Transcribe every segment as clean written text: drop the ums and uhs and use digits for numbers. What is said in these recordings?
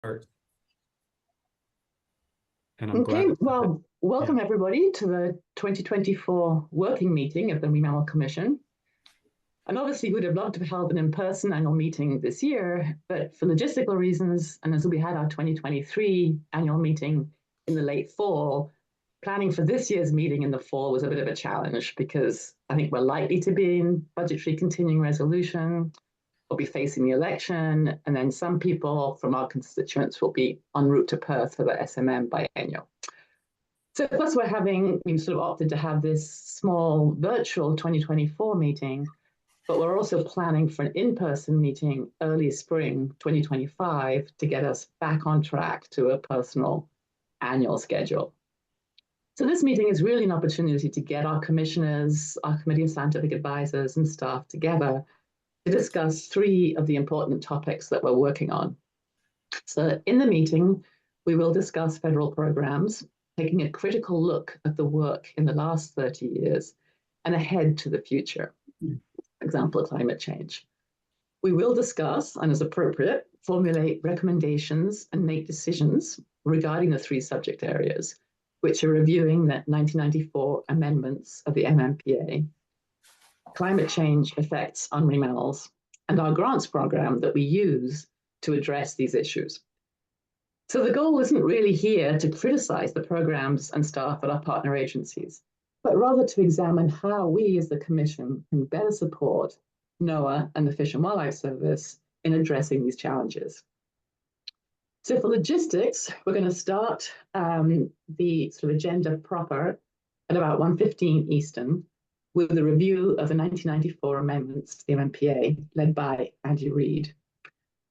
start. And I'm Okay, glad. well, welcome everybody to the 2024 working meeting of the Marine Mammal Commission. And obviously, we'd have loved to have held an in-person annual meeting this year, but for logistical reasons, and as we had our 2023 annual meeting in the late fall, planning for this year's meeting in the fall was a bit of a challenge because I think we're likely to be in budgetary continuing resolution, we'll be facing the election, and then some people from our constituents will be en route to Perth for the SMM biennial. So plus we've sort of opted to have this small virtual 2024 meeting, but we're also planning for an in-person meeting early spring 2025 to get us back on track to a personal annual schedule. So this meeting is really an opportunity to get our commissioners, our committee of scientific advisors and staff together to discuss three of the important topics that we're working on. So in the meeting, we will discuss federal programs, taking a critical look at the work in the last 30 years and ahead to the future. Example, climate change. We will discuss, and as appropriate, formulate recommendations and make decisions regarding the three subject areas, which are reviewing the 1994 amendments of the MMPA, climate change effects on marine mammals, and our grants program that we use to address these issues. So the goal isn't really here to criticize the programs and staff at our partner agencies, but rather to examine how we as the Commission can better support NOAA and the Fish and Wildlife Service in addressing these challenges. So for logistics, we're going to start the sort of agenda proper at about 1:15 Eastern with a review of the 1994 amendments to the MMPA led by Andy Reid.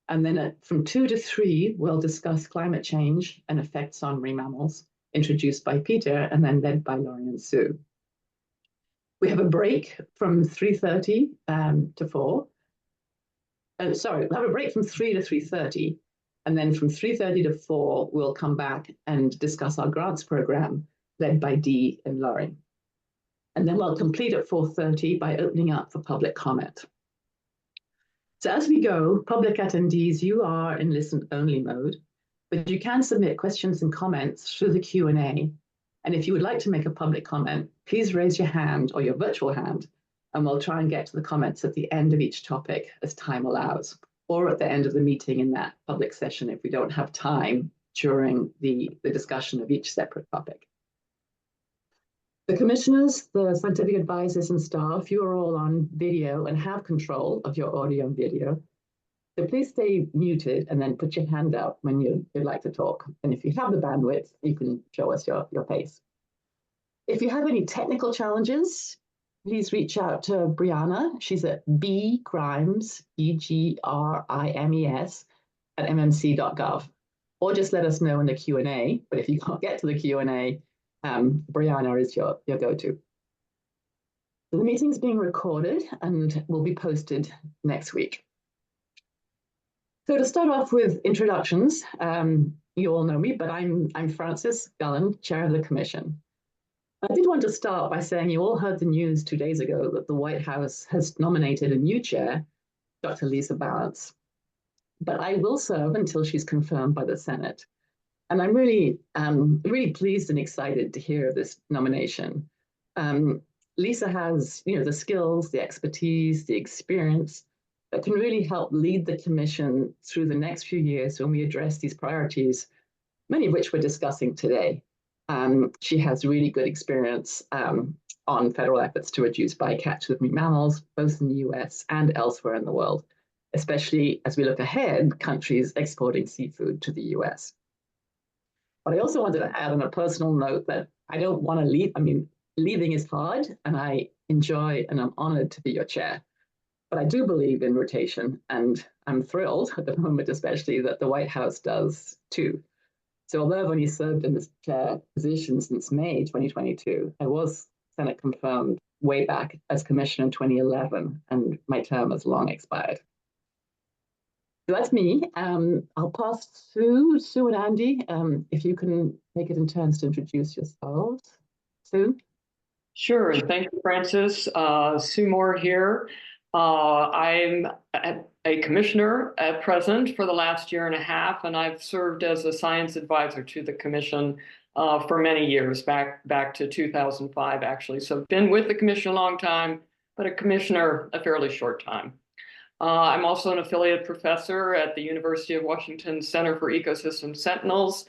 And then from 2 to 3, we'll discuss climate change and effects on marine mammals, introduced by Peter and then led by Laurie and Sue. We have a break from 3:30 to 4. We'll have a break from 3 to 3:30. And then from 3:30 to 4, we'll come back and discuss our grants program led by Dee and Laurie. And then we'll complete at 4:30 by opening up for public comment. So as we go, public attendees, you are in listen-only mode, but you can submit questions and comments through the Q&A. And if you would like to make a public comment, please raise your hand or your virtual hand, and we'll try and get to the comments at the end of each topic as time allows, or at the end of the meeting in that public session if we don't have time during the discussion of each separate topic. The commissioners, the scientific advisors and staff, you are all on video and have control of your audio and video. So please stay muted and then put your hand out when you'd like to talk. And if you have the bandwidth, you can show us your pace. If you have any technical challenges, please reach out to Brianna. She's at bgrimes, E-G-R-I-M-E-S, at mmc.gov. Or just let us know in the Q&A. But if you can't get to the Q&A, Brianna is your go-to. So the meeting's being recorded and will be posted next week. So to start off with introductions, you all know me, but I'm Frances Gullen, Chair of the Commission. I did want to start by saying you all heard the news 2 days ago that the White House has nominated a new chair, Dr. Lisa Balance. But I will serve until she's confirmed by the Senate. And I'm really pleased and excited to hear this nomination. Lisa has, the skills, the expertise, the experience that can really help lead the Commission through the next few years when we address these priorities, many of which we're discussing today. She has really good experience on federal efforts to reduce bycatch with marine mammals, both in the US and elsewhere in the world, especially as we look ahead, countries exporting seafood to the US. But I also wanted to add on a personal note that I don't want to leave. I mean, leaving is hard, and I enjoy and I'm honored to be your chair. But I do believe in rotation, and I'm thrilled at the moment, especially that the White House does too. So although I've only served in this chair position since May 2022, I was Senate confirmed way back as commissioner in 2011, and my term has long expired. So that's me. I'll pass to Sue and Andy, if you can take it in turns to introduce yourselves. Sue? Sure, and thank you, Frances. Sue Moore here. I'm a commissioner at present for the last year and a half, and I've served as a science advisor to the commission for many years, back to 2005, actually. So been with the commission a long time, but a commissioner a fairly short time. I'm also an affiliate professor at the University of Washington Center for Ecosystem Sentinels,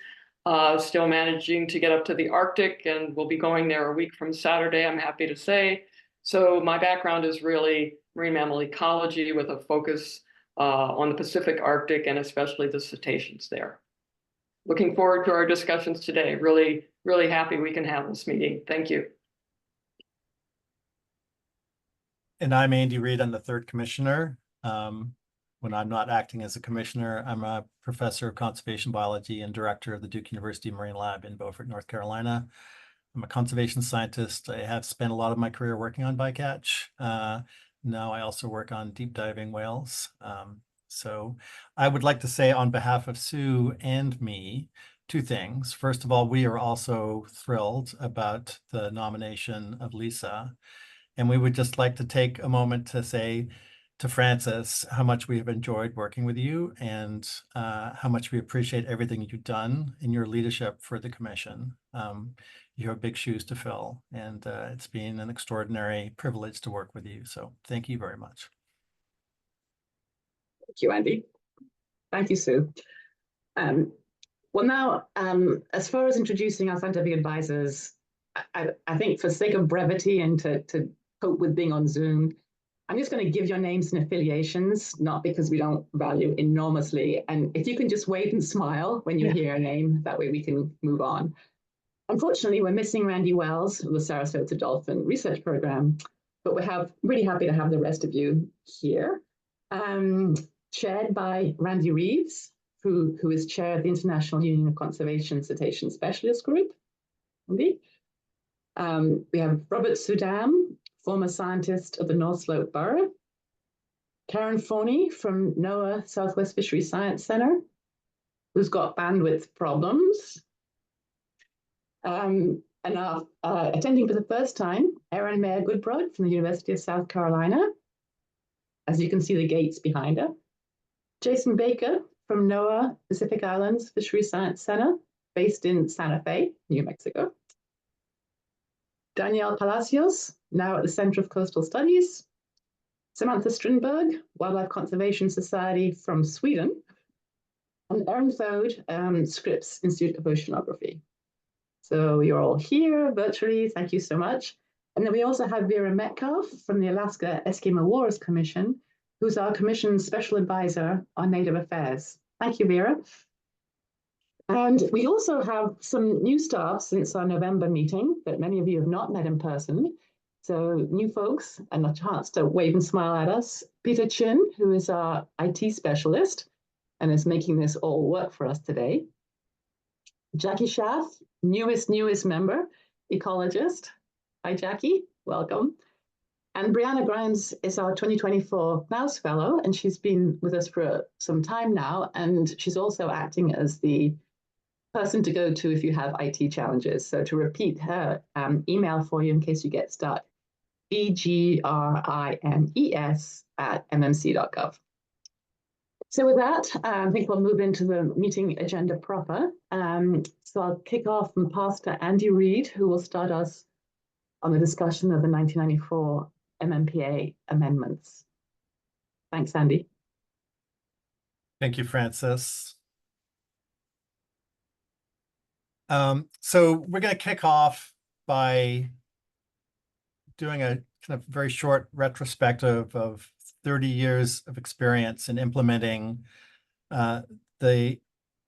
still managing to get up to the Arctic, and we'll be going there a week from Saturday, I'm happy to say. So my background is really marine mammal ecology with a focus on the Pacific Arctic and especially the cetaceans there. Looking forward to our discussions today. Really, really happy we can have this meeting. Thank you. And I'm Andy Reid. I'm the third commissioner. When I'm not acting as a commissioner, I'm a professor of conservation biology and director of the Duke University Marine Lab in Beaufort, North Carolina. I'm a conservation scientist. I have spent a lot of my career working on bycatch. Now I also work on deep diving whales. So I would like to say on behalf of Sue and me, two things. First of all, we are also thrilled about the nomination of Lisa. And we would just like to take a moment to say to Frances how much we have enjoyed working with you and how much we appreciate everything you've done in your leadership for the commission. You have big shoes to fill, and it's been an extraordinary privilege to work with you. So thank you very much. Thank you, Andy. Thank you, Sue. Well, now, as far as introducing our scientific advisors, I think for sake of brevity and to cope with being on Zoom, I'm just going to give your names and affiliations, not because we don't value enormously. And if you can just wave and smile when you hear a name, that way we can move on. Unfortunately, we're missing Randy Wells of the Sarasota Dolphin Research Program, but we're really happy to have the rest of you here. Chaired by Randy Reeves, who is chair of the International Union of Conservation Cetacean Specialist Group. Andy. We have Robert Sudam, former scientist of the North Slope Borough. Karen Forney from NOAA Southwest Fisheries Science Center, who's got bandwidth problems. And attending for the first time, Erin Mayer Goodbrod from the University of South Carolina. As you can see the gates behind her. Jason Baker from NOAA Pacific Islands Fisheries Science Center, based in Santa Fe, New Mexico. Danielle Palacios, now at the Center of Coastal Studies. Samantha Strindberg, Wildlife Conservation Society from Sweden. And Erin Thode, Scripps Institute of Oceanography. So you're all here virtually, thank you so much. And then we also have Vera Metcalf from the Alaska Eskimo Wars Commission, who's our commission's special advisor on Native Affairs. Thank you, Vera. And we also have some new staff since our November meeting that many of you have not met in person. So new folks and a chance to wave and smile at us. Peter Chin, who is our IT specialist and is making this all work for us today. Jackie Schaff, newest member, ecologist. Hi, Jackie, welcome. And Brianna Grimes is our 2024 Mouse Fellow, and she's been with us for some time now, and she's also acting as the person to go to if you have IT challenges. So to repeat her email for you in case you get stuck, egrimes@mmc.gov. So with that, I think we'll move into the meeting agenda proper. So I'll kick off and pass to Andy Reid, who will start us on the discussion of the 1994 MMPA amendments. Thanks, Andy. Thank you, Frances. So we're going to kick off by doing a kind of very short retrospective of 30 years of experience in implementing the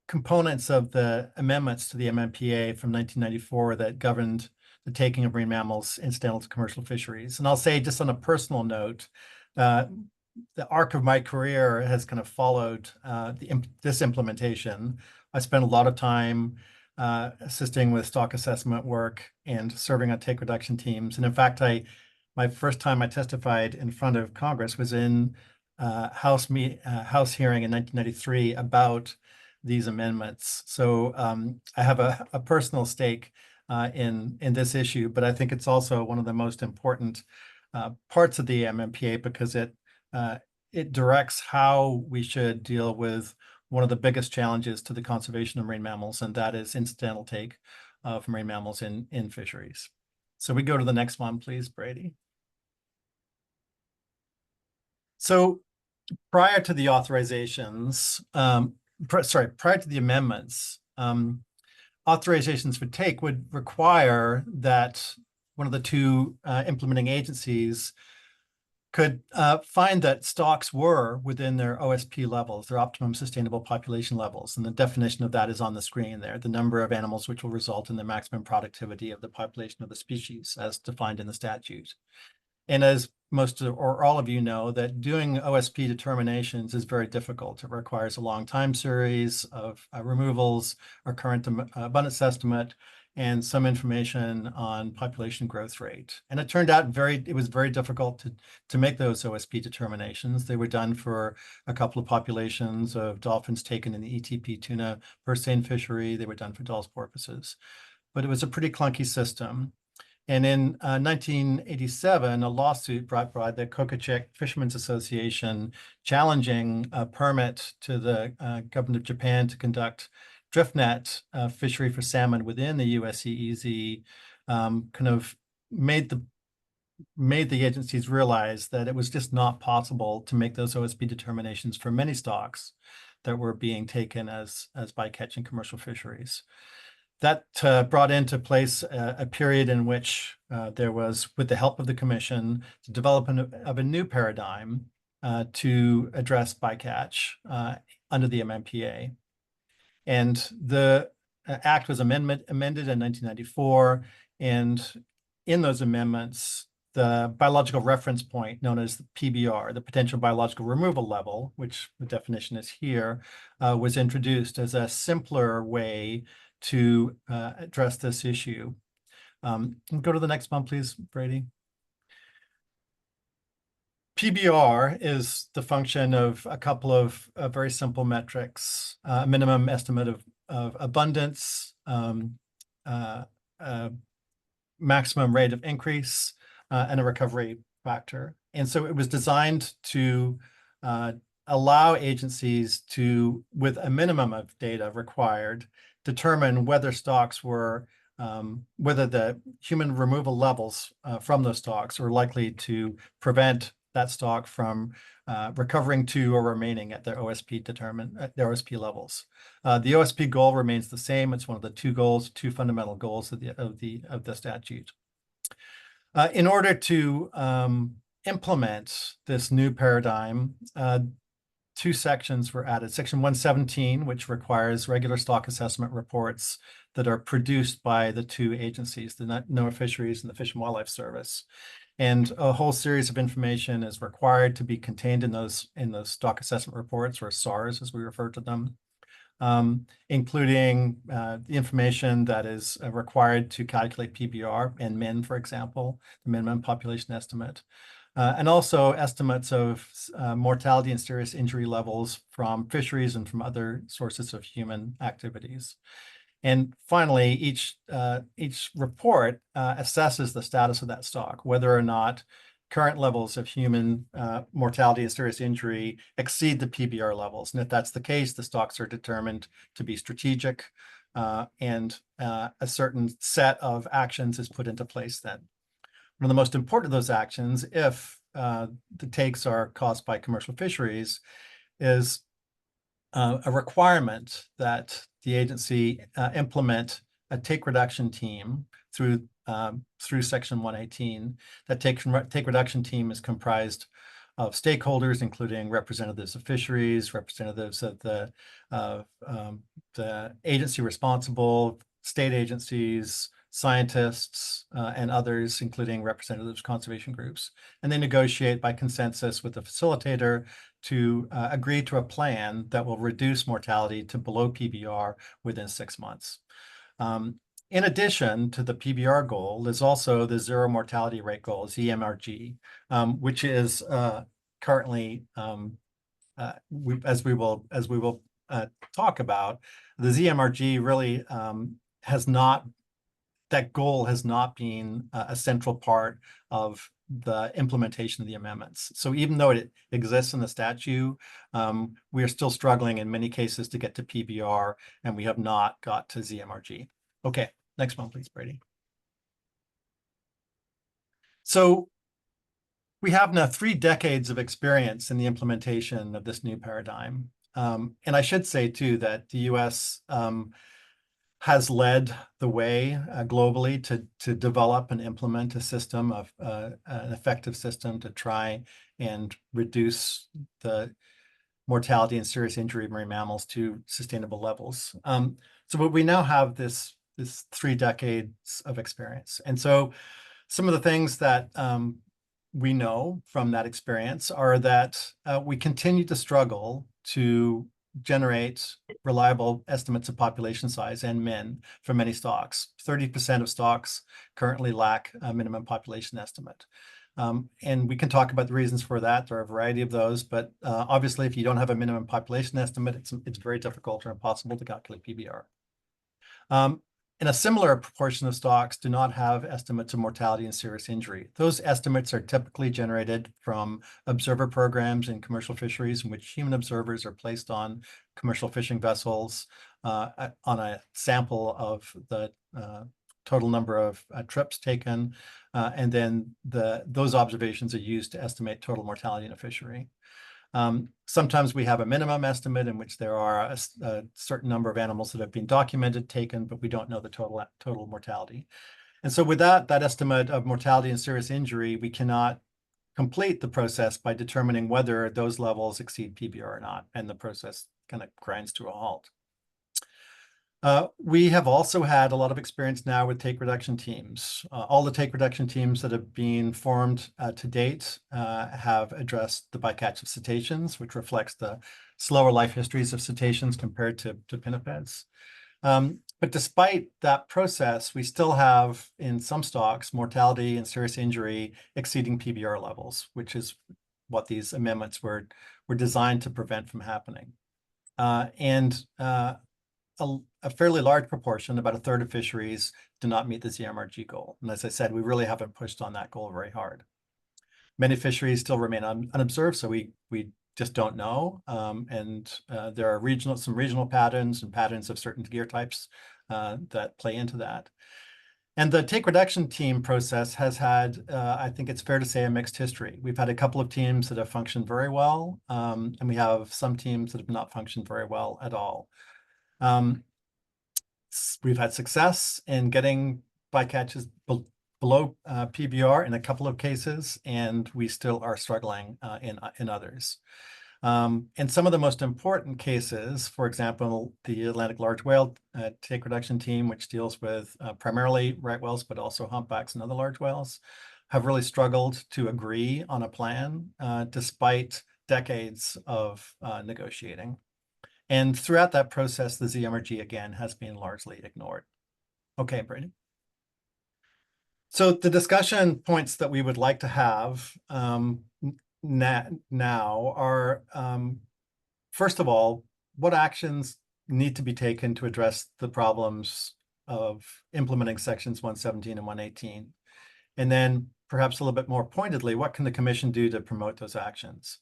components of the amendments to the MMPA from 1994 that governed the taking of marine mammals incidental to commercial fisheries. And I'll say just on a personal note, the arc of my career has kind of followed this implementation. I spent a lot of time assisting with stock assessment work and serving on take reduction teams. And in fact, my first time I testified in front of Congress was in House hearing in 1993 about these amendments. So I have a personal stake in this issue, but I think it's also one of the most important parts of the MMPA because it it directs how we should deal with one of the biggest challenges to the conservation of marine mammals, and that is incidental take of marine mammals in fisheries. So we go to the next one, please, Brady. So prior to the authorizations, prior to the amendments, authorizations for take would require that one of the two implementing agencies could find that stocks were within their OSP levels, their optimum sustainable population levels. And the definition of that is on the screen there, the number of animals which will result in the maximum productivity of the population of the species as defined in the statute. And as most or all of you know, that doing OSP determinations is very difficult. It requires a long time series of removals, our current abundance estimate, and some information on population growth rate. And it turned out it was very difficult to make those OSP determinations. They were done for a couple of populations of dolphins taken in the ETP tuna purseine fishery. They were done for Dall's porpoises, but it was a pretty clunky system. And in 1987, a lawsuit brought by the Kokachik Fishermen's Association challenging a permit to the government of Japan to conduct drift net fishery for salmon within the US EEZ kind of made the agencies realize that it was just not possible to make those OSP determinations for many stocks that were being taken as bycatch in commercial fisheries. That brought into place a period in which there was, with the help of the Commission, the development of a new paradigm to address bycatch under the MMPA. And the Act was amended in 1994, and in those amendments, the biological reference point known as the PBR, the potential biological removal level, which the definition is here, was introduced as a simpler way to address this issue. Go to the next one, please, Brady. PBR is the function of a couple of very simple metrics: minimum estimate of abundance, maximum rate of increase, and a recovery factor. And so it was designed to allow agencies to, with a minimum of data required, determine whether stocks were, whether the human removal levels from those stocks were likely to prevent that stock from recovering to or remaining at their OSP levels. The OSP goal remains the same. It's one of the two fundamental goals of the statute. In order to implement this new paradigm, two sections were added. Section 117, which requires regular stock assessment reports that are produced by the two agencies, the NOAA Fisheries and the Fish and Wildlife Service. And a whole series of information is required to be contained in those stock assessment reports, or SARs as we refer to them, including the information that is required to calculate PBR and MIN, for example, the minimum population estimate. And also estimates of mortality and serious injury levels from fisheries and from other sources of human activities. And finally, each report assesses the status of that stock, whether or not current levels of human mortality and serious injury exceed the PBR levels. And if that's the case, the stocks are determined to be strategic, and a certain set of actions is put into place then. One of the most important of those actions, if the takes are caused by commercial fisheries, is a requirement that the agency implement a take reduction team through Section 118. That take reduction team is comprised of stakeholders, including representatives of fisheries, representatives of the agency responsible, state agencies, scientists, and others, including representatives of conservation groups. And they negotiate by consensus with the facilitator to agree to a plan that will reduce mortality to below PBR within 6 months. In addition to the PBR goal, there's also the zero mortality rate goal, ZMRG, which is currently, as we will talk about, the ZMRG really that goal has not been a central part of the implementation of the amendments. So even though it exists in the statute, we are still struggling in many cases to get to PBR, and we have not got to ZMRG. Okay, next one, please, Brady. So we have now 3 decades of experience in the implementation of this new paradigm. And I should say, too, that the US has led the way globally to develop and implement a system of an effective system to try and reduce the mortality and serious injury of marine mammals to sustainable levels. So we now have this 3 decades of experience. And so some of the things that we know from that experience are that we continue to struggle to generate reliable estimates of population size and min for many stocks. 30% of stocks currently lack a minimum population estimate. And we can talk about the reasons for that. There are a variety of those, but obviously if you don't have a minimum population estimate, it's very difficult or impossible to calculate PBR. And a similar proportion of stocks do not have estimates of mortality and serious injury. Those estimates are typically generated from observer programs in commercial fisheries in which human observers are placed on commercial fishing vessels on a sample of the total number of trips taken. And then those observations are used to estimate total mortality in a fishery. Sometimes we have a minimum estimate in which there are a certain number of animals that have been documented, taken, but we don't know the total mortality. And so with that estimate of mortality and serious injury, we cannot complete the process by determining whether those levels exceed PBR or not, and the process kind of grinds to a halt. We have also had a lot of experience now with take reduction teams. All the take reduction teams that have been formed to date have addressed the bycatch of cetaceans, which reflects the slower life histories of cetaceans compared to pinnipeds. But despite that process, we still have in some stocks mortality and serious injury exceeding PBR levels, which is what these amendments were designed to prevent from happening. A fairly large proportion, about a third of fisheries, do not meet the ZMRG goal. And as I said, we really haven't pushed on that goal very hard. Many fisheries still remain unobserved, so we just don't know. There are some regional patterns and patterns of certain gear types that play into that. And the take reduction team process has had, I think it's fair to say, a mixed history. We've had a couple of teams that have functioned very well, and we have some teams that have not functioned very well at all. We've had success in getting bycatches below PBR in a couple of cases, and we still are struggling in others. In some of the most important cases, for example, the Atlantic large whale take reduction team, which deals with primarily right whales, but also humpbacks and other large whales, have really struggled to agree on a plan despite decades of negotiating. And throughout that process, the ZMRG, again, has been largely ignored. Okay, Brady. So the discussion points that we would like to have now are, first of all, what actions need to be taken to address the problems of implementing sections 117 and 118? And then perhaps a little bit more pointedly, what can the Commission do to promote those actions?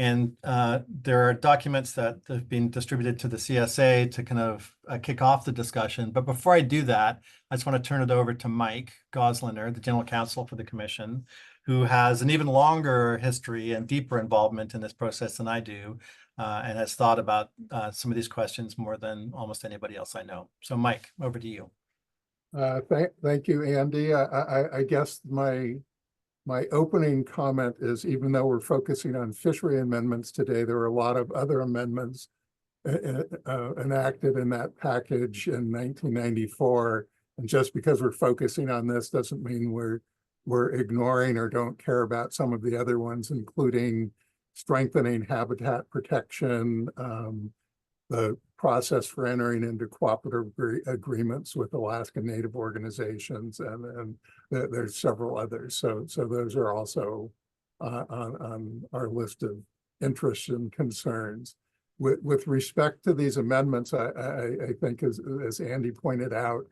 And there are documents that have been distributed to the CSA to kind of kick off the discussion. But before I do that, I just want to turn it over to Mike Gosliner, the General Counsel for the Commission, who has an even longer history and deeper involvement in this process than I do, and has thought about some of these questions more than almost anybody else I know. So Mike, over to you. Thank you, Andy. I guess my opening comment is, even though we're focusing on fishery amendments today, there are a lot of other amendments enacted in that package in 1994. And just because we're focusing on this doesn't mean we're ignoring or don't care about some of the other ones, including strengthening habitat protection, the process for entering into cooperative agreements with Alaska Native organizations, and there's several others. So those are also on our list of interests and concerns. With respect to these amendments, I think, as Andy pointed out,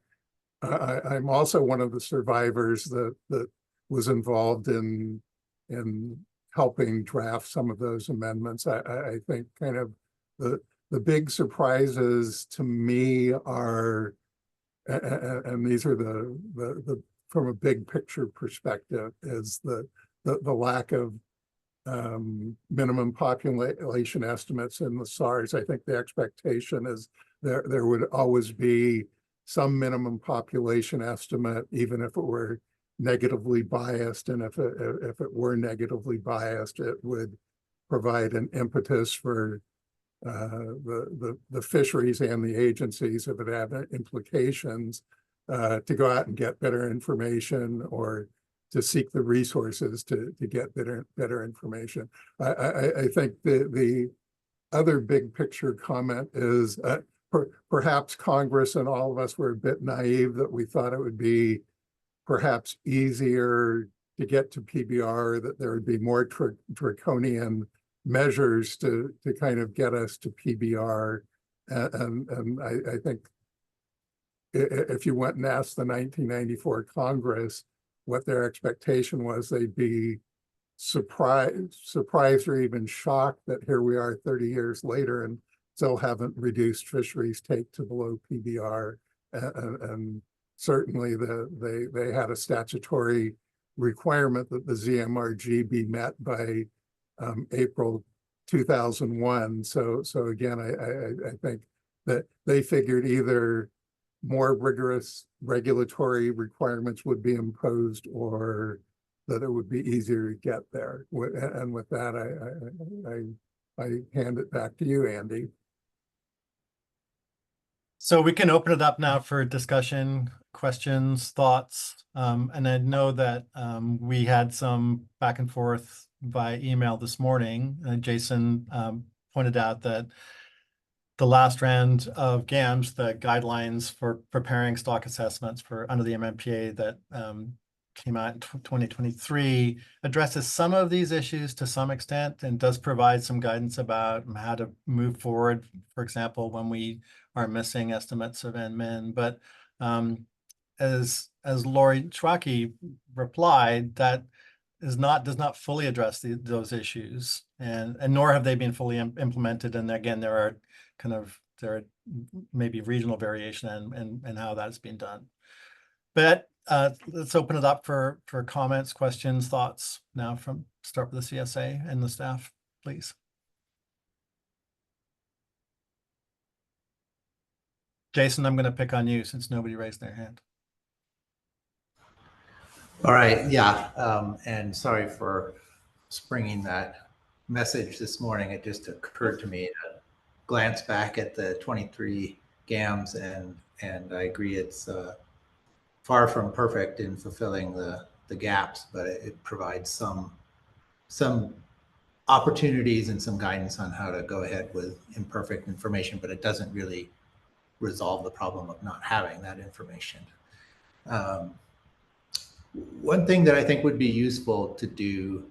I'm also one of the survivors that was involved in helping draft some of those amendments. I think kind of the big surprises to me are, and these are the from a big picture perspective, is the lack of minimum population estimates in the SARs. I think the expectation is there would always be some minimum population estimate, even if it were negatively biased. And if it were negatively biased, it would provide an impetus for the fisheries and the agencies, if it had implications, to go out and get better information, or to seek the resources to get better information. I think the other big picture comment is perhaps Congress and all of us were a bit naive that we thought it would be perhaps easier to get to PBR, that there would be more draconian measures to kind of get us to PBR. And I think if you went and asked the 1994 Congress what their expectation was, they'd be surprised or even shocked that here we are 30 years later and still haven't reduced fisheries take to below PBR. And certainly they had a statutory requirement that the ZMRG be met by April 2001. So again, I think that they figured either more rigorous regulatory requirements would be imposed, or that it would be easier to get there. And with that, I hand it back to you, Andy. So we can open it up now for discussion, questions, thoughts. And I know that we had some back and forth via email this morning. Jason pointed out that the last round of GAMS, the guidelines for preparing stock assessments for under the MMPA that came out in 2023, addresses some of these issues to some extent, and does provide some guidance about how to move forward, for example, when we are missing estimates of NMIN. But as Lori Chwaki replied, that does not fully address those issues, and nor have they been fully implemented. And again, there are maybe regional variation in how that's being done. But let's open it up for comments, questions, thoughts now. Start with the CSA and the staff, please. Jason, I'm going to pick on you since nobody raised their hand. All right, yeah, and sorry for springing that message this morning. It just occurred to me to glance back at the 23 GAMS, and I agree it's far from perfect in fulfilling the gaps, but it provides some opportunities and some guidance on how to go ahead with imperfect information, but it doesn't really resolve the problem of not having that information. One thing that I think would be useful to do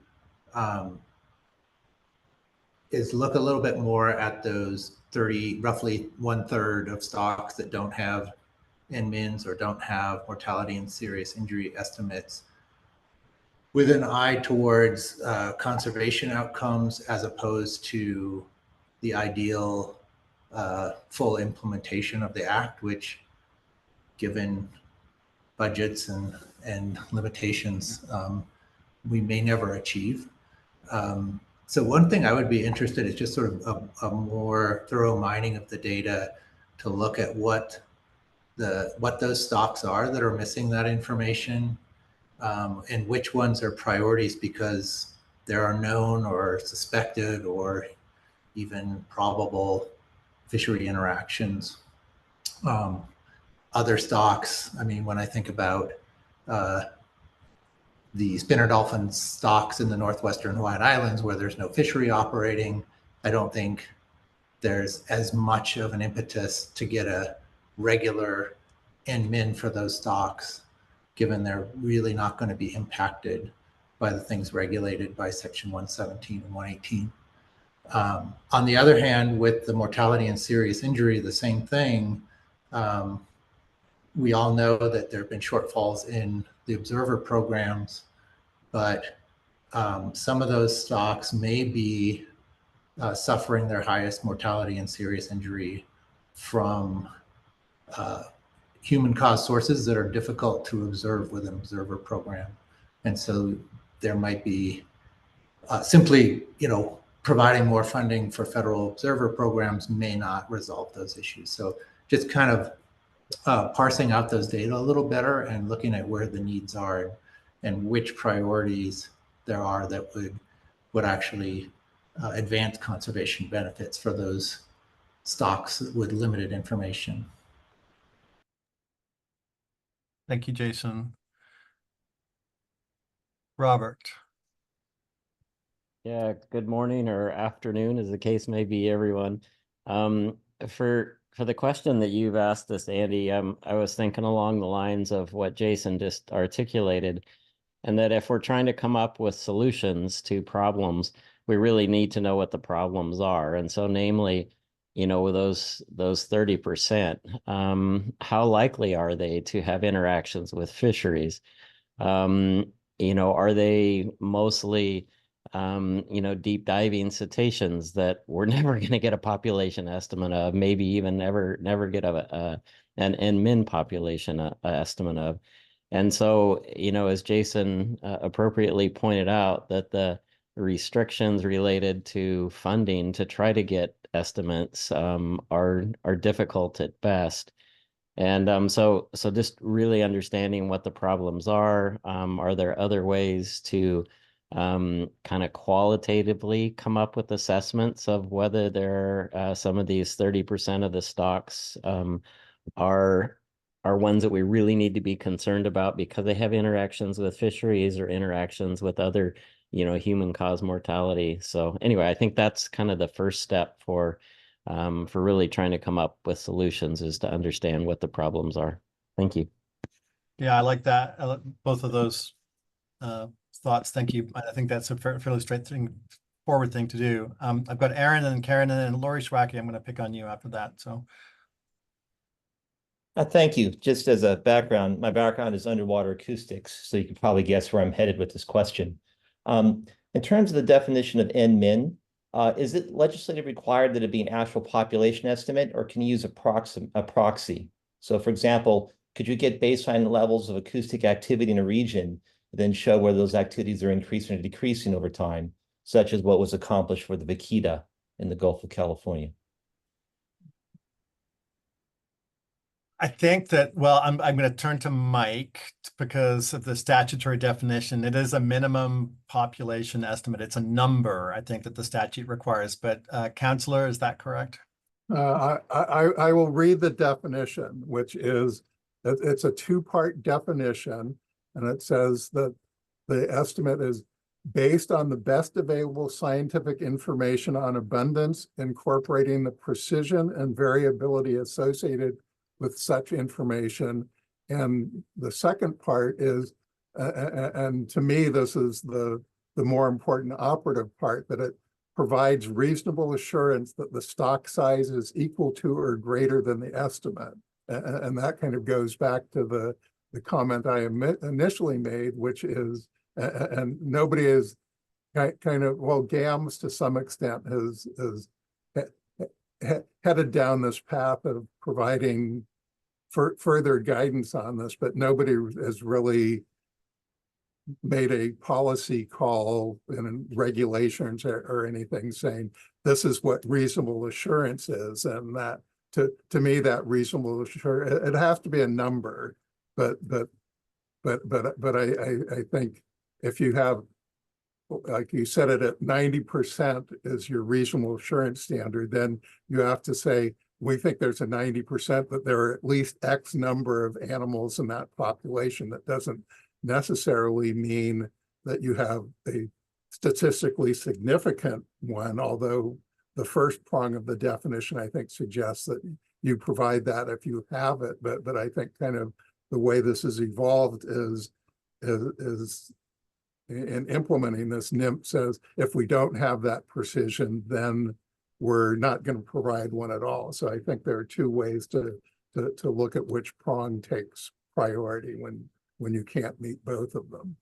is look a little bit more at those roughly 1/3 of stocks that don't have NMINs or don't have mortality and serious injury estimates, with an eye towards conservation outcomes as opposed to the ideal full implementation of the Act, which, given budgets and limitations, we may never achieve. So one thing I would be interested in is just sort of a more thorough mining of the data to look at what those stocks are that are missing that information, and which ones are priorities because there are known or suspected or even probable fishery interactions. Other stocks, I mean, when I think about the spinner dolphin stocks in the northwestern Hawaiian Islands where there's no fishery operating, I don't think there's as much of an impetus to get a regular NMIN for those stocks, given they're really not going to be impacted by the things regulated by Section 117 and 118. On the other hand, with the mortality and serious injury, the same thing. We all know that there have been shortfalls in the observer programs but some of those stocks may be suffering their highest mortality and serious injury from human-caused sources that are difficult to observe with an observer program. And so there might be simply, providing more funding for federal observer programs may not resolve those issues. So just kind of parsing out those data a little better and looking at where the needs are and which priorities there are that would actually advance conservation benefits for those stocks with limited information. Thank you, Jason. Robert. Yeah, good morning or afternoon, as the case may be, everyone. For the question that you've asked us, Andy, I was thinking along the lines of what Jason just articulated, and that if we're trying to come up with solutions to problems, we really need to know what the problems are. And so, namely, with those 30%, how likely are they to have interactions with fisheries? Are they mostly deep diving cetaceans that we're never going to get a population estimate of, maybe even never get an min population estimate of. And so, as Jason appropriately pointed out, that the restrictions related to funding to try to get estimates are difficult at best. And so just really understanding what the problems are there other ways to kind of qualitatively come up with assessments of whether there some of these 30% of the stocks are ones that we really need to be concerned about because they have interactions with fisheries or interactions with other human caused mortality. So anyway, I think that's kind of the first step for really trying to come up with solutions, is to understand what the problems are. Thank you. Yeah, I like that. Both of those thoughts. Thank you. I think that's a fairly straightforward thing to do. I've got Aaron and Karen and then Lori Schwacky. I'm going to pick on you after that. So. Thank you. Just as a background, my background is underwater acoustics, so you can probably guess where I'm headed with this question. In terms of the definition of N-min, is it legislatively required that it be an actual population estimate, or can you use a proxy? So, for example, could you get baseline levels of acoustic activity in a region, then show whether those activities are increasing or decreasing over time, such as what was accomplished for the vaquita in the Gulf of California? I think that, well, I'm going to turn to Mike because of the statutory definition. It is a minimum population estimate. It's a number, I think, that the statute requires. But Counselor, is that correct? I will read the definition, which is, it's a two-part definition, and it says that the estimate is based on the best available scientific information on abundance, incorporating the precision and variability associated with such information. And the second part is, and to me, this is the more important operative part, that it provides reasonable assurance that the stock size is equal to or greater than the estimate. And that kind of goes back to the comment I initially made, which is, and nobody is kind of, well, GAMS to some extent has headed down this path of providing further guidance on this, but nobody has really made a policy call in regulations or anything saying this is what reasonable assurance is. And that to me, that reasonable assurance, it has to be a number, but I think if you have, like you said, it at 90% is your reasonable assurance standard, then you have to say, we think there's a 90% that there are at least X number of animals in that population. That doesn't necessarily mean that you have a statistically significant one, although the first prong of the definition, I think, suggests that you provide that if you have it. But I think kind of the way this has evolved is in implementing this, NIMP says, if we don't have that precision, then we're not going to provide one at all. So I think there are two ways to look at which prong takes priority when you can't meet both of them.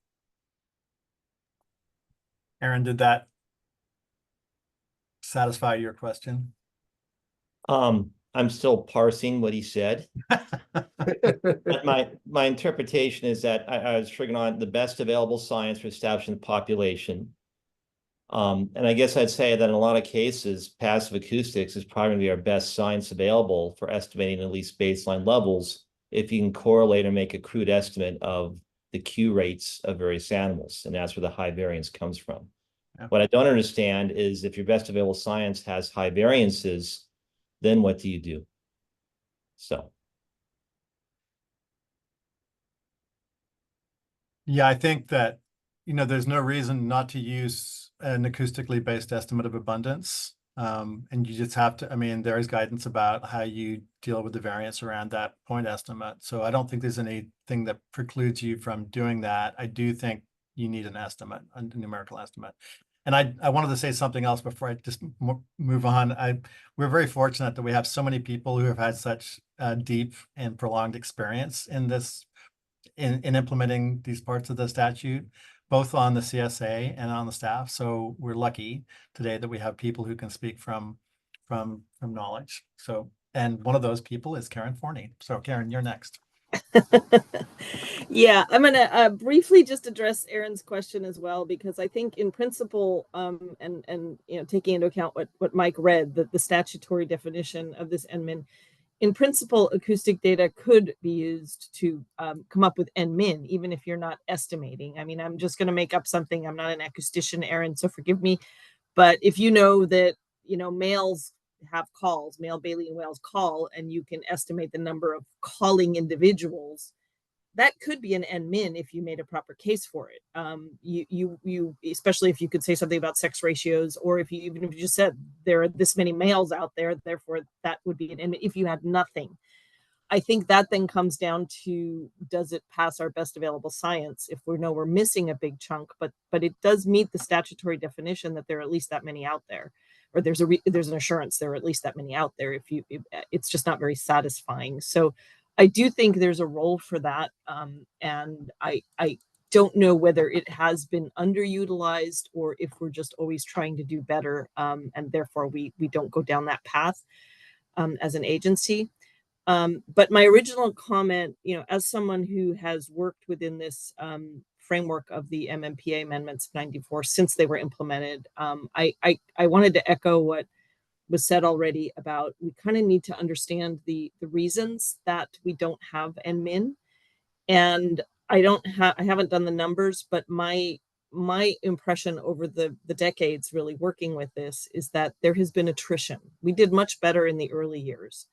Aaron, did that satisfy your question? I'm still parsing what he said. But my interpretation is that I was triggering on the best available science for establishing the population. And I guess I'd say that in a lot of cases, passive acoustics is probably going to be our best science available for estimating at least baseline levels, if you can correlate or make a crude estimate of the Q rates of various animals. And that's where the high variance comes from. Yeah. What I don't understand is if your best available science has high variances, then what do you do? So. Yeah, I think that, there's no reason not to use an acoustically based estimate of abundance. And you just have to, there is guidance about how you deal with the variance around that point estimate. So I don't think there's anything that precludes you from doing that. I do think you need an estimate, a numerical estimate. And I wanted to say something else before I just move on. We're very fortunate that we have so many people who have had such deep and prolonged experience in this, in implementing these parts of the statute, both on the CSA and on the staff. So we're lucky today that we have people who can speak from knowledge. So, and one of those people is Karen Forney. So Karen, you're next. Yeah, I'm going to briefly just address Aaron's question as well, because I think in principle, and taking into account what Mike read, that the statutory definition of this NMIN, in principle, acoustic data could be used to come up with NMIN, even if you're not estimating. I'm just going to make up something. I'm not an acoustician, Aaron, so forgive me. But if you know that, males have calls, male Baleen whales call, and you can estimate the number of calling individuals, that could be an NMIN if you made a proper case for it. You especially if you could say something about sex ratios, or if you just said there are this many males out there, therefore that would be an NMIN if you had nothing. I think that then comes down to, does it pass our best available science? If we know we're missing a big chunk, but it does meet the statutory definition that there are at least that many out there, or there's an assurance there are at least that many out there. It's just not very satisfying. So I do think there's a role for that, and I don't know whether it has been underutilized or if we're just always trying to do better, and therefore we don't go down that path as an agency. But my original comment, as someone who has worked within this framework of the MMPA amendments of 94 since they were implemented, I wanted to echo what was said already about, we kind of need to understand the reasons that we don't have NMIN. And I haven't done the numbers, but my impression over the decades really working with this is that there has been attrition. We did much better in the early years.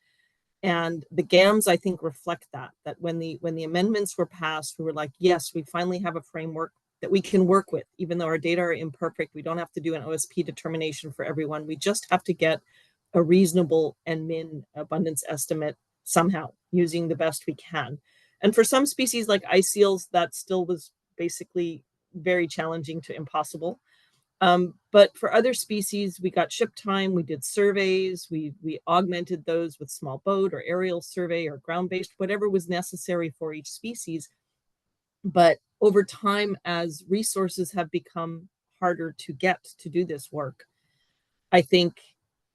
And the GAMs, I think, reflect that when the amendments were passed, we were like, yes, we finally have a framework that we can work with. Even though our data are imperfect, we don't have to do an OSP determination for everyone. We just have to get a reasonable NMIN abundance estimate somehow, using the best we can. And for some species like ice seals, that still was basically very challenging to impossible. But for other species, we got ship time, we did surveys, we augmented those with small boat or aerial survey or ground-based, whatever was necessary for each species. But over time, as resources have become harder to get to do this work, I think,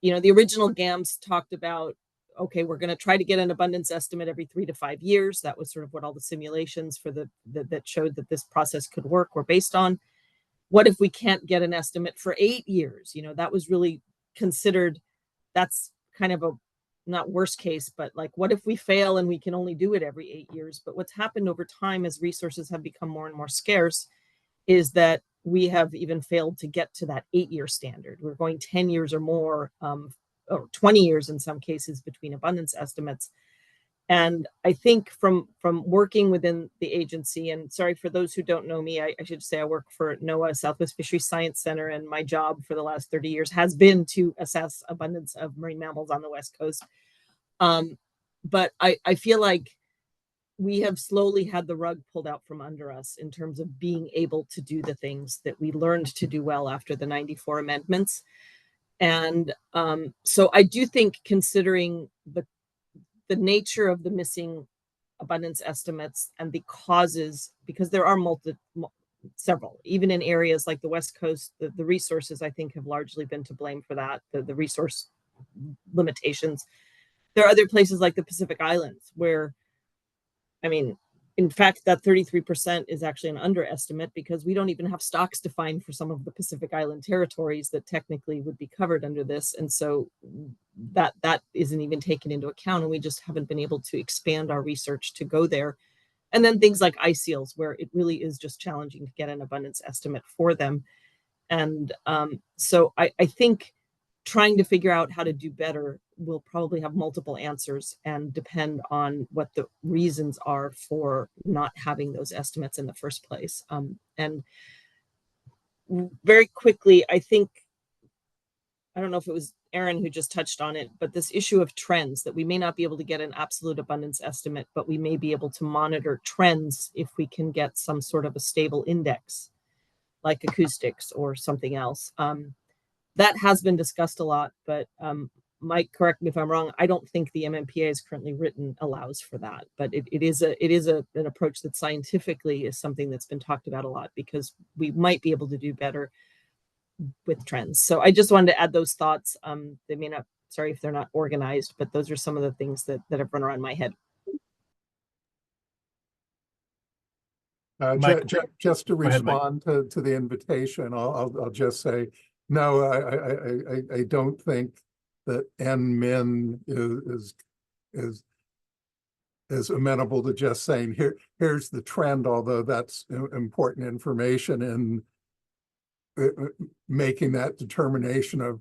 the original GAMS talked about, okay, we're going to try to get an abundance estimate every 3 to 5 years. That was sort of what all the simulations for that showed that this process could work were based on. What if we can't get an estimate for 8 years? That was really considered, that's kind of a, not worst case, but like, what if we fail and we can only do it every 8 years? But what's happened over time as resources have become more and more scarce is that we have even failed to get to that 8-year standard. We're going 10 years or more, or 20 years in some cases between abundance estimates. And I think from working within the agency, and sorry for those who don't know me, I should say I work for NOAA Southwest Fisheries Science Center, and my job for the last 30 years has been to assess abundance of marine mammals on the West Coast. But I feel like we have slowly had the rug pulled out from under us in terms of being able to do the things that we learned to do well after the 94 amendments. And so I do think, considering the nature of the missing abundance estimates and the causes, because there are several, even in areas like the West Coast, the resources I think have largely been to blame for that, the resource limitations. There are other places like the Pacific Islands where, I mean, in fact, that 33% is actually an underestimate because we don't even have stocks defined for some of the Pacific Island territories that technically would be covered under this. And so that isn't even taken into account. And we just haven't been able to expand our research to go there. And then things like ice seals, where it really is just challenging to get an abundance estimate for them. And so I think trying to figure out how to do better will probably have multiple answers and depend on what the reasons are for not having those estimates in the first place. And very quickly, I think, I don't know if it was Aaron who just touched on it, but this issue of trends, that we may not be able to get an absolute abundance estimate, but we may be able to monitor trends if we can get some sort of a stable index, like acoustics or something else. That has been discussed a lot, but Mike, correct me if I'm wrong, I don't think the MMPA is currently written allows for that, but it is an approach that scientifically is something that's been talked about a lot, because we might be able to do better with trends. So I just wanted to add those thoughts. They may not, sorry if they're not organized, but those are some of the things that have run around my head. Just to Go ahead, Mike. respond to the invitation, I'll just say, no, I don't think that NMIN is amenable to just saying here's the trend, although that's important information in making that determination of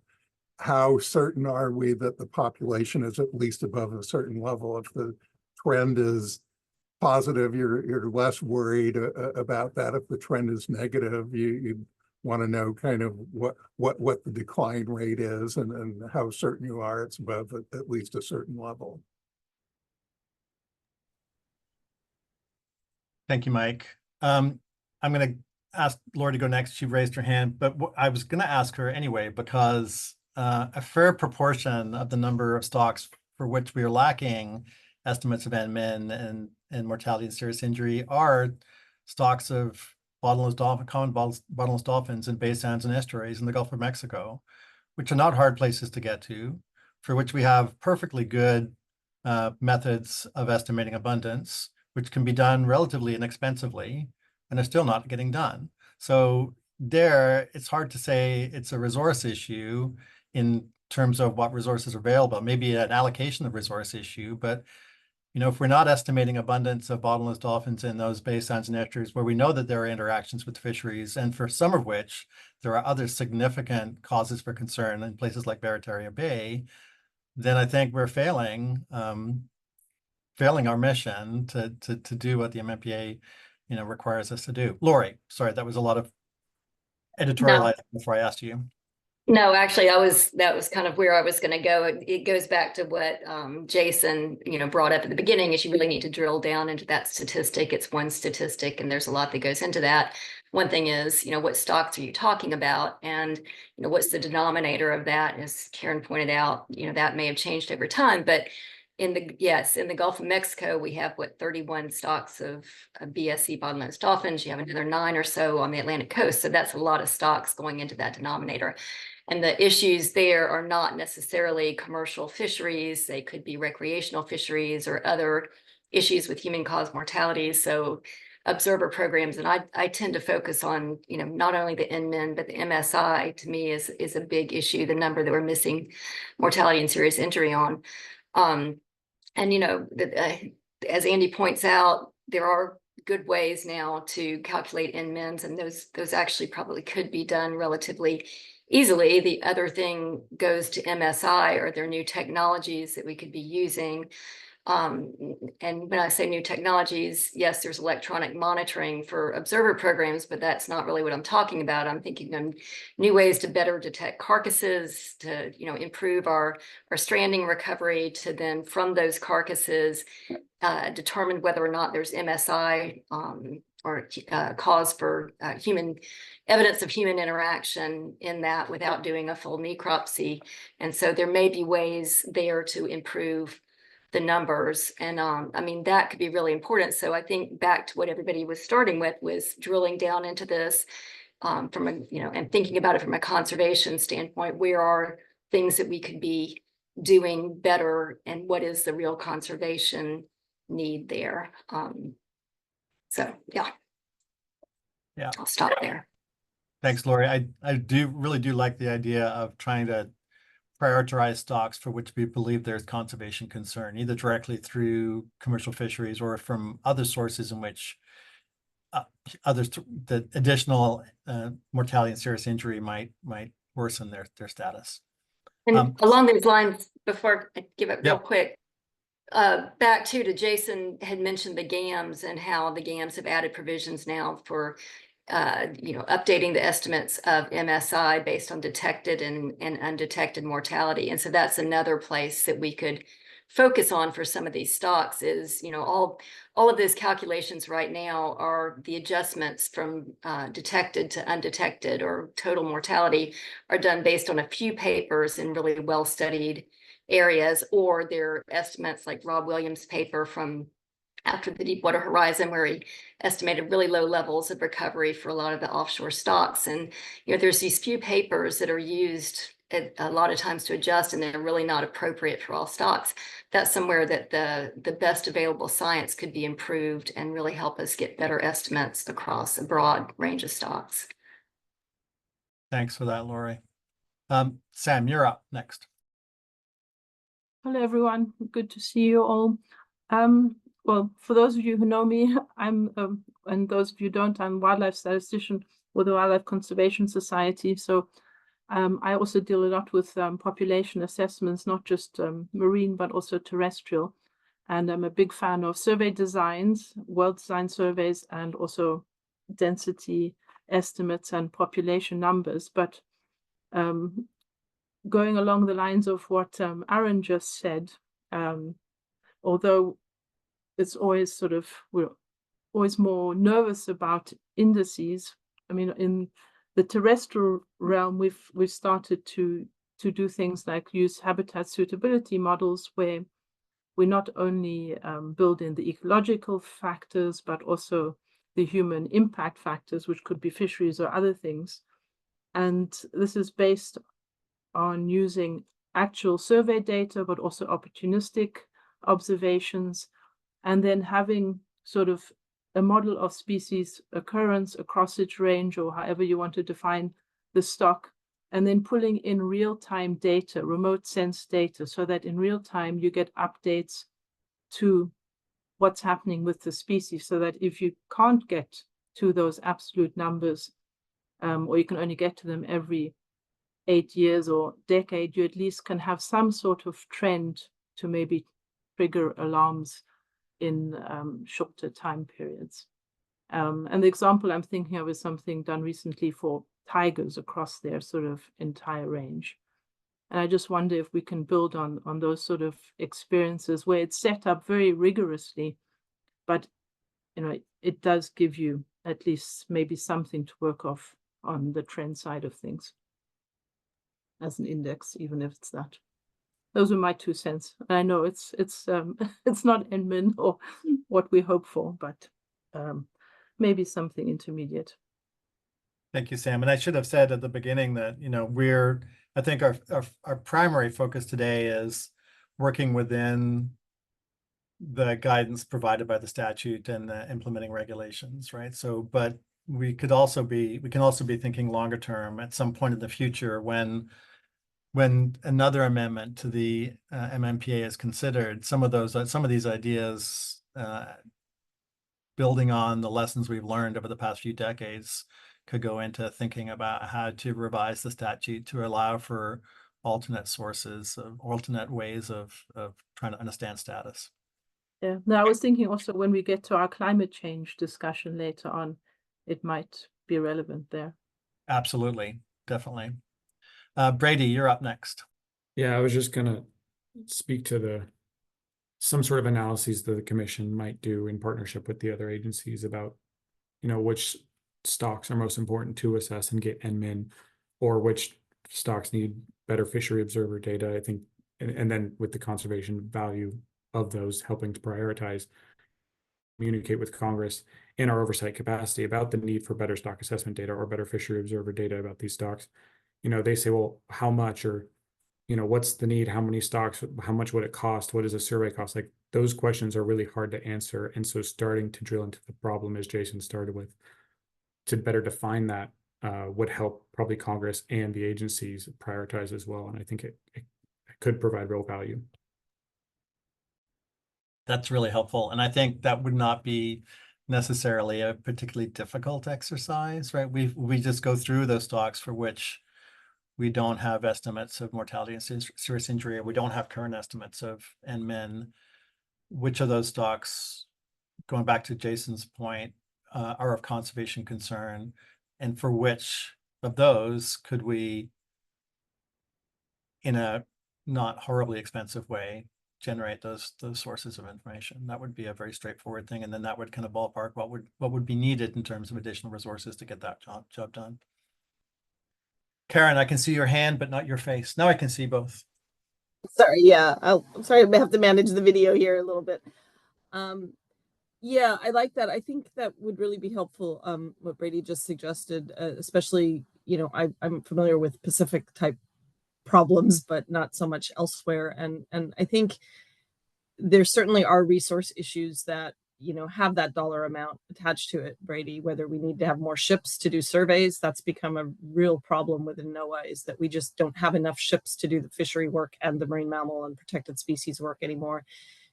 how certain are we that the population is at least above a certain level. If the trend is positive, you're less worried about that. If the trend is negative, you want to know kind of what the decline rate is and how certain you are it's above at least a certain level. Thank you, Mike. I'm going to ask Laura to go next. She raised her hand, but I was going to ask her anyway, because a fair proportion of the number of stocks for which we are lacking estimates of NMIN and mortality and serious injury are stocks of bottlenose dolphin, common bottlenose dolphins in bay sands and estuaries in the Gulf of Mexico, which are not hard places to get to, for which we have perfectly good methods of estimating abundance, which can be done relatively inexpensively, and are still not getting done. So there, it's hard to say it's a resource issue in terms of what resources are available. Maybe an allocation of resource issue, but if we're not estimating abundance of bottlenose dolphins in those bay sands and estuaries where we know that there are interactions with fisheries, and for some of which there are other significant causes for concern in places like Barataria Bay, then I think we're failing our mission to do what the MMPA requires us to do. Lori, sorry, that was a lot of editorializing before I asked you. No, actually, that was kind of where I was going to go. It goes back to what Jason, brought up at the beginning, is you really need to drill down into that statistic. It's one statistic, and there's a lot that goes into that. One thing is, what stocks are you talking about? And, what's the denominator of that? As Karen pointed out, that may have changed over time, but in the Gulf of Mexico, we have 31 stocks of BSE bottlenose dolphins. You have another 9 or so on the Atlantic coast. So that's a lot of stocks going into that denominator. And the issues there are not necessarily commercial fisheries. They could be recreational fisheries or other issues with human-caused mortality. So observer programs, and I tend to focus on, not only the NMIN, but the MSI, to me, is a big issue, the number that we're missing mortality and serious injury on. And as Andy points out, there are good ways now to calculate NMINs, and those actually probably could be done relatively easily. The other thing goes to MSI. Are there new technologies that we could be using? And when I say new technologies, yes, there's electronic monitoring for observer programs, but that's not really what I'm talking about. I'm thinking of new ways to better detect carcasses, to improve our stranding recovery, to then from those carcasses determine whether or not there's MSI or cause for evidence of human interaction in that without doing a full necropsy. And so there may be ways there to improve the numbers. And I mean, that could be really important. So I think back to what everybody was starting with was drilling down into this from a, and thinking about it from a conservation standpoint. Where are things that we could be doing better, and what is the real conservation need there? So yeah, I'll stop there. Thanks, Lori. I really do like the idea of trying to prioritize stocks for which we believe there's conservation concern, either directly through commercial fisheries or from other sources in which the additional mortality and serious injury might worsen their status. And along those lines, before I give it real Yep. quick, back to Jason had mentioned the GAMs and how the GAMs have added provisions now for updating the estimates of MSI based on detected and undetected mortality. And so that's another place that we could focus on for some of these stocks is, all of those calculations right now are the adjustments from detected to undetected or total mortality are done based on a few papers in really well-studied areas, or their estimates like Rob Williams' paper from after the Deepwater Horizon, where he estimated really low levels of recovery for a lot of the offshore stocks. And, there's these few papers that are used a lot of times to adjust, and they're really not appropriate for all stocks. That's somewhere that the best available science could be improved and really help us get better estimates across a broad range of stocks. Thanks for that, Lori. Sam, you're up next. Hello, everyone. Good to see you all. Well, for those of you who know me, and those of you who don't, I'm a wildlife statistician with the Wildlife Conservation Society. So I also deal a lot with population assessments, not just marine, but also terrestrial. And I'm a big fan of survey designs, well-designed surveys, and also density estimates and population numbers. But going along the lines of what Aaron just said, although it's always we're always more nervous about indices. I mean, in the terrestrial realm, we've started to do things like use habitat suitability models, where we not only build in the ecological factors, but also the human impact factors, which could be fisheries or other things. And this is based on using actual survey data, but also opportunistic observations, and then having sort of a model of species occurrence across its range, or however you want to define the stock, and then pulling in real-time data, remote sense data, so that in real time you get updates to what's happening with the species, so that if you can't get to those absolute numbers, or you can only get to them every 8 years or decade, you at least can have some sort of trend to maybe trigger alarms in shorter time periods. And the example I'm thinking of is something done recently for tigers across their sort of entire range. And I just wonder if we can build on those sort of experiences where it's set up very rigorously, but it does give you at least maybe something to work off on the trend side of things as an index, even if it's that. Those are my 2 cents. I know it's not NMIN or what we hope for, but maybe something intermediate. Thank you, Sam. And I should have said at the beginning that, I think our primary focus today is working within the guidance provided by the statute and the implementing regulations, right? So, but we can also be thinking longer term at some point in the future when another amendment to the MMPA is considered. Some of these ideas, building on the lessons we've learned over the past few decades, could go into thinking about how to revise the statute to allow for alternate sources, alternate ways of trying to understand status. Yeah, no, I was thinking also when we get to our climate change discussion later on, it might be relevant there. Absolutely, definitely. Brady, you're up next. Yeah, I was just going to speak to some sort of analyses that the commission might do in partnership with the other agencies about, which stocks are most important to assess and get NMIN, or which stocks need better fishery observer data, I think, and then with the conservation value of those, helping to prioritize, communicate with Congress in our oversight capacity about the need for better stock assessment data or better fishery observer data about these stocks. They say, well, how much, or, what's the need? How many stocks? How much would it cost? What does a survey cost? Like, those questions are really hard to answer. And so starting to drill into the problem, as Jason started with, to better define that would help probably Congress and the agencies prioritize as well. And I think it could provide real value. That's really helpful. And I think that would not be necessarily a particularly difficult exercise, right? We just go through those stocks for which we don't have estimates of mortality and serious injury, or we don't have current estimates of NMIN. Which of those stocks, going back to Jason's point, are of conservation concern, and for which of those could we, in a not horribly expensive way, generate those sources of information? That would be a very straightforward thing, and then that would kind of ballpark what would be needed in terms of additional resources to get that job done. Karen, I can see your hand, but not your face. Now I can see both. Sorry, yeah. I'm sorry, I have to manage the video here a little bit. Yeah, I like that. I think that would really be helpful, what Brady just suggested, especially, I'm familiar with Pacific type problems, but not so much elsewhere. And I think there certainly are resource issues that, have that dollar amount attached to it, Brady, whether we need to have more ships to do surveys. That's become a real problem within NOAA, is that we just don't have enough ships to do the fishery work and the marine mammal and protected species work anymore.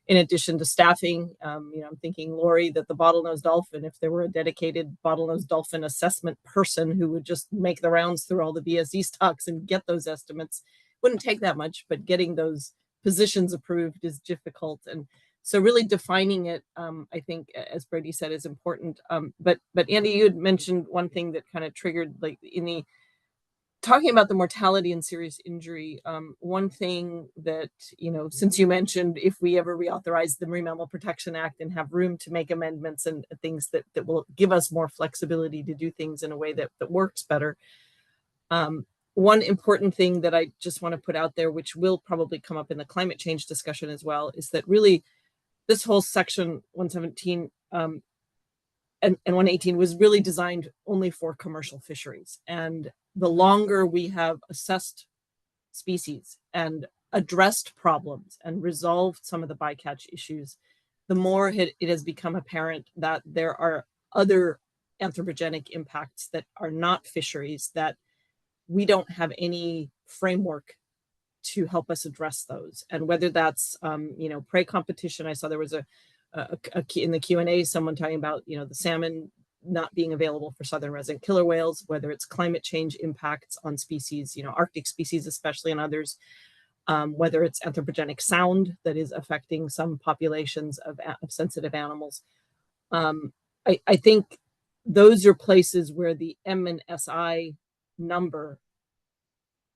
In addition to staffing, I'm thinking, Lori, that the bottlenose dolphin, if there were a dedicated bottlenose dolphin assessment person who would just make the rounds through all the BSE stocks and get those estimates, wouldn't take that much, but getting those positions approved is difficult. And so really defining it, I think, as Brady said, is important. But Andy, you had mentioned one thing that kind of triggered, like, in the talking about the mortality and serious injury, one thing that, since you mentioned if we ever reauthorize the Marine Mammal Protection Act and have room to make amendments and things that will give us more flexibility to do things in a way that works better. One important thing that I just want to put out there, which will probably come up in the climate change discussion as well, is that really this whole section 117 and 118 was really designed only for commercial fisheries. And the longer we have assessed species and addressed problems and resolved some of the bycatch issues, the more it has become apparent that there are other anthropogenic impacts that are not fisheries, that we don't have any framework to help us address those. And whether that's, prey competition, I saw there was in the Q&A, someone talking about, the salmon not being available for southern resident killer whales, whether it's climate change impacts on species, Arctic species, especially, and others, whether it's anthropogenic sound that is affecting some populations of sensitive animals. I think those are places where the M and SI number,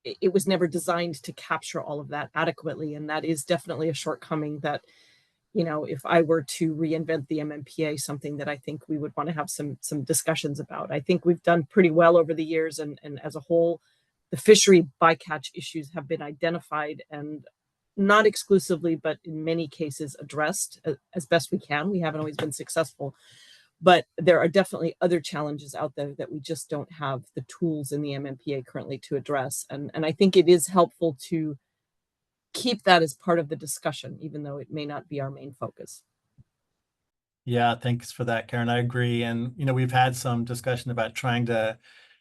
it was never designed to capture all of that adequately. And that is definitely a shortcoming that, if I were to reinvent the MMPA, something that I think we would want to have some discussions about. I think we've done pretty well over the years, and as a whole, the fishery bycatch issues have been identified and not exclusively, but in many cases addressed as best we can. We haven't always been successful, but there are definitely other challenges out there that we just don't have the tools in the MMPA currently to address. And I think it is helpful to keep that as part of the discussion, even though it may not be our main focus. Yeah, thanks for that, Karen. I agree. And, we've had some discussion about trying to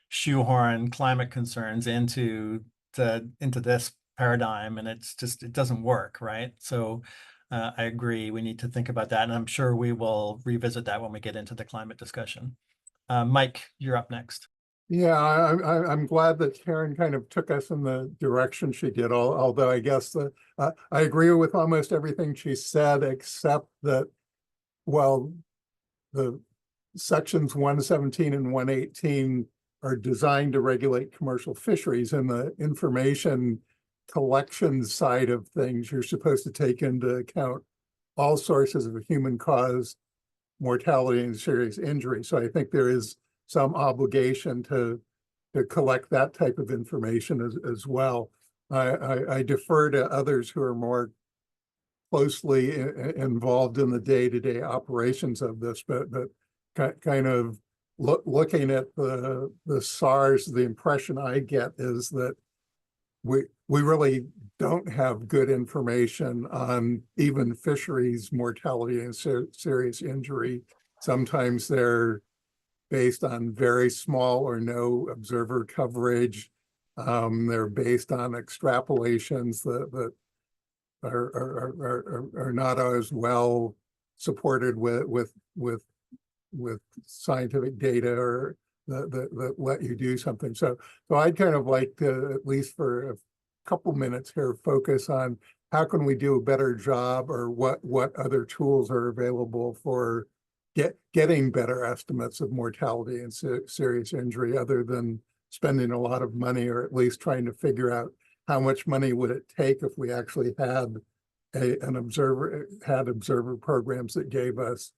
shoehorn climate concerns into this paradigm, and it doesn't work, right? So I agree. We need to think about that. And I'm sure we will revisit that when we get into the climate discussion. Mike, you're up next. Yeah, I'm glad that Karen kind of took us in the direction she did, although I guess I agree with almost everything she said, except that, well, the sections 117 and 118 are designed to regulate commercial fisheries, and the information collection side of things, you're supposed to take into account all sources of human-caused mortality and serious injury. So I think there is some obligation to collect that type of information as well. I defer to others who are more closely involved in the day-to-day operations of this, but kind of looking at the SARS, the impression I get is that we really don't have good information on even fisheries mortality and serious injury. Sometimes they're based on very small or no observer coverage. They're based on extrapolations that are not as well supported with scientific data or that let you do something. So I'd kind of like to, at least for a couple minutes here, focus on how can we do a better job, or what other tools are available for getting better estimates of mortality and serious injury, other than spending a lot of money, or at least trying to figure out how much money would it take if we actually had observer programs that gave us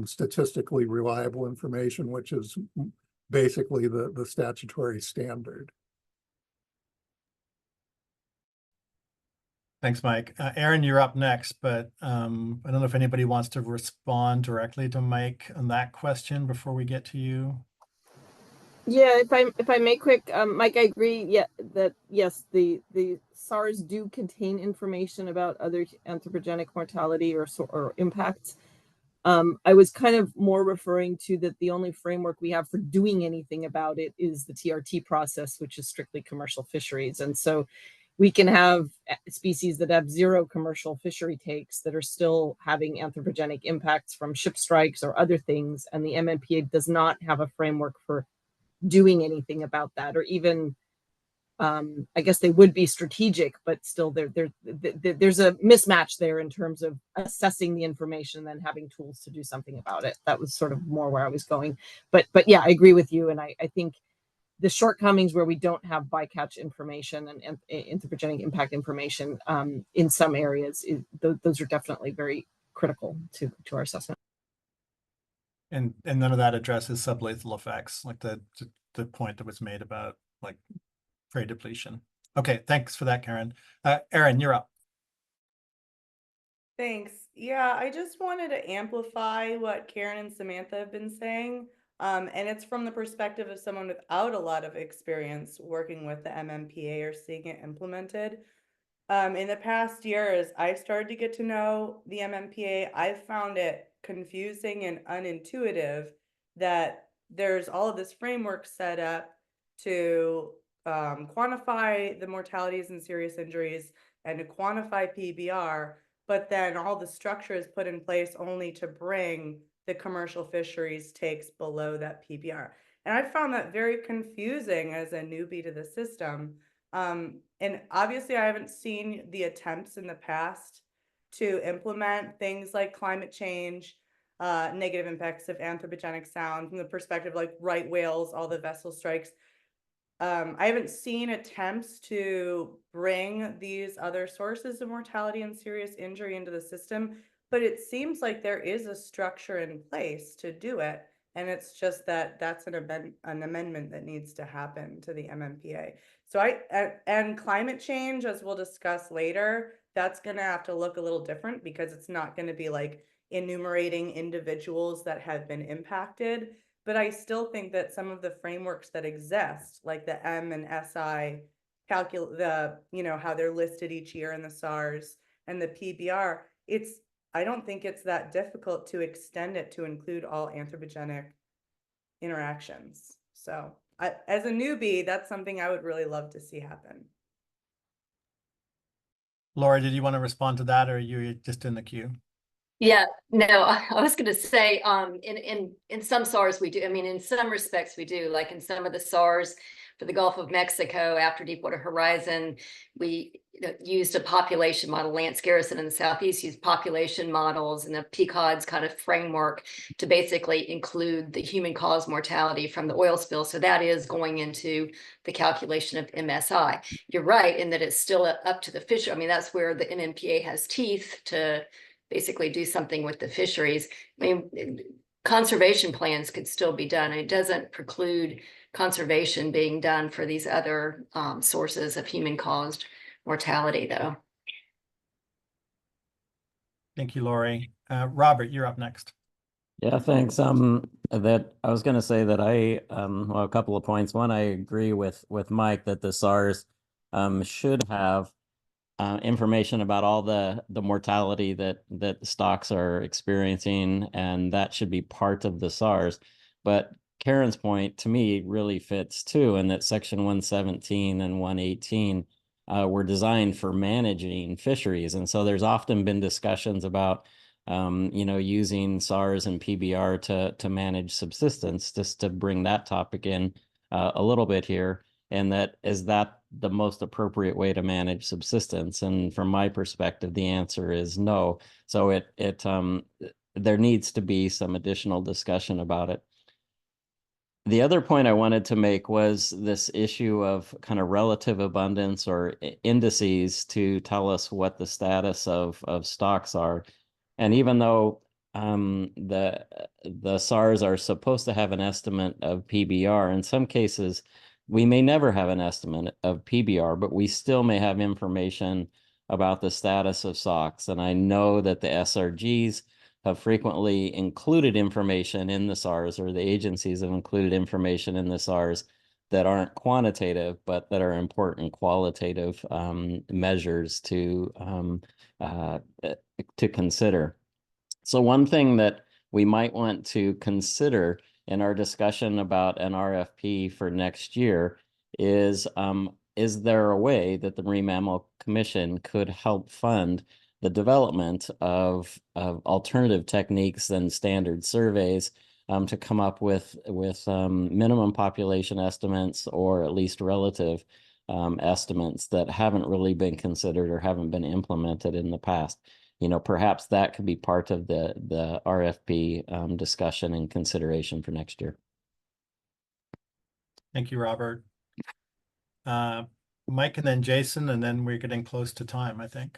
statistically reliable information, which is basically the statutory standard. Thanks, Mike. Aaron, you're up next, but I don't know if anybody wants to respond directly to Mike on that question before we get to you. Yeah, if I may quick, Mike, I agree. Yeah, that yes, the SARS do contain information about other anthropogenic mortality or impacts. I was kind of more referring to that the only framework we have for doing anything about it is the TRT process, which is strictly commercial fisheries, and so we can have species that have zero commercial fishery takes that are still having anthropogenic impacts from ship strikes or other things, and the MMPA does not have a framework for doing anything about that, or even I guess they would be strategic, but still there's a mismatch there in terms of assessing the information and then having tools to do something about it. That was sort of more where I was going, but yeah, I agree with you, and I think the shortcomings where we don't have bycatch information and anthropogenic impact information in some areas, those are definitely very critical to our assessment. And none of that addresses sublethal effects, like the point that was made about like prey depletion. Okay, thanks for that, Karen. Aaron, you're up. Thanks. Yeah, I just wanted to amplify what Karen and Samantha have been saying. And it's from the perspective of someone without a lot of experience working with the MMPA or seeing it implemented. In the past year, as I've started to get to know the MMPA, I've found it confusing and unintuitive that there's all of this framework set up to quantify the mortalities and serious injuries and to quantify PBR, but then all the structure is put in place only to bring the commercial fisheries takes below that PBR. And I found that very confusing as a newbie to the system. And obviously I haven't seen the attempts in the past to implement things like climate change, negative impacts of anthropogenic sound from the perspective like right whales, all the vessel strikes. I haven't seen attempts to bring these other sources of mortality and serious injury into the system, but it seems like there is a structure in place to do it. And it's just that that's an amendment that needs to happen to the MMPA. So and climate change, as we'll discuss later, that's going to have to look a little different because it's not going to be like enumerating individuals that have been impacted. But I still think that some of the frameworks that exist, like the M and SI how they're listed each year in the SARS and the PBR, I don't think it's that difficult to extend it to include all anthropogenic interactions. So as a newbie, that's something I would really love to see happen. Laura, did you want to respond to that, or are you just in the queue? Yeah, no, I was going to say, in some SARs we do. I mean, in some respects we do. Like in some of the SARs for the Gulf of Mexico after Deepwater Horizon, we used a population model. Lance Garrison in the Southeast used population models and the PCODS kind of framework to basically include the human caused mortality from the oil spill. So that is going into the calculation of MSI. You're right in that it's still up to the fisher. I mean, that's where the MMPA has teeth to basically do something with the fisheries. I mean, conservation plans could still be done. It doesn't preclude conservation being done for these other sources of human caused mortality, though. Thank you, Lori. Robert, you're up next. Yeah, thanks. That I was going to say that well, a couple of points. One, I agree with Mike that the SARS should have information about all the mortality that stocks are experiencing, and that should be part of the SARS. But Karen's point to me really fits too, and that Section 117 and 118 were designed for managing fisheries, and so there's often been discussions about using SARS and PBR to manage subsistence, just to bring that topic in a little bit here. And that is that the most appropriate way to manage subsistence? And from my perspective, the answer is no. So there needs to be some additional discussion about it. The other point I wanted to make was this issue of kind of relative abundance or indices to tell us what the status of stocks are. And even though the SARS are supposed to have an estimate of PBR, in some cases, we may never have an estimate of PBR, but we still may have information about the status of stocks. And I know that the SRGs have frequently included information in the SARS, or the agencies have included information in the SARS that aren't quantitative, but that are important qualitative measures to consider. So one thing that we might want to consider in our discussion about an RFP for next year is there a way that the Marine Mammal Commission could help fund the development of alternative techniques and standard surveys to come up with minimum population estimates, or at least relative estimates that haven't really been considered or haven't been implemented in the past. Perhaps that could be part of the RFP discussion and consideration for next year. Thank you, Robert. Mike, and then Jason, and then we're getting close to time, I think.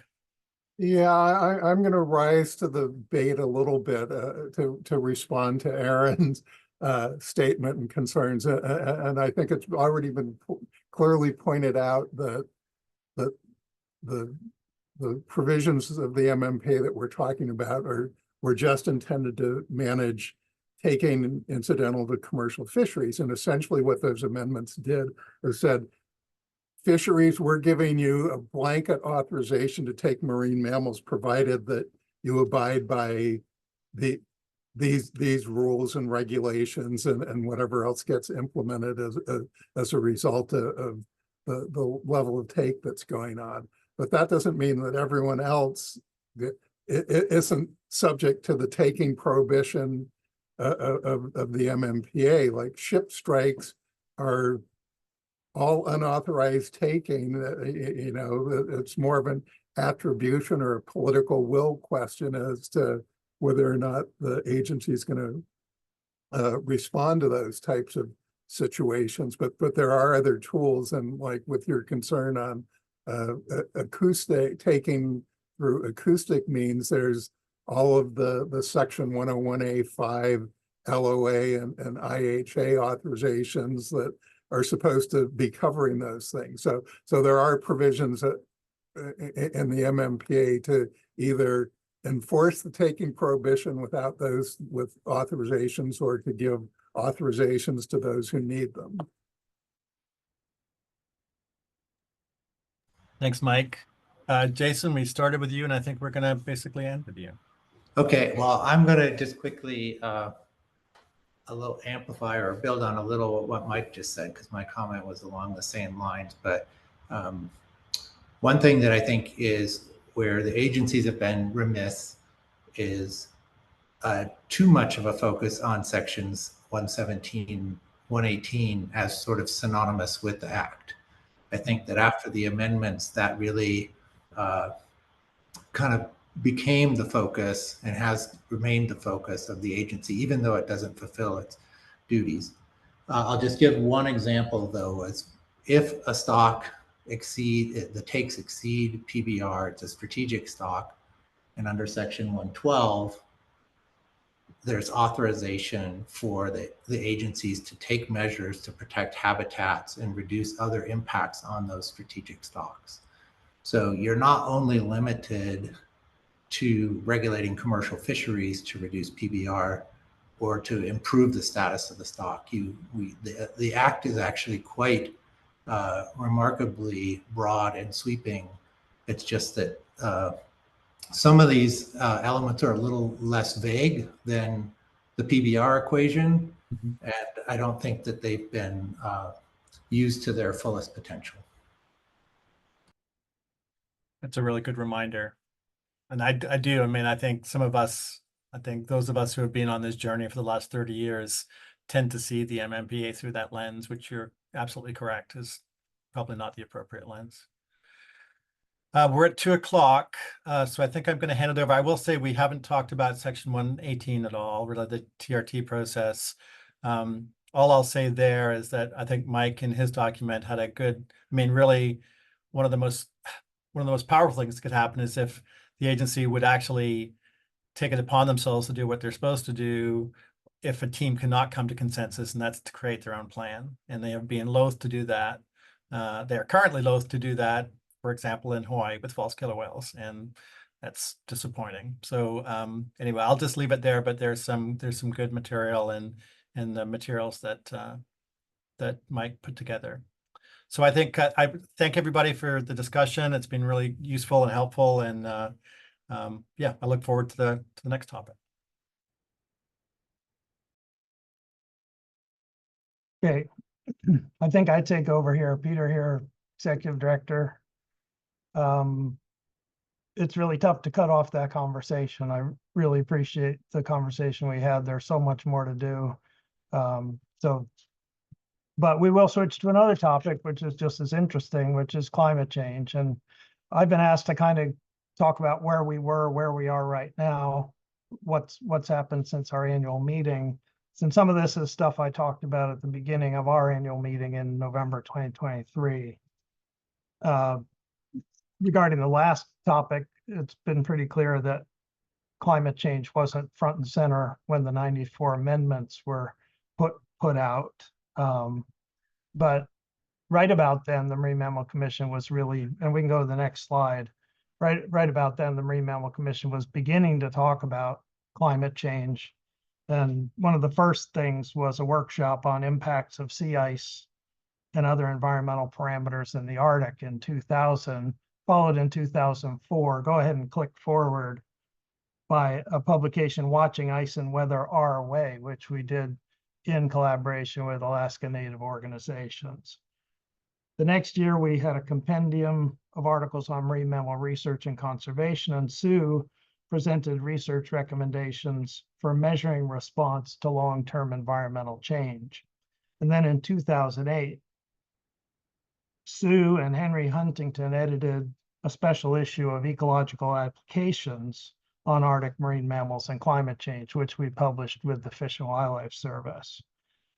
Yeah, I'm going to rise to the bait a little bit to respond to Aaron's statement and concerns. And I think it's already been clearly pointed out that the provisions of the MMP that we're talking about were just intended to manage taking incidental to commercial fisheries. And essentially what those amendments did was said, fisheries, we're giving you a blanket authorization to take marine mammals, provided that you abide by these rules and regulations and whatever else gets implemented as a result of the level of take that's going on. But that doesn't mean that everyone else isn't subject to the taking prohibition of the MMPA. Like ship strikes are all unauthorized taking. It's more of an attribution or a political will question as to whether or not the agency is going to respond to those types of situations. But there are other tools, and like with your concern on acoustic, taking through acoustic means, there's all of the Section 101A5 LOA and IHA authorizations that are supposed to be covering those things. So there are provisions in the MMPA to either enforce the taking prohibition without those with authorizations, or to give authorizations to those who need them. Thanks, Mike. Jason, we started with you, and I think we're going to basically end with you. Okay, well, I'm going to just quickly a little amplify or build on a little what Mike just said, because my comment was along the same lines. But one thing that I think is where the agencies have been remiss is too much of a focus on sections 117, 118 as sort of synonymous with the Act. I think that after the amendments, that really kind of became the focus and has remained the focus of the agency, even though it doesn't fulfill its duties. I'll just give one example, though, as if a stock the takes exceed PBR, it's a strategic stock, and under Section 112, there's authorization for the agencies to take measures to protect habitats and reduce other impacts on those strategic stocks. So you're not only limited to regulating commercial fisheries to reduce PBR or to improve the status of the stock. The act is actually quite remarkably broad and sweeping. It's just that some of these elements are a little less vague than the PBR equation, and I don't think that they've been used to their fullest potential. That's a really good reminder. And I do. I mean, I think those of us who have been on this journey for the last 30 years tend to see the MMPA through that lens, which you're absolutely correct is probably not the appropriate lens. We're at 2 o'clock, so I think I'm going to hand it over. I will say we haven't talked about Section 118 at all, related to the TRT process. All I'll say there is that I think Mike in his document had a good, I mean, really one of the most powerful things that could happen is if the agency would actually take it upon themselves to do what they're supposed to do if a team cannot come to consensus, and that's to create their own plan. And they have been loath to do that. They are currently loath to do that, for example, in Hawaii with false killer whales, and that's disappointing. So anyway, I'll just leave it there, but there's some good material in the materials that Mike put together. So I think I thank everybody for the discussion. It's been really useful and helpful, and yeah, I look forward to the next topic. Okay, I think I take over here. Peter here, Executive Director. It's really tough to cut off that conversation. I really appreciate the conversation we had. There's so much more to do. But we will switch to another topic, which is just as interesting, which is climate change. And I've been asked to kind of talk about where we were, where we are right now, what's happened since our annual meeting. And some of this is stuff I talked about at the beginning of our annual meeting in November 2023. Regarding the last topic, it's been pretty clear that climate change wasn't front and center when the 94 amendments were put out. But right about then, the Marine Mammal Commission was really, and we can go to the next slide, right about then, the Marine Mammal Commission was beginning to talk about climate change. And one of the first things was a workshop on impacts of sea ice and other environmental parameters in the Arctic in 2000, followed in 2004. Go ahead and click forward by a publication, Watching Ice and Weather Our Way, which we did in collaboration with Alaska Native organizations. The next year, we had a compendium of articles on marine mammal research and conservation, and Sue presented research recommendations for measuring response to long-term environmental change. And then in 2008, Sue and Henry Huntington edited a special issue of Ecological Applications on Arctic marine mammals and climate change, which we published with the Fish and Wildlife Service.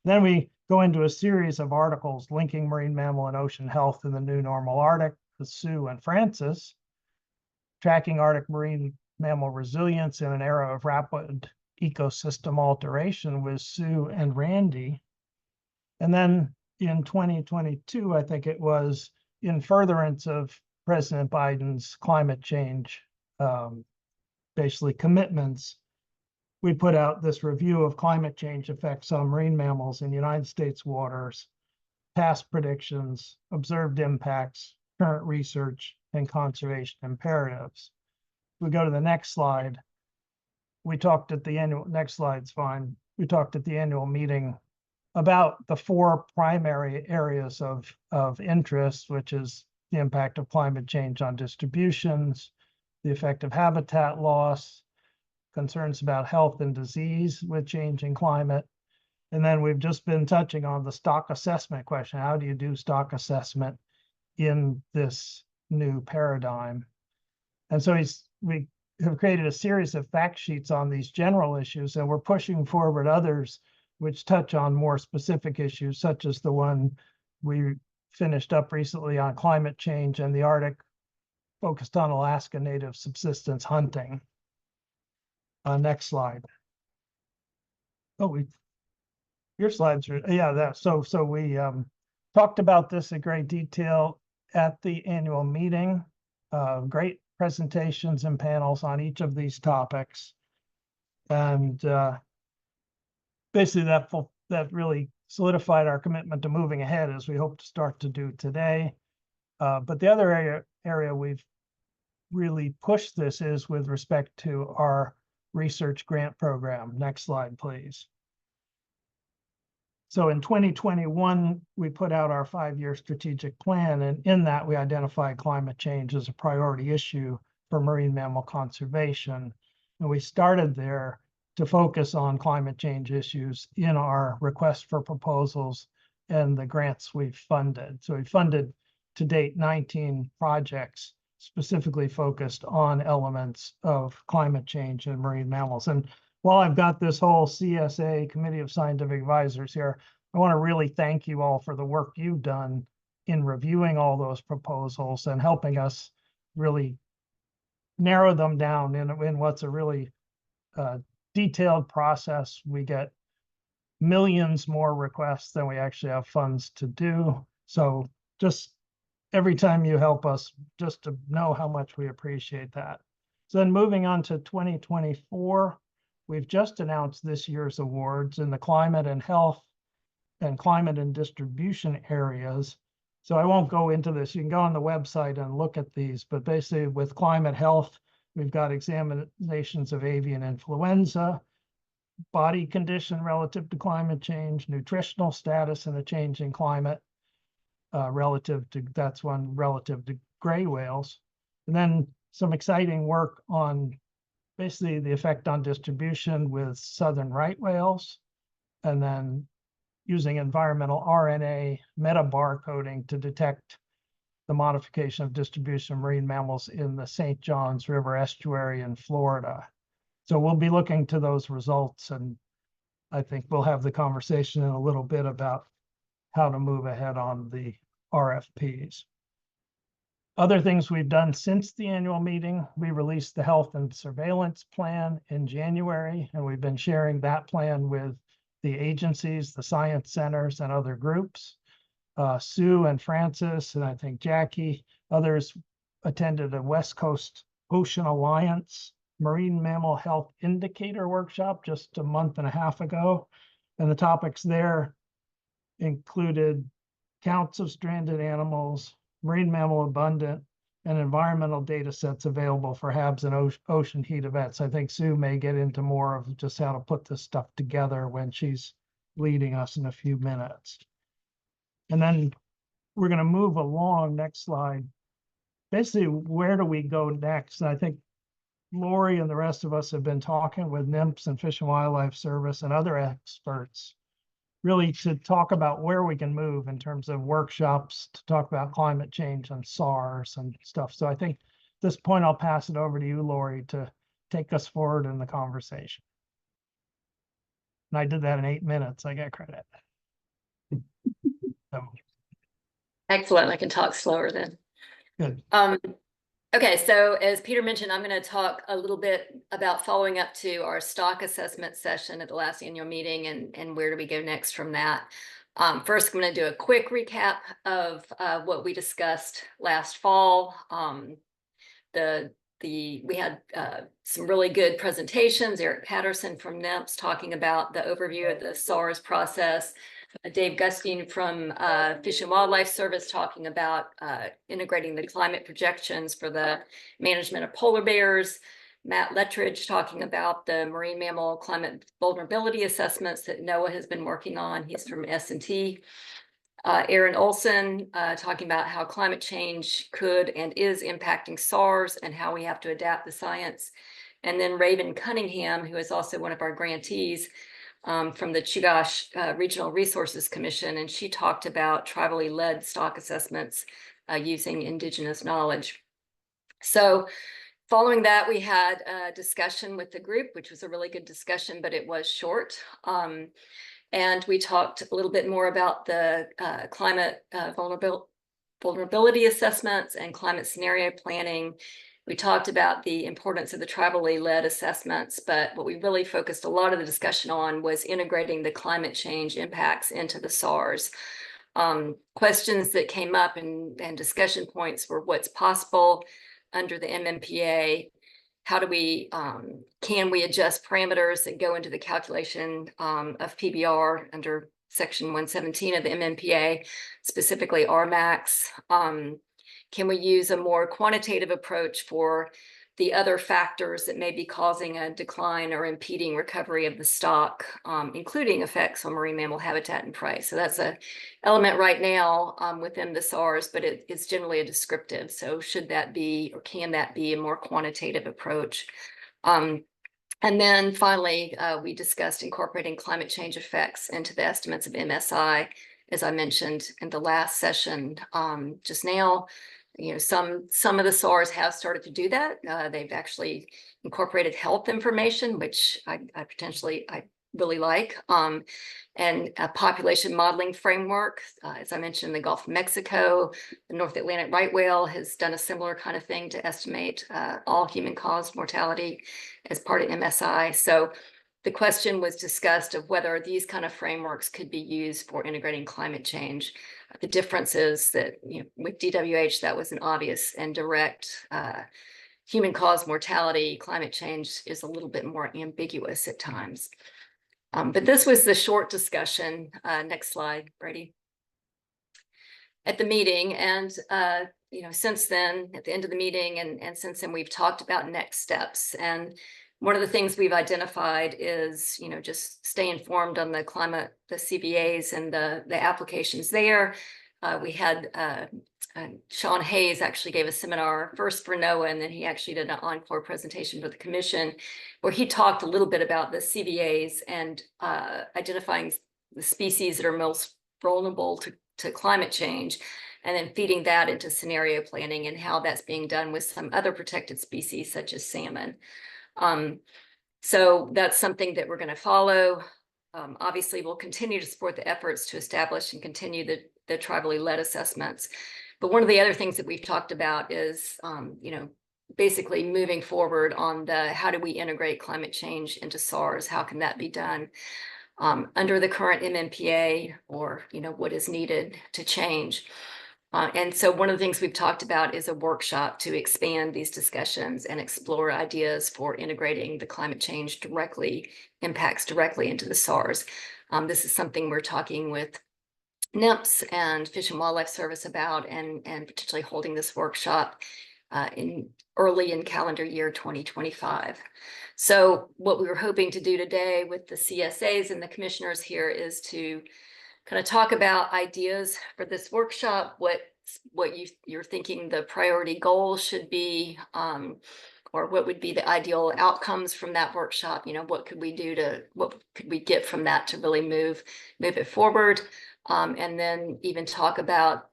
Then we go into a series of articles linking marine mammal and ocean health in the new normal Arctic with Sue and Francis, tracking Arctic marine mammal resilience in an era of rapid ecosystem alteration with Sue and Randy. And then in 2022, I think it was, in furtherance of President Biden's climate change basically commitments, we put out this review of climate change effects on marine mammals in United States waters, past predictions, observed impacts, current research, and conservation imperatives. We go to the next slide. We talked at the annual, next slide's fine. We talked at the annual meeting about the 4 primary areas of interest, which is the impact of climate change on distributions, the effect of habitat loss, concerns about health and disease with changing climate. And then we've just been touching on the stock assessment question. How do you do stock assessment in this new paradigm? And so we have created a series of fact sheets on these general issues, and we're pushing forward others which touch on more specific issues, such as the one we finished up recently on climate change and the Arctic, focused on Alaska Native subsistence hunting. Next slide. Oh, your slides are, yeah, that. So we talked about this in great detail at the annual meeting. Great presentations and panels on each of these topics. And basically that really solidified our commitment to moving ahead, as we hope to start to do today. But the other area we've really pushed this is with respect to our research grant program. Next slide, please. So in 2021, we put out our 5-year strategic plan, and in that we identified climate change as a priority issue for marine mammal conservation. And we started there to focus on climate change issues in our request for proposals and the grants we've funded. So we funded to date 19 projects specifically focused on elements of climate change and marine mammals. And while I've got this whole CSA, Committee of Scientific Advisors here, I want to really thank you all for the work you've done in reviewing all those proposals and helping us really narrow them down in what's a really detailed process. We get millions more requests than we actually have funds to do. So just every time you help us, just to know how much we appreciate that. So then moving on to 2024, we've just announced this year's awards in the climate and health and climate and distribution areas. So I won't go into this. You can go on the website and look at these, but basically with climate health, we've got examinations of avian influenza, body condition relative to climate change, nutritional status in a changing climate, relative to gray whales. And then some exciting work on basically the effect on distribution with southern right whales, and then using environmental RNA metabarcoding to detect the modification of distribution of marine mammals in the St. Johns River estuary in Florida. So we'll be looking to those results, and I think we'll have the conversation in a little bit about how to move ahead on the RFPs. Other things we've done since the annual meeting, we released the health and surveillance plan in January, and we've been sharing that plan with the agencies, the science centers, and other groups. Sue and Francis, and I think Jackie, others attended a West Coast Ocean Alliance Marine Mammal Health Indicator workshop just a month and a half ago. And the topics there included counts of stranded animals, marine mammal abundance, and environmental data sets available for HABs and ocean heat events. I think Sue may get into more of just how to put this stuff together when she's leading us in a few minutes. And then we're going to move along. Next slide. Basically, where do we go next? And I think Lori and the rest of us have been talking with NMFS and Fish and Wildlife Service and other experts, really to talk about where we can move in terms of workshops, to talk about climate change and SARS and stuff. So I think at this point, I'll pass it over to you, Lori, to take us forward in the conversation. And I did that in 8 minutes. I get credit. So. Excellent. I can talk slower then. Good. Okay, so as Peter mentioned, I'm going to talk a little bit about following up to our stock assessment session at the last annual meeting and where do we go next from that. First, I'm going to do a quick recap of what we discussed last fall. We had some really good presentations. Eric Patterson from NMFS talking about the overview of the SARS process. Dave Gustine from Fish and Wildlife Service talking about integrating the climate projections for the management of polar bears. Matt Lettridge talking about the marine mammal climate vulnerability assessments that NOAA has been working on. He's from S&T. Aaron Olson talking about how climate change could and is impacting SARS and how we have to adapt the science. And then Raven Cunningham, who is also one of our grantees, from the Chugach Regional Resources Commission, and she talked about tribally led stock assessments using indigenous knowledge. So following that, we had a discussion with the group, which was a really good discussion, but it was short. And we talked a little bit more about the climate vulnerability assessments and climate scenario planning. We talked about the importance of the tribally led assessments, but what we really focused a lot of the discussion on was integrating the climate change impacts into the SARS. Questions that came up and discussion points were what's possible under the MMPA, how do we, can we adjust parameters that go into the calculation of PBR under Section 117 of the MMPA, specifically RMAX? Can we use a more quantitative approach for the other factors that may be causing a decline or impeding recovery of the stock, including effects on marine mammal habitat and price? So that's an element right now within the SARS, but it's generally a descriptive. So should that be, or can that be, a more quantitative approach? And then finally, we discussed incorporating climate change effects into the estimates of MSI, as I mentioned in the last session just now. You know, some of the SARs have started to do that. They've actually incorporated health information, which I really like, and a population modeling framework. As I mentioned, the Gulf of Mexico, the North Atlantic right whale has done a similar kind of thing to estimate all human-caused mortality as part of MSI. So the question was discussed of whether these kind of frameworks could be used for integrating climate change. The difference is that, you know, with DWH, that was an obvious and direct human-caused mortality. Climate change is a little bit more ambiguous at times. But this was the short discussion. Next slide, Brady. At the meeting, and you know, since then, at the end of the meeting, and since then, we've talked about next steps. And one of the things we've identified is, you know, just stay informed on the climate, the CBAs and the applications there. We had Sean Hayes actually gave a seminar first for NOAA, and then he actually did an encore presentation for the commission, where he talked a little bit about the CBAs and identifying the species that are most vulnerable to climate change, and then feeding that into scenario planning and how that's being done with some other protected species such as salmon. So that's something that we're going to follow. Obviously, we'll continue to support the efforts to establish and continue the tribally led assessments. But one of the other things that we've talked about is, you know, basically moving forward on the how do we integrate climate change into SARS? How can that be done under the current MMPA, or, you know, what is needed to change? And so one of the things we've talked about is a workshop to expand these discussions and explore ideas for integrating the climate change impacts directly into the SARS. This is something we're talking with NIMS and Fish and Wildlife Service about, and potentially holding this workshop early in calendar year 2025. So what we were hoping to do today with the CSAs and the commissioners here is to kind of talk about ideas for this workshop, what you're thinking the priority goals should be, or what would be the ideal outcomes from that workshop. You know, what could we get from that to really move it forward, and then even talk about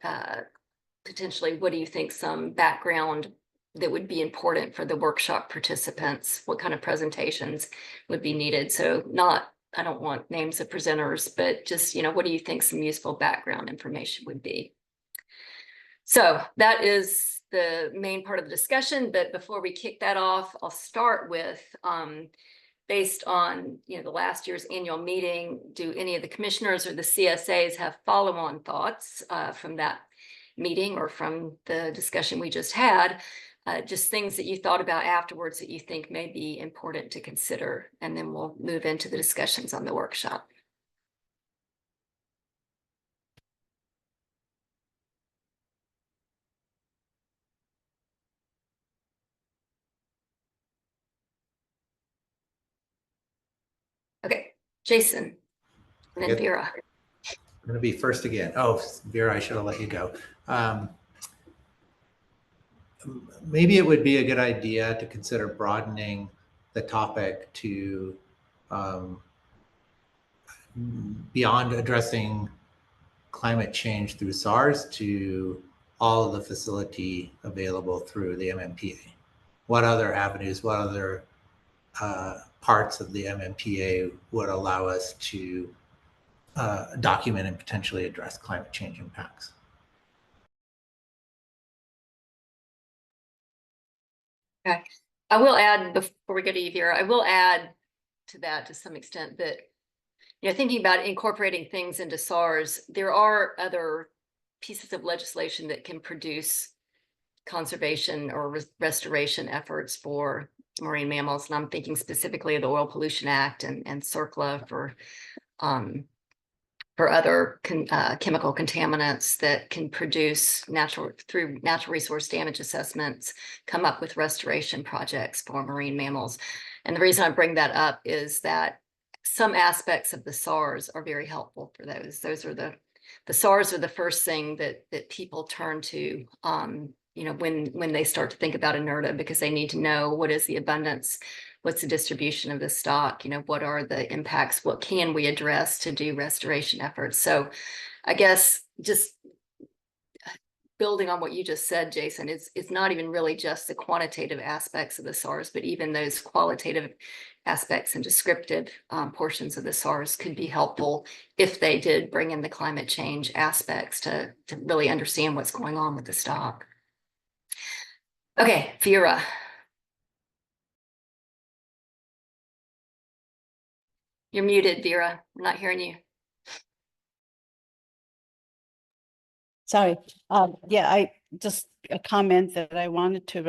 potentially what do you think some background that would be important for the workshop participants, what kind of presentations would be needed. So I don't want names of presenters, but just, you know, what do you think some useful background information would be? So that is the main part of the discussion. But before we kick that off, I'll start with, based on, you know, the last year's annual meeting, do any of the commissioners or the CSAs have follow-on thoughts from that meeting or from the discussion we just had? Just things that you thought about afterwards that you think may be important to consider, and then we'll move into the discussions on the workshop. Okay, Jason, and then Vera. I'm going to be first again. Oh, Vera, I should have let you go. Maybe it would be a good idea to consider broadening the topic to beyond addressing climate change through SARS to all of the facility available through the MMPA. What other avenues, what other parts of the MMPA would allow us to document and potentially address climate change impacts? Okay, I will add, before we go to you, Vera, I will add to that to some extent that, you know, thinking about incorporating things into SARS, there are other pieces of legislation that can produce conservation or restoration efforts for marine mammals. And I'm thinking specifically of the Oil Pollution Act and CERCLA for other chemical contaminants that can produce through natural resource damage assessments, come up with restoration projects for marine mammals. And the reason I bring that up is that some aspects of the SARs are very helpful for those. Those are the SARs are the first thing that people turn to, you know, when they start to think about inertia, because they need to know what is the abundance, what's the distribution of the stock, you know, what are the impacts, what can we address to do restoration efforts. So I guess just building on what you just said, Jason, it's not even really just the quantitative aspects of the SARs, but even those qualitative aspects and descriptive portions of the SARs could be helpful if they did bring in the climate change aspects to really understand what's going on with the stock. Okay, Vera. You're muted, Vera. We're not hearing you. Sorry. Yeah, I just a comment that I wanted to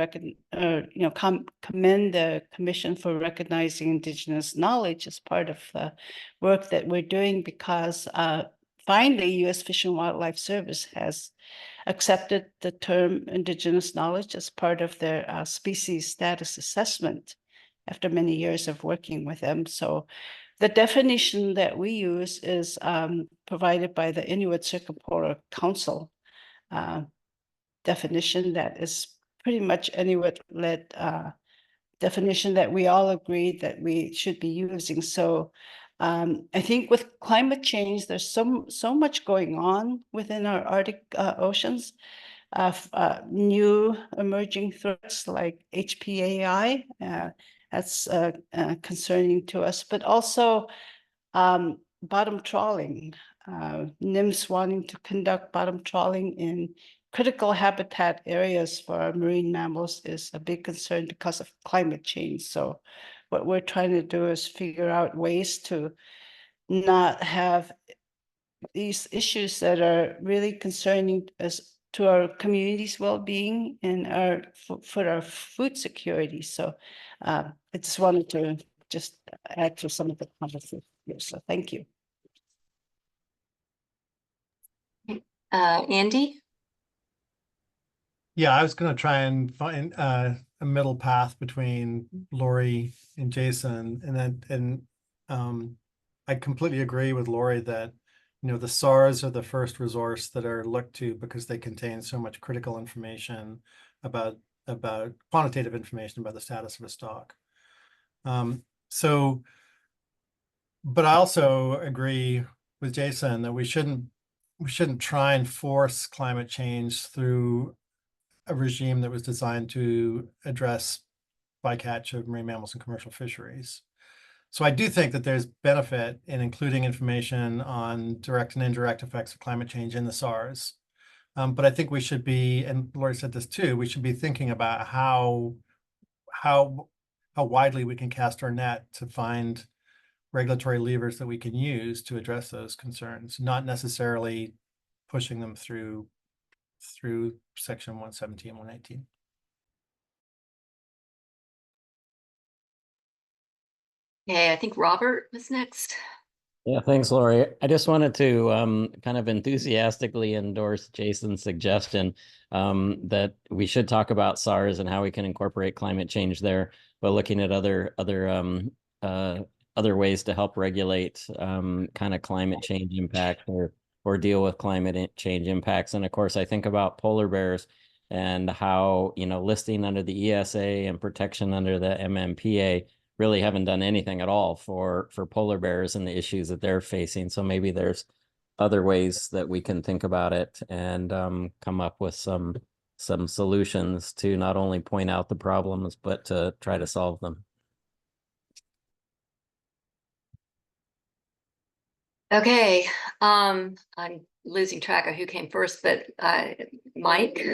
commend the Commission for recognizing Indigenous knowledge as part of the work that we're doing, because finally, U.S. Fish and Wildlife Service has accepted the term Indigenous knowledge as part of their species status assessment after many years of working with them. So the definition that we use is provided by the Inuit Circumpolar Council definition that is pretty much Inuit-led definition that we all agree that we should be using. So I think with climate change, there's so much going on within our Arctic oceans, new emerging threats like HPAI. That's concerning to us, but also bottom trawling. NIMS wanting to conduct bottom trawling in critical habitat areas for our marine mammals is a big concern because of climate change. So what we're trying to do is figure out ways to not have these issues that are really concerning us to our community's well-being and for our food security. So I just wanted to add to some of the conversation here. So thank you. Andy? Yeah, I was going to try and find a middle path between Lori and Jason, and I completely agree with Lori that, you know, the SARs are the first resource that are looked to because they contain so much critical information about quantitative information about the status of a stock. But I also agree with Jason that we shouldn't try and force climate change through a regime that was designed to address bycatch of marine mammals and commercial fisheries. So I do think that there's benefit in including information on direct and indirect effects of climate change in the SARs. But I think we should be, and Lori said this too, we should be thinking about how widely we can cast our net to find regulatory levers that we can use to address those concerns, not necessarily pushing them through section 117, 118. Okay, I think Robert was next. Yeah, thanks, Lori. I just wanted to kind of enthusiastically endorse Jason's suggestion that we should talk about SARs and how we can incorporate climate change there, but looking at other ways to help regulate kind of climate change impact or deal with climate change impacts. And of course, I think about polar bears and how, you know, listing under the ESA and protection under the MMPA really haven't done anything at all for polar bears and the issues that they're facing. So maybe there's other ways that we can think about it and come up with some solutions to not only point out the problems, but to try to solve them. Okay, I'm losing track of who came first, but Mike?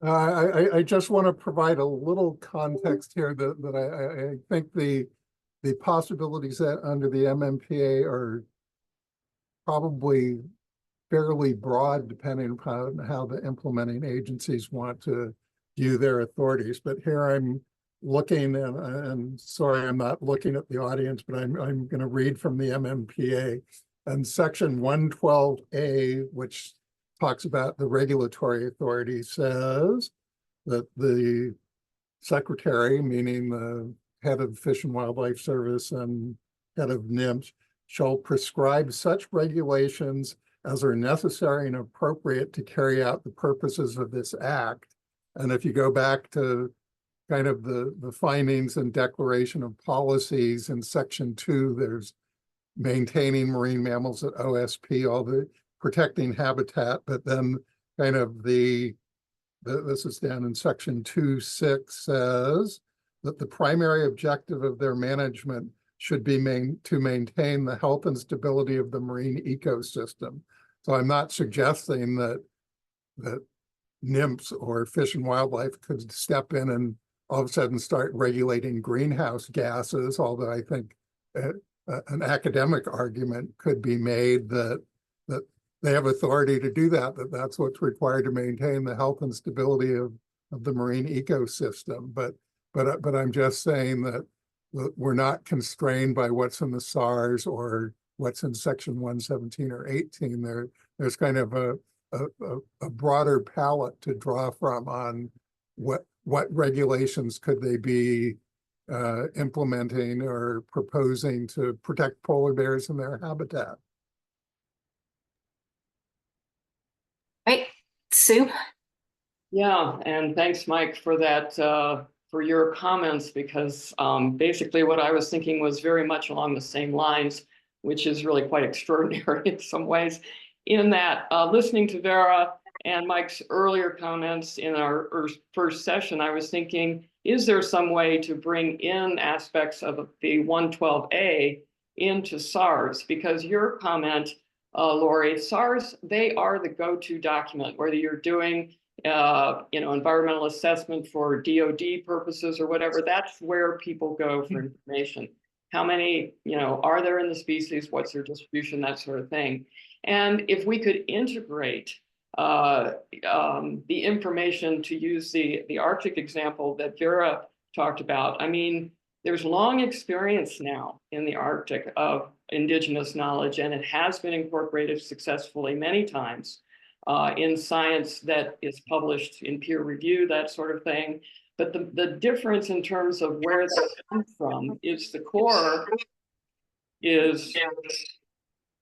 I just want to provide a little context here that I think the possibilities that under the MMPA are probably fairly broad depending upon how the implementing agencies want to view their authorities. But here I'm looking, and sorry, I'm not looking at the audience, but I'm going to read from the MMPA. And section 112A, which talks about the regulatory authority, says that the secretary, meaning the head of Fish and Wildlife Service and head of NIMS, shall prescribe such regulations as are necessary and appropriate to carry out the purposes of this act. And if you go back to kind of the findings and declaration of policies in section 2, there's maintaining marine mammals at OSP, all the protecting habitat, but then kind of this is down in section 2.6 says that the primary objective of their management should be to maintain the health and stability of the marine ecosystem. So I'm not suggesting that NIMS or Fish and Wildlife could step in and all of a sudden start regulating greenhouse gases, although I think an academic argument could be made that they have authority to do that, that's what's required to maintain the health and stability of the marine ecosystem. But I'm just saying that we're not constrained by what's in the SARS or what's in section 117 or 18. There's kind of a broader palette to draw from on what regulations could they be implementing or proposing to protect polar bears and their habitat. Right, Sue? Yeah, and thanks, Mike, for that, for your comments, because basically what I was thinking was very much along the same lines, which is really quite extraordinary in some ways, in that listening to Vera and Mike's earlier comments in our first session, I was thinking, is there some way to bring in aspects of the 112A into SARS? Because your comment, Lori, SARS, they are the go-to document, whether you're doing environmental assessment for DOD purposes or whatever, that's where people go for information. How many, are there in the species? What's their distribution? That sort of thing. And if we could integrate the information, to use the Arctic example that Vera talked about, I mean, there's long experience now in the Arctic of indigenous knowledge, and it has been incorporated successfully many times in science that is published in peer review, that sort of thing. But the difference in terms of where that comes from is the core is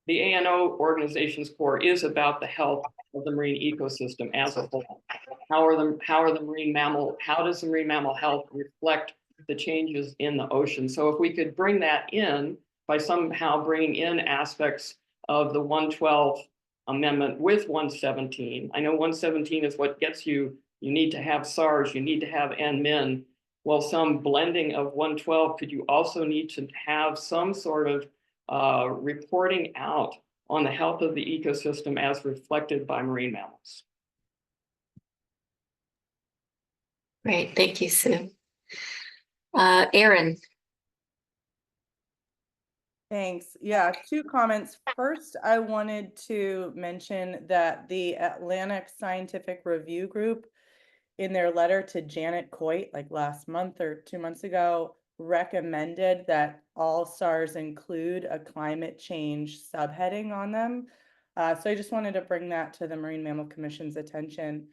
the ANO organization's core is about the health of the marine ecosystem as a whole. How does the marine mammal health reflect the changes in the ocean? So if we could bring that in by somehow bringing in aspects of the 112 amendment with 117. I know 117 is what gets you need to have SARS, you need to have NMIN. Well, some blending of 112, could you also need to have some sort of reporting out on the health of the ecosystem as reflected by marine mammals? Great, thank you, Sue. Erin. Thanks. Yeah, 2 comments. First, I wanted to mention that the Atlantic Scientific Review Group, in their letter to Janet Coit, like last month or 2 months ago, recommended that all SARs include a climate change subheading on them. So I just wanted to bring that to the Marine Mammal Commission's attention.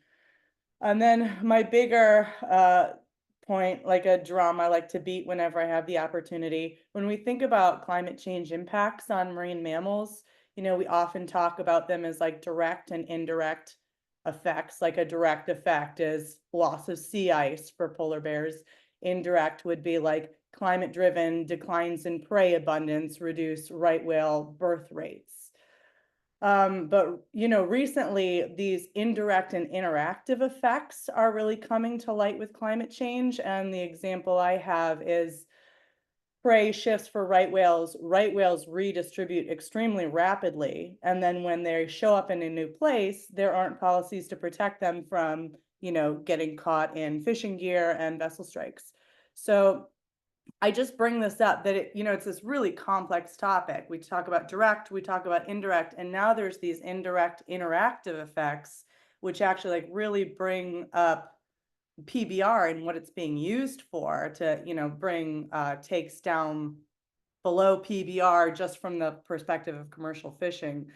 And then my bigger point, like a drum I like to beat whenever I have the opportunity, when we think about climate change impacts on marine mammals, we often talk about them as like direct and indirect effects. Like a direct effect is loss of sea ice for polar bears. Indirect would be like climate driven declines in prey abundance, reduce right whale birth rates. But recently these indirect and interactive effects are really coming to light with climate change. And the example I have is prey shifts for right whales. Right whales redistribute extremely rapidly. And then when they show up in a new place, there aren't policies to protect them from, getting caught in fishing gear and vessel strikes. So I just bring this up that it's this really complex topic. We talk about direct, we talk about indirect, and now there's these indirect interactive effects, which actually like really bring up PBR and what it's being used for to, bring takes down below PBR just from the perspective of commercial fishing.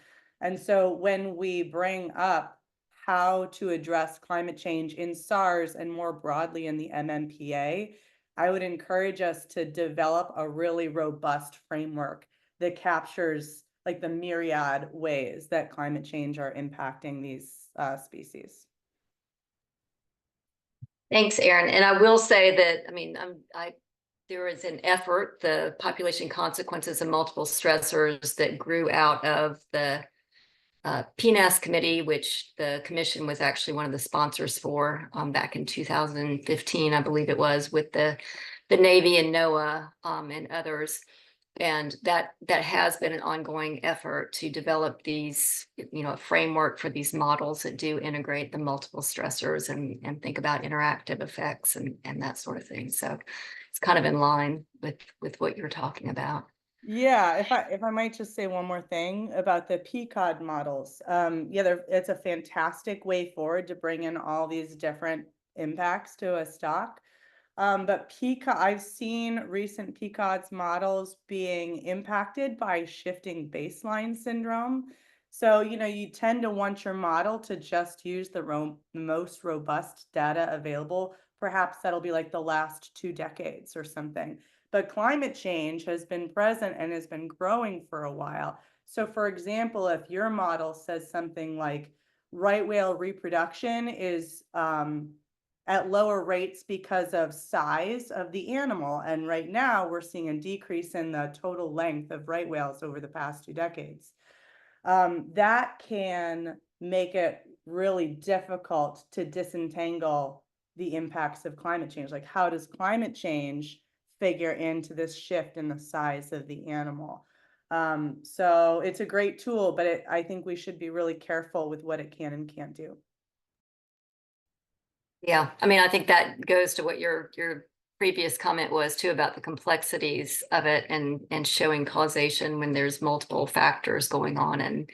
And so when we bring up how to address climate change in SARS and more broadly in the MMPA, I would encourage us to develop a really robust framework that captures like the myriad ways that climate change are impacting these species. Thanks, Erin. And I will say that, there is an effort, the population consequences of multiple stressors, that grew out of the PNAS committee, which the commission was actually one of the sponsors for back in 2015, I believe it was, with the Navy and NOAA and others. And that has been an ongoing effort to develop these, a framework for these models that do integrate the multiple stressors and think about interactive effects and that sort of thing. So it's kind of in line with what you're talking about. Yeah, if I might just say one more thing about the PCOD models. It's a fantastic way forward to bring in all these different impacts to a stock. But I've seen recent PCODs models being impacted by shifting baseline syndrome. So, you tend to want your model to just use the most robust data available. Perhaps that'll be like the last 2 decades or something. But climate change has been present and has been growing for a while. So, for example, if your model says something like right whale reproduction is at lower rates because of size of the animal. And right now we're seeing a decrease in the total length of right whales over the past 2 decades. That can make it really difficult to disentangle the impacts of climate change. Like, how does climate change figure into this shift in the size of the animal? So it's a great tool, but I think we should be really careful with what it can and can't do. Yeah, I think that goes to what your previous comment was too, about the complexities of it and showing causation when there's multiple factors going on and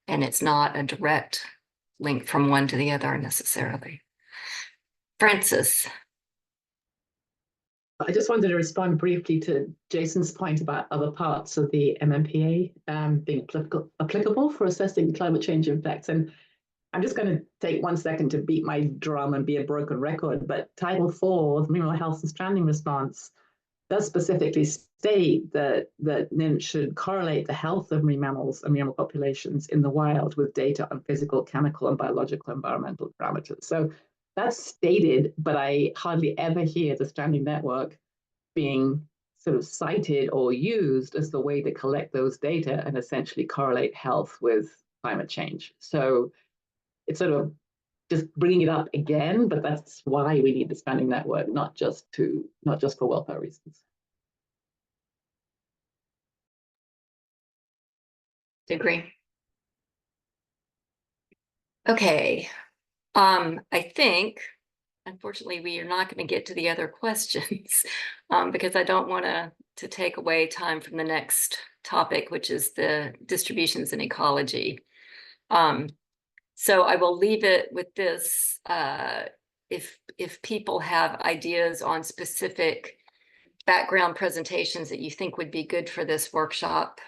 it's not a direct link from one to the other necessarily. Francis. I just wanted to respond briefly to Jason's point about other parts of the MMPA being applicable for assessing climate change effects. And I'm just going to take 1 second to beat my drum and be a broken record, but Title IV, the Mineral Health and Stranding Response, does specifically state that NIMS should correlate the health of marine mammals and mammal populations in the wild with data on physical, chemical, and biological environmental parameters. So that's stated, but I hardly ever hear the Stranding Network being sort of cited or used as the way to collect those data and essentially correlate health with climate change. So it's sort of just bringing it up again, but that's why we need the Stranding Network, not just for welfare reasons. Agree. Okay. I think, unfortunately, we are not going to get to the other questions because I don't want to take away time from the next topic, which is the distributions in ecology. So I will leave it with this. If people have ideas on specific background presentations that you think would be good for this workshop,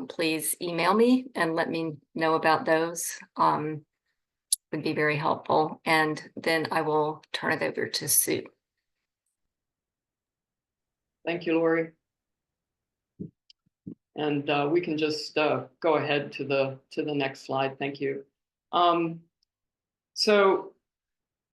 please email me and let me know about those. Would be very helpful. And then I will turn it over to Sue. Thank you, Lori. And we can just go ahead to the next slide. Thank you. So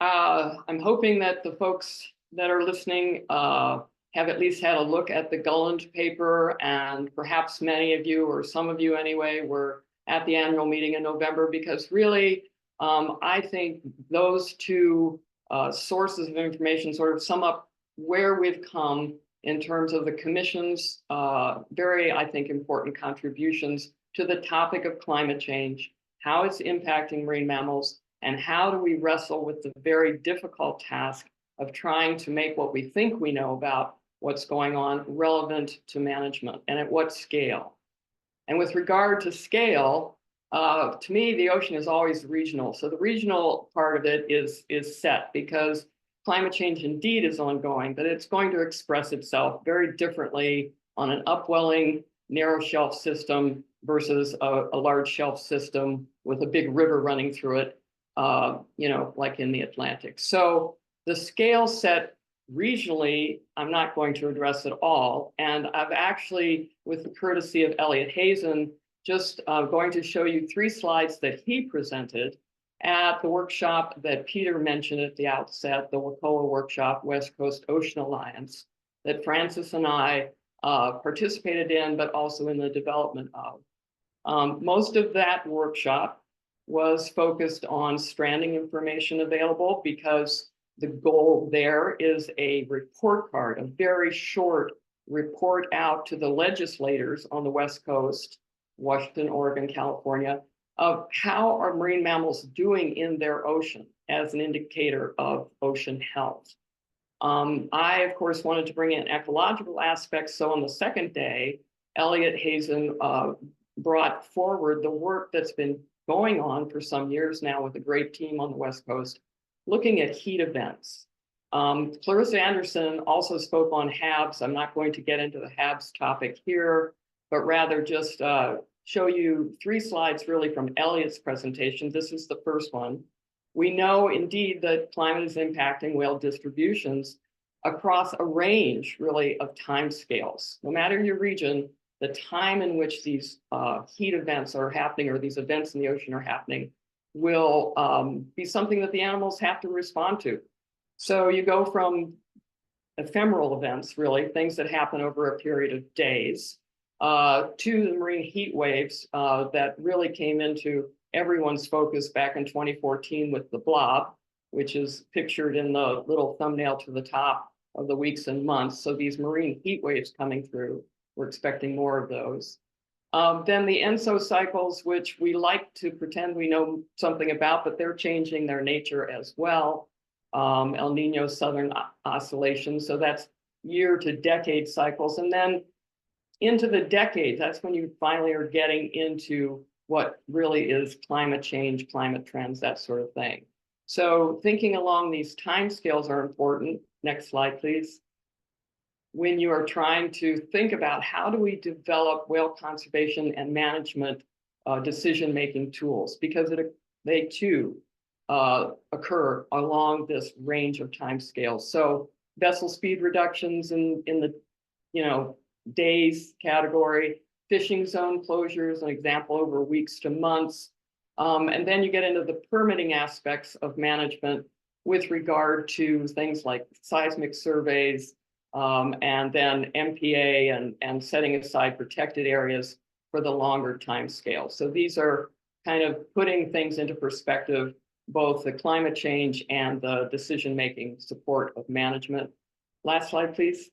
I'm hoping that the folks that are listening have at least had a look at the Gulland paper, and perhaps many of you, or some of you anyway, were at the annual meeting in November, because really, I think those 2 sources of information sort of sum up where we've come in terms of the Commission's very, I think, important contributions to the topic of climate change, how it's impacting marine mammals, and how do we wrestle with the very difficult task of trying to make what we think we know about what's going on relevant to management and at what scale. And with regard to scale, to me, the ocean is always regional. So the regional part of it is set because climate change indeed is ongoing, but it's going to express itself very differently on an upwelling narrow shelf system versus a large shelf system with a big river running through it, like in the Atlantic. So the scale set regionally, I'm not going to address at all. And I've actually, with the courtesy of Elliot Hazen, just going to show you 3 slides that he presented at the workshop that Peter mentioned at the outset, the WCOA workshop, West Coast Ocean Alliance, that Francis and I participated in, but also in the development of. Most of that workshop was focused on stranding information available because the goal there is a report card, a very short report out to the legislators on the West Coast, Washington, Oregon, California, of how are marine mammals doing in their ocean as an indicator of ocean health. I, of course, wanted to bring in ecological aspects. So on the second day, Elliot Hazen brought forward the work that's been going on for some years now with a great team on the West Coast, looking at heat events. Clarissa Anderson also spoke on HABs. I'm not going to get into the HABs topic here, but rather just show you 3 slides really from Elliot's presentation. This is the first one. We know indeed that climate is impacting whale distributions across a range really of timescales. No matter your region, the time in which these heat events are happening or these events in the ocean are happening will be something that the animals have to respond to. So you go from ephemeral events, really, things that happen over a period of days, to the marine heat waves that really came into everyone's focus back in 2014 with the blob, which is pictured in the little thumbnail to the top of the weeks and months. So these marine heat waves coming through, we're expecting more of those. Then the ENSO cycles, which we like to pretend we know something about, but they're changing their nature as well. El Nino Southern Oscillation, so that's year to decade cycles. And then into the decades, that's when you finally are getting into what really is climate change, climate trends, that sort of thing. So thinking along these timescales are important. Next slide, please. When you are trying to think about how do we develop whale conservation and management decision-making tools, because they too occur along this range of timescales. So vessel speed reductions in the days category, fishing zone closures, an example over weeks to months. And then you get into the permitting aspects of management with regard to things like seismic surveys, and then MPA and setting aside protected areas for the longer time scale. So these are kind of putting things into perspective, both the climate change and the decision-making support of management. Last slide, please.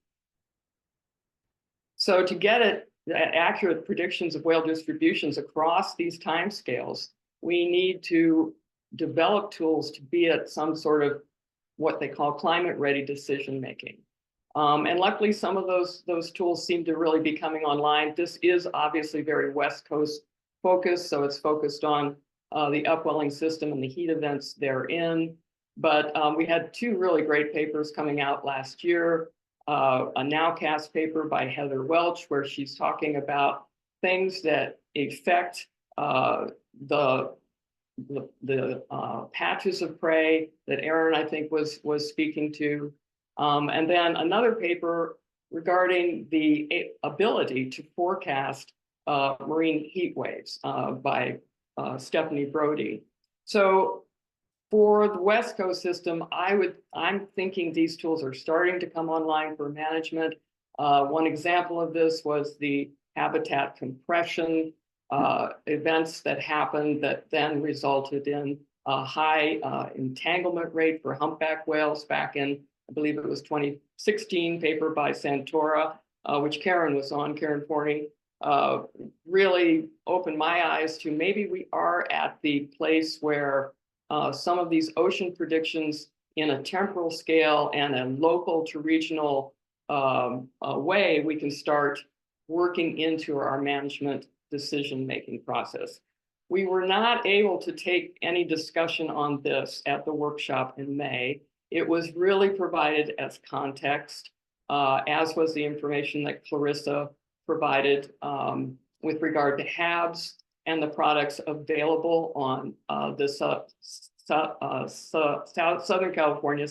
So to get accurate predictions of whale distributions across these timescales, we need to develop tools to be at some sort of what they call climate-ready decision-making. And luckily, some of those tools seem to really be coming online. This is obviously very West Coast focused, so it's focused on the upwelling system and the heat events therein. But we had 2 really great papers coming out last year. A Nowcast paper by Heather Welch, where she's talking about things that affect the patches of prey that Aaron, I think, was speaking to. And then another paper regarding the ability to forecast marine heat waves by Stephanie Brody. So for the West Coast system, I'm thinking these tools are starting to come online for management. One example of this was the habitat compression events that happened that then resulted in a high entanglement rate for humpback whales back in, I believe it was 2016, paper by Santora, which Karen was on, Karen Forney, really opened my eyes to maybe we are at the place where some of these ocean predictions in a temporal scale and a local to regional way, we can start working into our management decision-making process. We were not able to take any discussion on this at the workshop in May. It was really provided as context, as was the information that Clarissa provided with regard to HABs and the products available on the Southern California,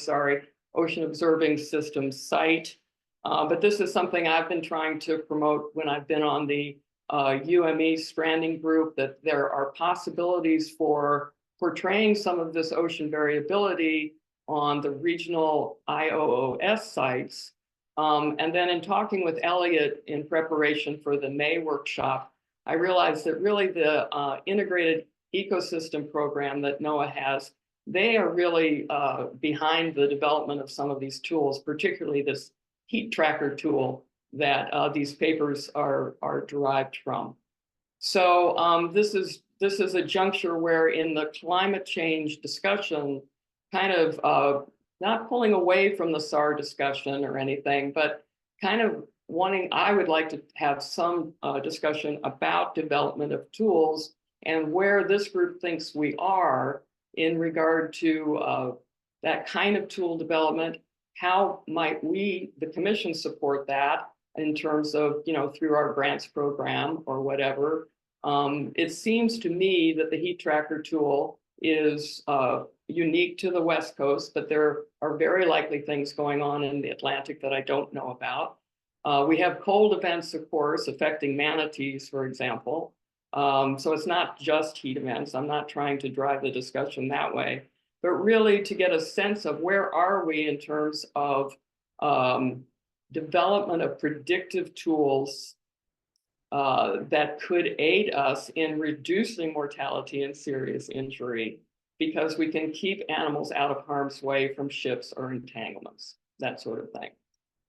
Ocean Observing System site. But this is something I've been trying to promote when I've been on the UME stranding group, that there are possibilities for portraying some of this ocean variability on the regional IOOS sites. And then in talking with Elliot in preparation for the May workshop, I realized that really the integrated ecosystem program that NOAA has, they are really behind the development of some of these tools, particularly this heat tracker tool that these papers are derived from. So this is a juncture where in the climate change discussion, kind of not pulling away from the SAR discussion or anything, but kind of I would like to have some discussion about development of tools and where this group thinks we are in regard to that kind of tool development. How might we, the commission, support that in terms of, through our grants program or whatever? It seems to me that the heat tracker tool is unique to the West Coast, but there are very likely things going on in the Atlantic that I don't know about. We have cold events, of course, affecting manatees, for example. So it's not just heat events. I'm not trying to drive the discussion that way, but really to get a sense of where are we in terms of development of predictive tools that could aid us in reducing mortality and serious injury, because we can keep animals out of harm's way from ships or entanglements, that sort of thing.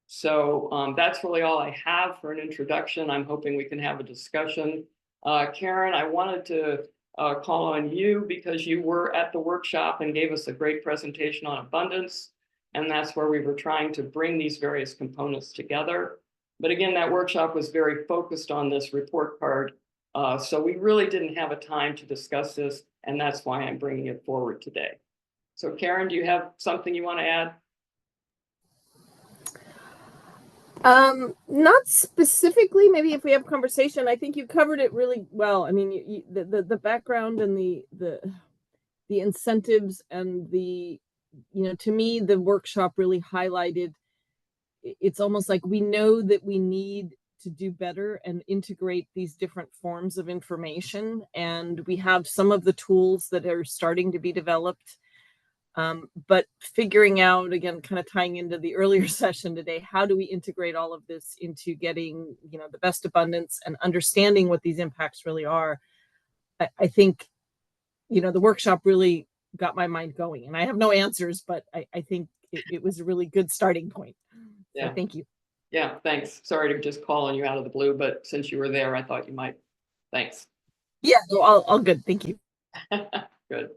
So that's really all I have for an introduction. I'm hoping we can have a discussion. Karen, I wanted to call on you because you were at the workshop and gave us a great presentation on abundance. And that's where we were trying to bring these various components together. But again, that workshop was very focused on this report card. So we really didn't have a time to discuss this, and that's why I'm bringing it forward today. So Karen, do you have something you want to add? Not specifically. Maybe if we have conversation, I think you covered it really well. I mean, the background and the incentives and the, to me, the workshop really highlighted. It's almost like we know that we need to do better and integrate these different forms of information, and we have some of the tools that are starting to be developed. But figuring out, again, kind of tying into the earlier session today, how do we integrate all of this into getting, the best abundance and understanding what these impacts really are? I think, the workshop really got my mind going, and I have no answers, but I think it was a really good starting point. Yeah. So thank you. Yeah, thanks. Sorry to just call on you out of the blue, but since you were there, I thought you might. Thanks. Yeah, no, all good. Thank you. Good.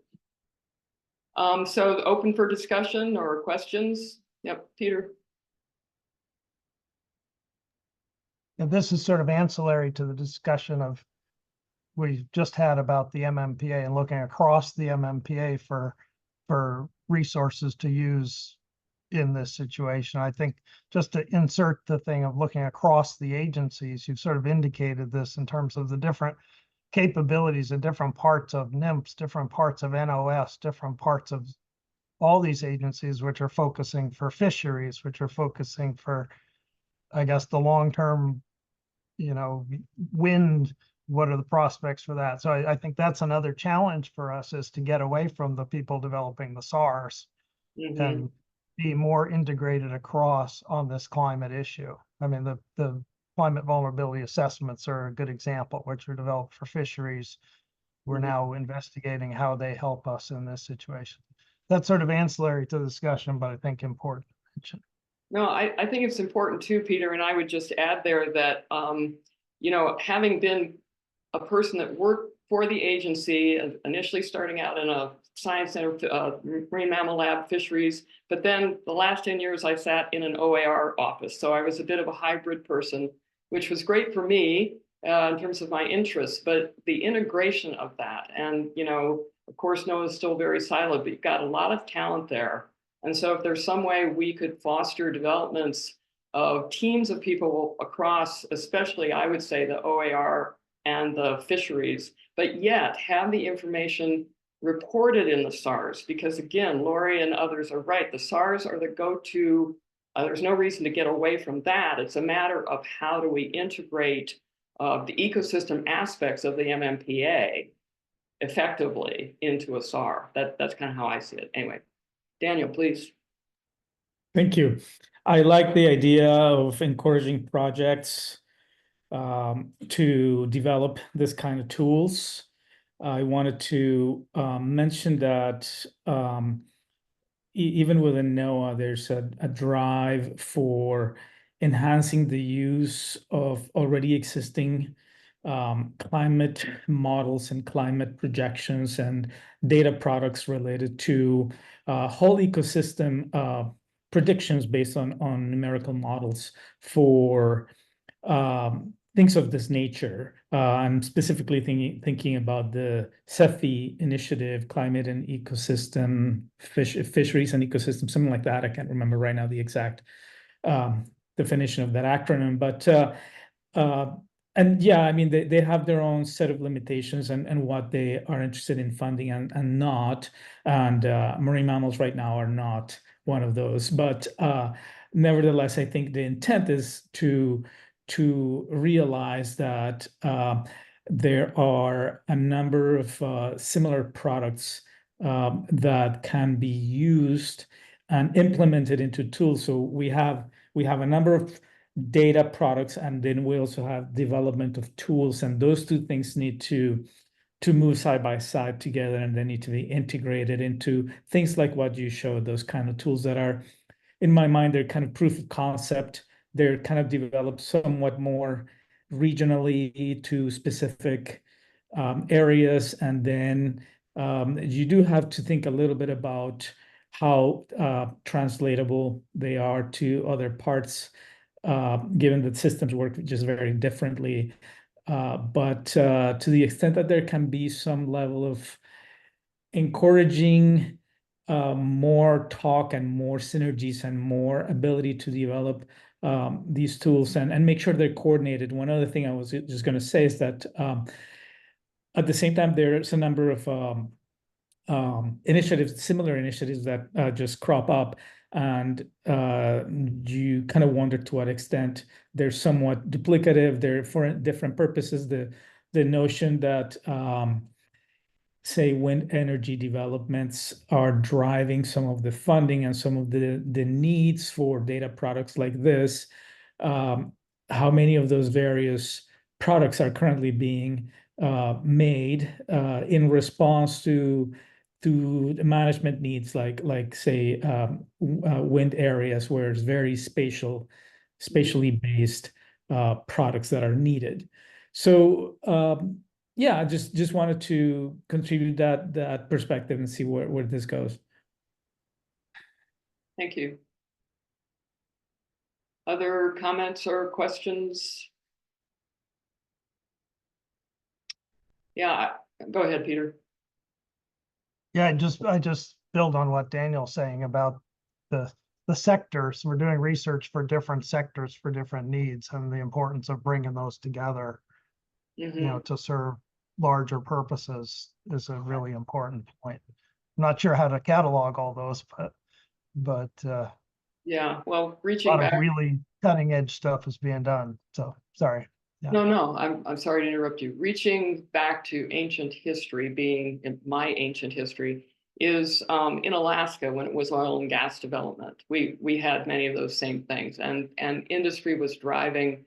So open for discussion or questions? Yep, Peter. And this is sort of ancillary to the discussion of we just had about the MMPA and looking across the MMPA for resources to use in this situation. I think just to insert the thing of looking across the agencies, you've sort of indicated this in terms of the different capabilities in different parts of NIMPS, different parts of NOS, different parts of all these agencies, which are focusing for fisheries, which are focusing for, I guess, the long-term, wind. What are the prospects for that? So I think that's another challenge for us, is to get away from the people developing the SARs and be more integrated across on this climate issue. I mean, the climate vulnerability assessments are a good example, which are developed for fisheries. We're now investigating how they help us in this situation. That's sort of ancillary to the discussion, but I think important to mention. No, I think it's important too, Peter, and I would just add there that, having been a person that worked for the agency, initially starting out in a Science Center, Marine Mammal Lab, Fisheries. But then the last 10 years I sat in an OAR office. So I was a bit of a hybrid person, which was great for me in terms of my interests, but the integration of that. And, you know, of course, NOAA is still very siloed, but you've got a lot of talent there. And so if there's some way we could foster developments of teams of people across, especially I would say the OAR and the fisheries, but yet have the information reported in the SARs, because again, Lori and others are right. The SARs are the go-to. There's no reason to get away from that. It's a matter of how do we integrate the ecosystem aspects of the MMPA effectively into a SAR. That's kind of how I see it. Anyway, Daniel, please. Thank you. I like the idea of encouraging projects to develop this kind of tools. I wanted to mention that even within NOAA, there's a drive for enhancing the use of already existing climate models and climate projections and data products related to whole ecosystem predictions based on numerical models for things of this nature. I'm specifically thinking about the CEFI initiative, Climate and Ecosystem, Fisheries and Ecosystem, something like that. I can't remember right now the exact definition of that acronym, but and yeah, I mean, they have their own set of limitations and what they are interested in funding and not. And marine mammals right now are not one of those. But nevertheless, I think the intent is to realize that there are a number of similar products that can be used and implemented into tools. So we have a number of data products, and then we also have development of tools, and those two things need to move side by side together, and they need to be integrated into things like what you showed, those kind of tools that are, in my mind, they're kind of proof of concept. They're kind of developed somewhat more regionally to specific areas. And then you do have to think a little bit about how translatable they are to other parts, given that systems work just very differently. But to the extent that there can be some level of encouraging more talk and more synergies and more ability to develop these tools and make sure they're coordinated. One other thing I was just going to say is that at the same time, there's a number of initiatives, similar initiatives that just crop up, and you kind of wonder to what extent they're somewhat duplicative. They're for different purposes. The notion that say wind energy developments are driving some of the funding and some of the needs for data products like this, how many of those various products are currently being made in response to the management needs, like say wind areas where it's very spatially based products that are needed. So yeah, I just wanted to contribute that perspective and see where this goes. Thank you. Other comments or questions? Yeah, go ahead, Peter. Yeah, I just build on what Daniel's saying about the sectors. We're doing research for different sectors for different needs, and the importance of bringing those together, you know, to serve larger purposes is a really important point. I'm not sure how to catalog all those, but yeah, well, reaching a lot back, of really cutting edge stuff is being done. So sorry. Yeah. No, I'm sorry to interrupt you. Reaching back to ancient history, being in my ancient history, is in Alaska when it was oil and gas development. We had many of those same things, and industry was driving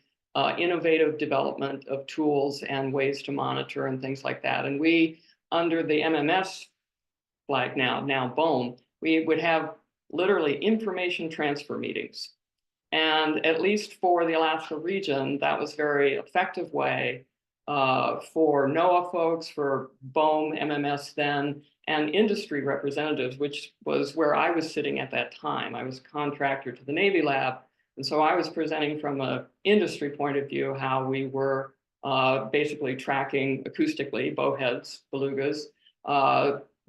innovative development of tools and ways to monitor and things like that. And we, under the MMS flag now BOEM, we would have literally information transfer meetings. And at least for the Alaska region, that was a very effective way for NOAA folks, for BOEM, MMS then, and industry representatives, which was where I was sitting at that time. I was a contractor to the Navy lab. And so I was presenting from an industry point of view how we were basically tracking acoustically bowheads, belugas,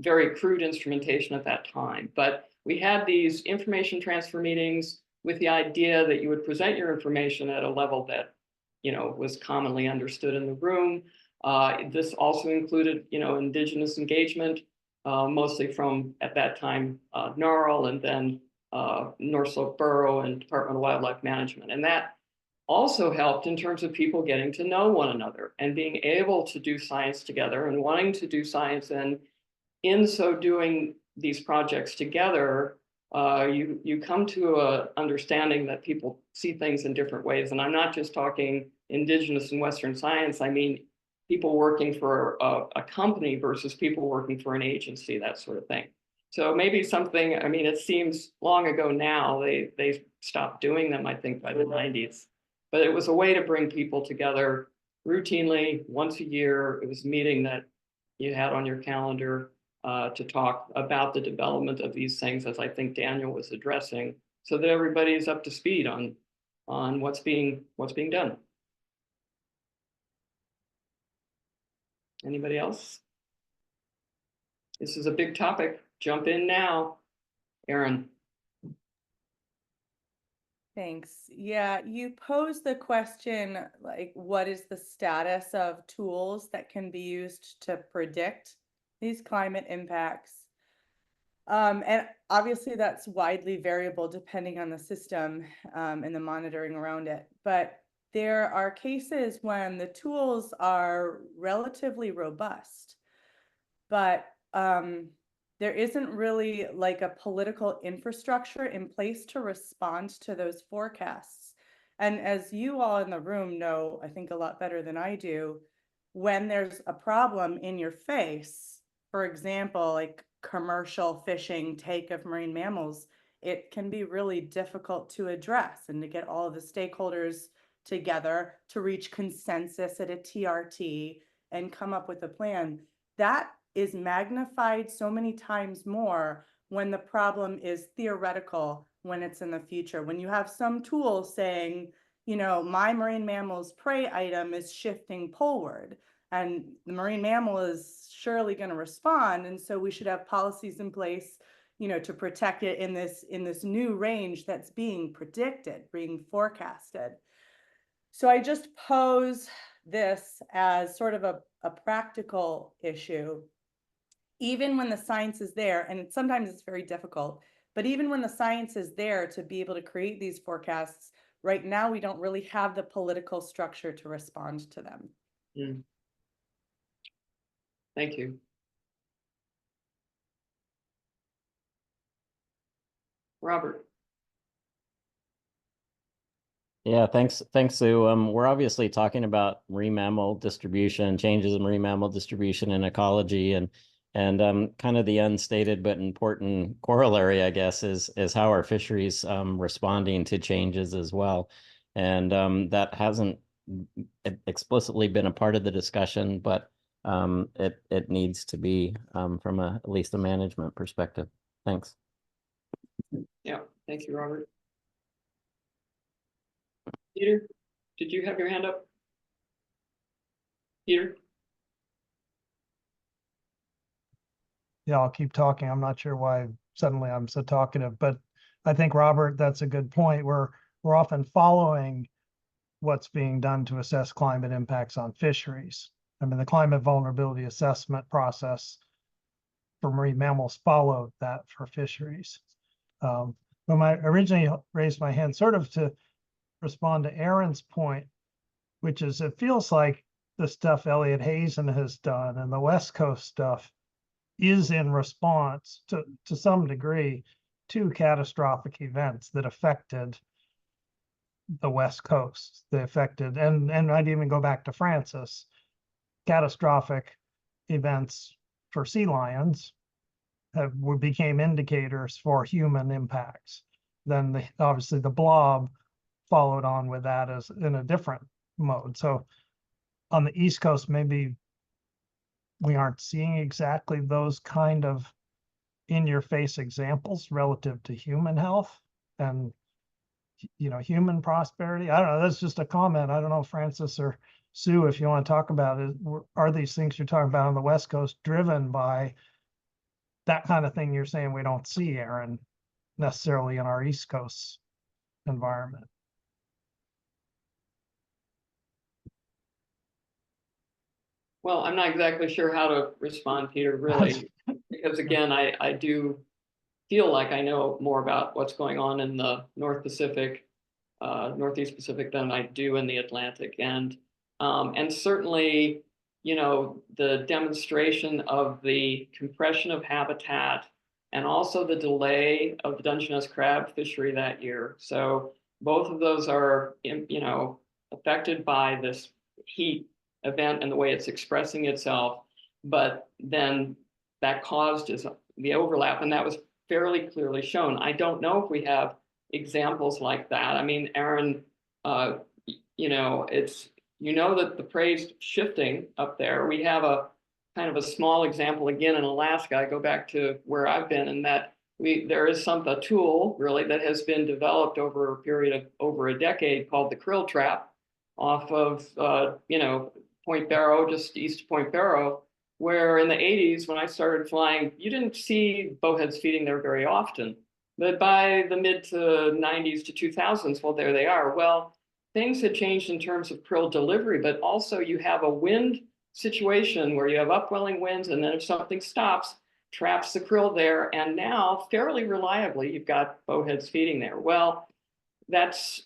very crude instrumentation at that time. But we had these information transfer meetings with the idea that you would present your information at a level that, you know, was commonly understood in the room. This also included, you know, indigenous engagement, mostly from, at that time, NARL and then North Slope Borough and Department of Wildlife Management. And that also helped in terms of people getting to know one another and being able to do science together and wanting to do science. And in so doing these projects together, you come to a understanding that people see things in different ways. And I'm not just talking indigenous and Western science. I mean, people working for a company versus people working for an agency, that sort of thing. So maybe something, I mean, it seems long ago now, they stopped doing them, I think, by the 90s. But it was a way to bring people together routinely once a year. It was a meeting that you had on your calendar to talk about the development of these things, as I think Daniel was addressing, so that everybody's up to speed on what's being done. Anybody else? This is a big topic. Jump in now, Erin. Thanks. Yeah, you posed the question, like, what is the status of tools that can be used to predict these climate impacts? And obviously that's widely variable depending on the system and the monitoring around it. But there are cases when the tools are relatively robust, but there isn't really like a political infrastructure in place to respond to those forecasts. And as you all in the room know, I think a lot better than I do, when there's a problem in your face, for example, like commercial fishing take of marine mammals, it can be really difficult to address and to get all of the stakeholders together to reach consensus at a TRT and come up with a plan. That is magnified so many times more when the problem is theoretical, when it's in the future. When you have some tool saying, you know, my marine mammal's prey item is shifting poleward, and the marine mammal is surely going to respond, and so we should have policies in place, you know, to protect it in this new range that's being predicted, being forecasted. So I just pose this as sort of a practical issue. Even when the science is there, and sometimes it's very difficult, but even when the science is there to be able to create these forecasts, right now we don't really have the political structure to respond to them. Thank you. Robert. Yeah, thanks, Sue. We're obviously talking about marine mammal distribution, changes in marine mammal distribution and ecology, and kind of the unstated but important corollary, I guess, is how are fisheries responding to changes as well. And that hasn't explicitly been a part of the discussion, but it needs to be from at least a management perspective. Thanks. Yeah, thank you, Robert. Peter, did you have your hand up? Peter? Yeah, I'll keep talking. I'm not sure why suddenly I'm so talkative, but I think, Robert, that's a good point. We're often following what's being done to assess climate impacts on fisheries. I mean, the climate vulnerability assessment process for marine mammals followed that for fisheries. When I originally raised my hand sort of to respond to Erin's point, which is it feels like the stuff Elliot Hazen has done and the West Coast stuff is in response to some degree to catastrophic events that affected the West Coast. They affected, and I'd even go back to Francis, catastrophic events for sea lions became indicators for human impacts. Then obviously the blob followed on with that as in a different mode. So on the East Coast, maybe we aren't seeing exactly those kind of in-your-face examples relative to human health and human prosperity. I don't know, that's just a comment. I don't know, Francis or Sue, if you want to talk about it, are these things you're talking about on the West Coast driven by that kind of thing you're saying we don't see, Aaron, necessarily in our East Coast environment? Well, I'm not exactly sure how to respond, Peter, really, because again, I do feel like I know more about what's going on in the North Pacific, Northeast Pacific than I do in the Atlantic. And certainly, the demonstration of the compression of habitat and also the delay of the Dungeness crab fishery that year. So both of those are, affected by this heat event and the way it's expressing itself. But then that caused is the overlap, and that was fairly clearly shown. I don't know if we have examples like that. I mean, Aaron, it's, that the prey's shifting up there. We have a kind of a small example again in Alaska. I go back to where I've been, and that there is a tool really that has been developed over a period of over a decade called the krill trap off of, Point Barrow, just east of Point Barrow, where in the 80s, when I started flying, you didn't see bowheads feeding there very often. But by the mid to 90s to 2000s, well, there they are. Well, things had changed in terms of krill delivery, but also you have a wind situation where you have upwelling winds, and then if something stops, traps the krill there, and now fairly reliably, you've got bowheads feeding there. Well, that's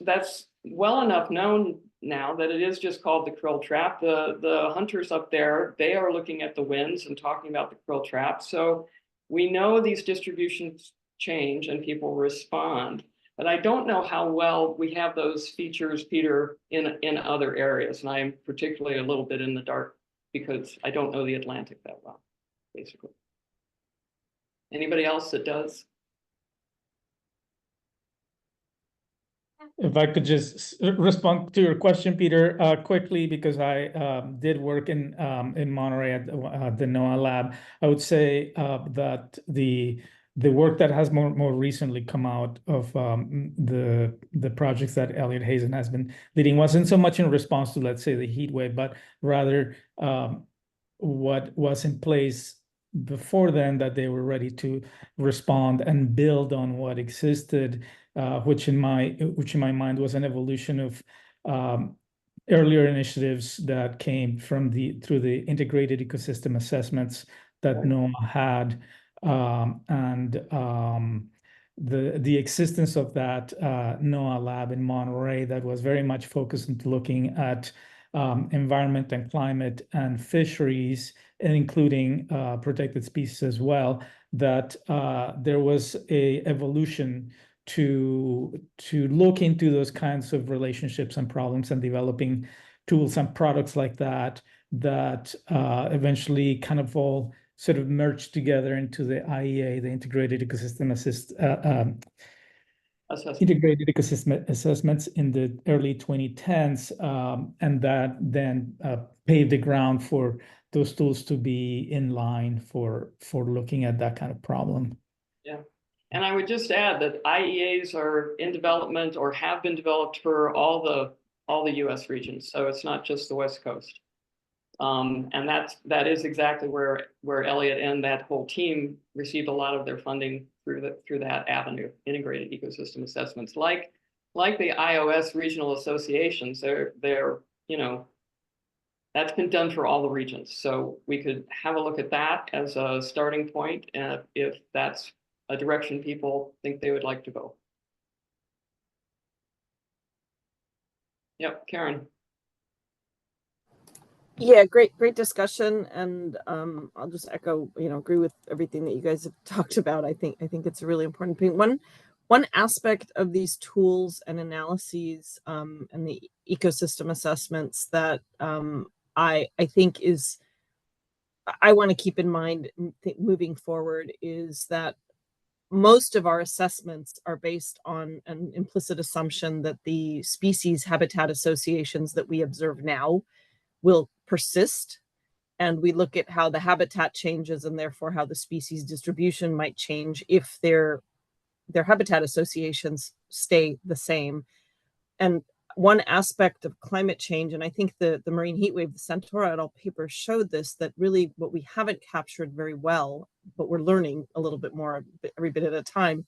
well enough known now that it is just called the krill trap. The hunters up there, they are looking at the winds and talking about the krill trap. So we know these distributions change and people respond, but I don't know how well we have those features, Peter, in other areas. And I'm particularly a little bit in the dark because I don't know the Atlantic that well, basically. Anybody else that does? If I could just respond to your question, Peter, quickly, because I did work in Monterey at the NOAA lab. I would say that the work that has more recently come out of the projects that Elliot Hazen has been leading wasn't so much in response to, let's say, the heat wave, but rather what was in place before then, that they were ready to respond and build on what existed. Which in my mind was an evolution of earlier initiatives that came from through the integrated ecosystem assessments that NOAA had, and the existence of that NOAA lab in Monterey that was very much focused into looking at environment and climate and fisheries, and including protected species as well. That there was a evolution to look into those kinds of relationships and problems, and developing tools and products like that eventually kind of all sort of merged together into the IEA, the Integrated Ecosystem Integrated Ecosystem Assessments in the early 2010s, and that then paved the ground for those tools to be in line for looking at that kind of problem. Yeah. And I would just add that IEAs are in development or have been developed for all the U.S. regions. So it's not just the West Coast. And that is exactly where Elliot and that whole team received a lot of their funding through that avenue, integrated ecosystem assessments, like the iOS regional associations. They're that's been done for all the regions. So we could have a look at that as a starting point, if that's a direction people think they would like to go. Yep, Karen. Yeah, great discussion, and I'll just echo, agree with everything that you guys have talked about. I think it's a really important thing. One aspect of these tools and analyses and the ecosystem assessments that I think I want to keep in mind moving forward is that most of our assessments are based on an implicit assumption that the species habitat associations that we observe now will persist and we look at how the habitat changes and therefore how the species distribution might change if their habitat associations stay the same. And one aspect of climate change, and I think the marine heat wave, the Centaur et al. Paper showed this, that really what we haven't captured very well, but we're learning a little bit more every bit at a time,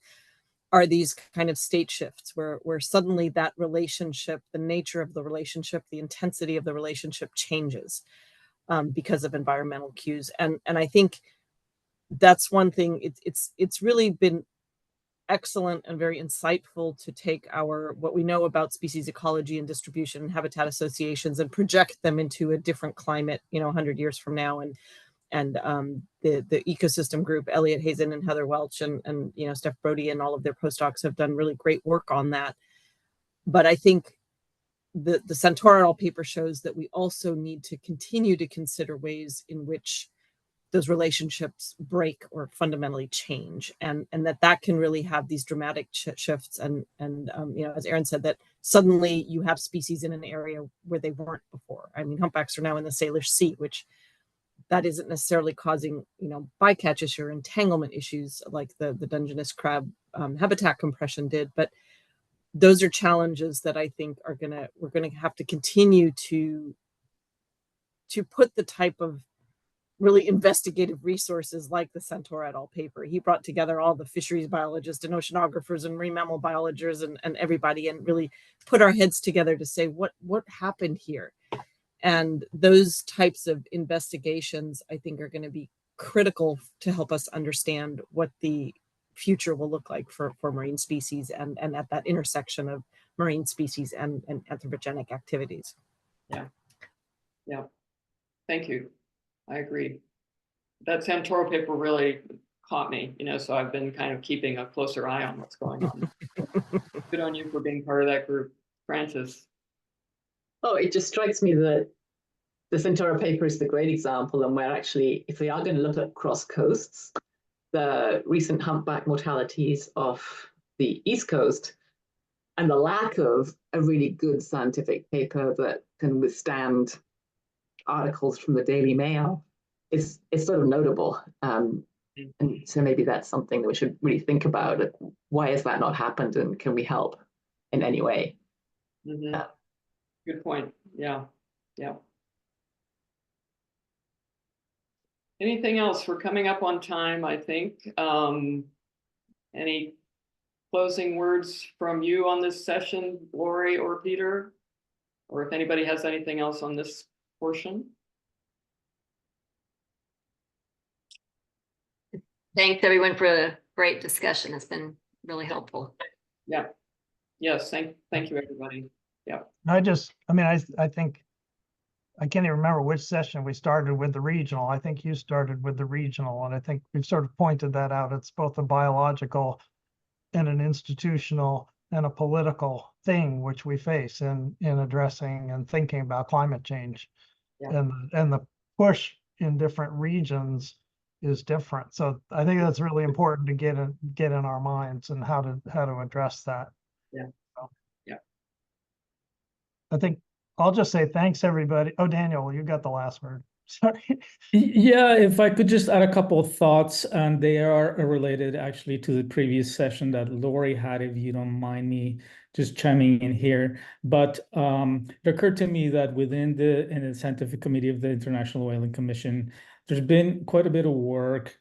are these kind of state shifts where suddenly that relationship, the nature of the relationship, the intensity of the relationship changes because of environmental cues. And I think that's one thing. It's really been excellent and very insightful to take what we know about species ecology and distribution and habitat associations and project them into a different climate, 100 years from now. And the ecosystem group, Elliot Hazen and Heather Welch and Steph Brody and all of their postdocs have done really great work on that. But I think the Centaur et al. Paper shows that we also need to continue to consider ways in which those relationships break or fundamentally change, and that can really have these dramatic shifts. And as Aaron said, that suddenly you have species in an area where they weren't before. I mean, humpbacks are now in the Salish Sea, which that isn't necessarily causing bycatch issue or entanglement issues like the Dungeness crab habitat compression did, but those are challenges that I think we're gonna have to continue to put the type of really investigative resources like the Centaur et al. Paper. He brought together all the fisheries biologists and oceanographers and marine mammal biologists and everybody, and really put our heads together to say what happened here. And those types of investigations, I think, are going to be critical to help us understand what the future will look like for marine species and at that intersection of marine species and anthropogenic activities. Yeah. Thank you. I agree. That Centaur paper really caught me, so I've been kind of keeping a closer eye on what's going on. Good on you for being part of that group. Francis. Oh, it just strikes me that the Centaur paper is the great example, and where actually, if we are going to look at cross coasts, the recent humpback mortalities off the East Coast and the lack of a really good scientific paper that can withstand articles from the Daily Mail is sort of notable. And so maybe that's something that we should really think about. Why has that not happened, and can we help in any way? Mm-hmm. Good point. Yeah. Anything else? We're coming up on time, I think. Any closing words from you on this session, Lori or Peter? Or if anybody has anything else on this portion? Thanks everyone for a great discussion. It's been really helpful. Yeah. Yes. Thank you, everybody. Yeah. I think I can't even remember which session we started with the regional. I think you started with the regional, and I think we've sort of pointed that out. It's both a biological and an institutional and a political thing which we face in addressing and thinking about climate change. Yeah. And the push in different regions is different. So I think that's really important to get in our minds and how to address that. Yeah. Yeah. I think I'll just say thanks, everybody. Oh, Daniel, you got the last word. Sorry. Yeah, if I could just add a couple of thoughts, and they are related actually to the previous session that Lori had, if you don't mind me just chiming in here. But it occurred to me that in the scientific committee of the International Whaling Commission, there's been quite a bit of work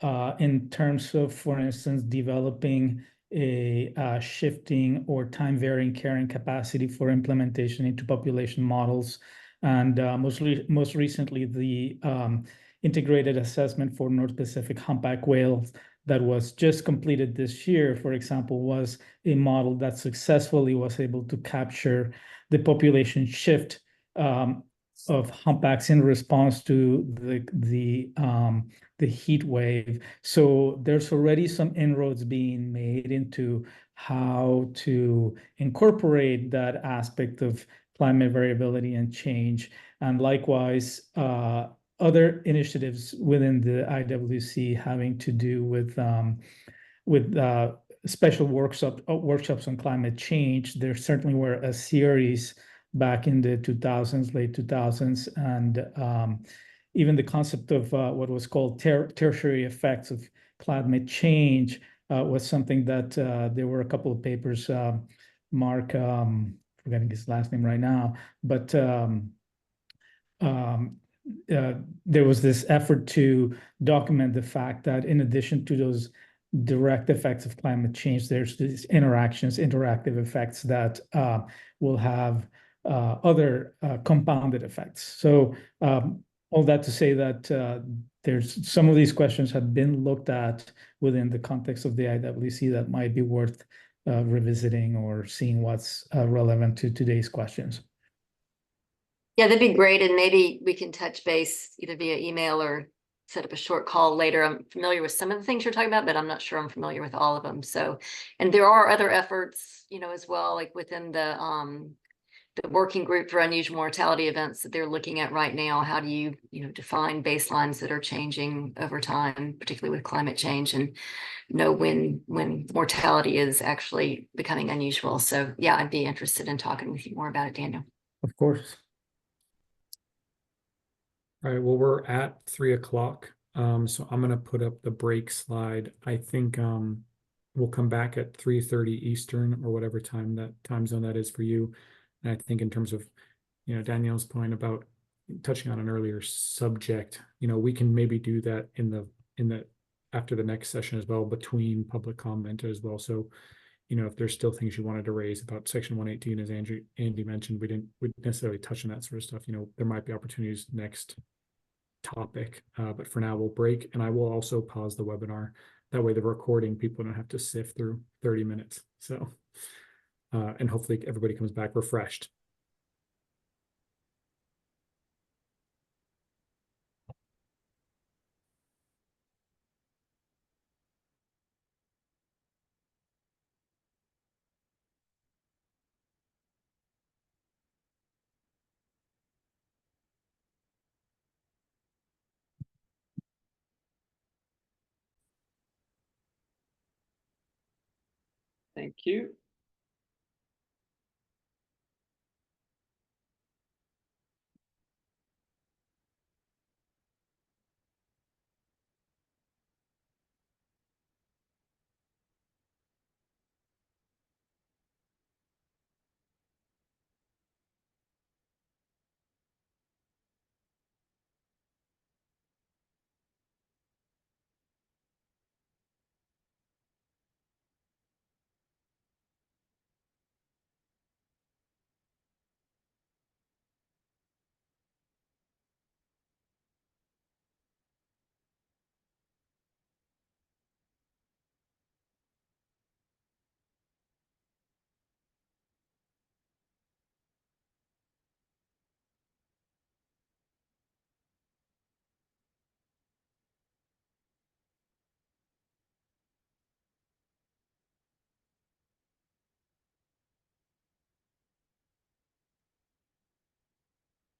in terms of, for instance, developing a shifting or time varying carrying capacity for implementation into population models. And most recently, the integrated assessment for North Pacific humpback whales that was just completed this year, for example, was a model that successfully was able to capture the population shift of humpbacks in response to the heat wave. So there's already some inroads being made into how to incorporate that aspect of climate variability and change. And likewise, other initiatives within the IWC having to do with special workshops on climate change. There certainly were a series back in the 2000s, late 2000s, and even the concept of what was called tertiary effects of climate change was something that there were a couple of papers, Mark, forgetting his last name right now, but there was this effort to document the fact that in addition to those direct effects of climate change, there's these interactive effects that will have other compounded effects. So all that to say that there's some of these questions have been looked at within the context of the IWC that might be worth revisiting or seeing what's relevant to today's questions. Yeah, that'd be great. And maybe we can touch base either via email or set up a short call later. I'm familiar with some of the things you're talking about, but I'm not sure I'm familiar with all of them. So, and there are other efforts, you know, as well, like within the working group for unusual mortality events that they're looking at right now. How do you, define baselines that are changing over time, particularly with climate change, and know when mortality is actually becoming unusual. So yeah, I'd be interested in talking with you more about it, Daniel. Of course. All right, well, we're at 3 o'clock. So I'm gonna put up the break slide. I think we'll come back at 3:30 Eastern or whatever time zone that is for you. And I think in terms of, Danielle's point about touching on an earlier subject, we can maybe do that in the after the next session as well, between public comment as well. So, if there's still things you wanted to raise about Section 118, as Andy mentioned, we didn't necessarily touch on that sort of stuff. There might be opportunities next topic, but for now we'll break, and I will also pause the webinar. That way the recording, people don't have to sift through 30 minutes. So, and hopefully everybody comes back refreshed. Thank you.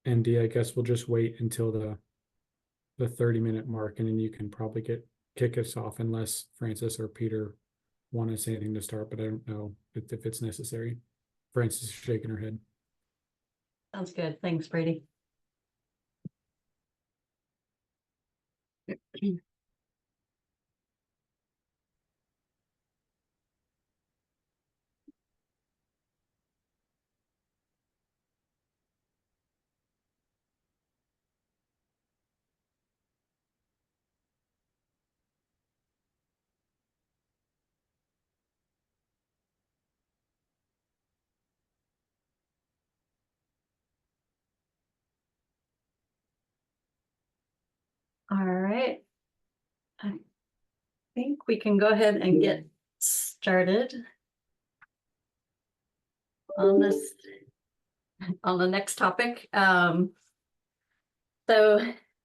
Andy, I guess we'll just wait until the 30-minute mark, and then you can probably kick us off, unless Francis or Peter want to say anything to start, but I don't know if it's necessary. Francis is shaking her head. Sounds good. Thanks, Brady. All right. I think we can go ahead and get started on the next topic. So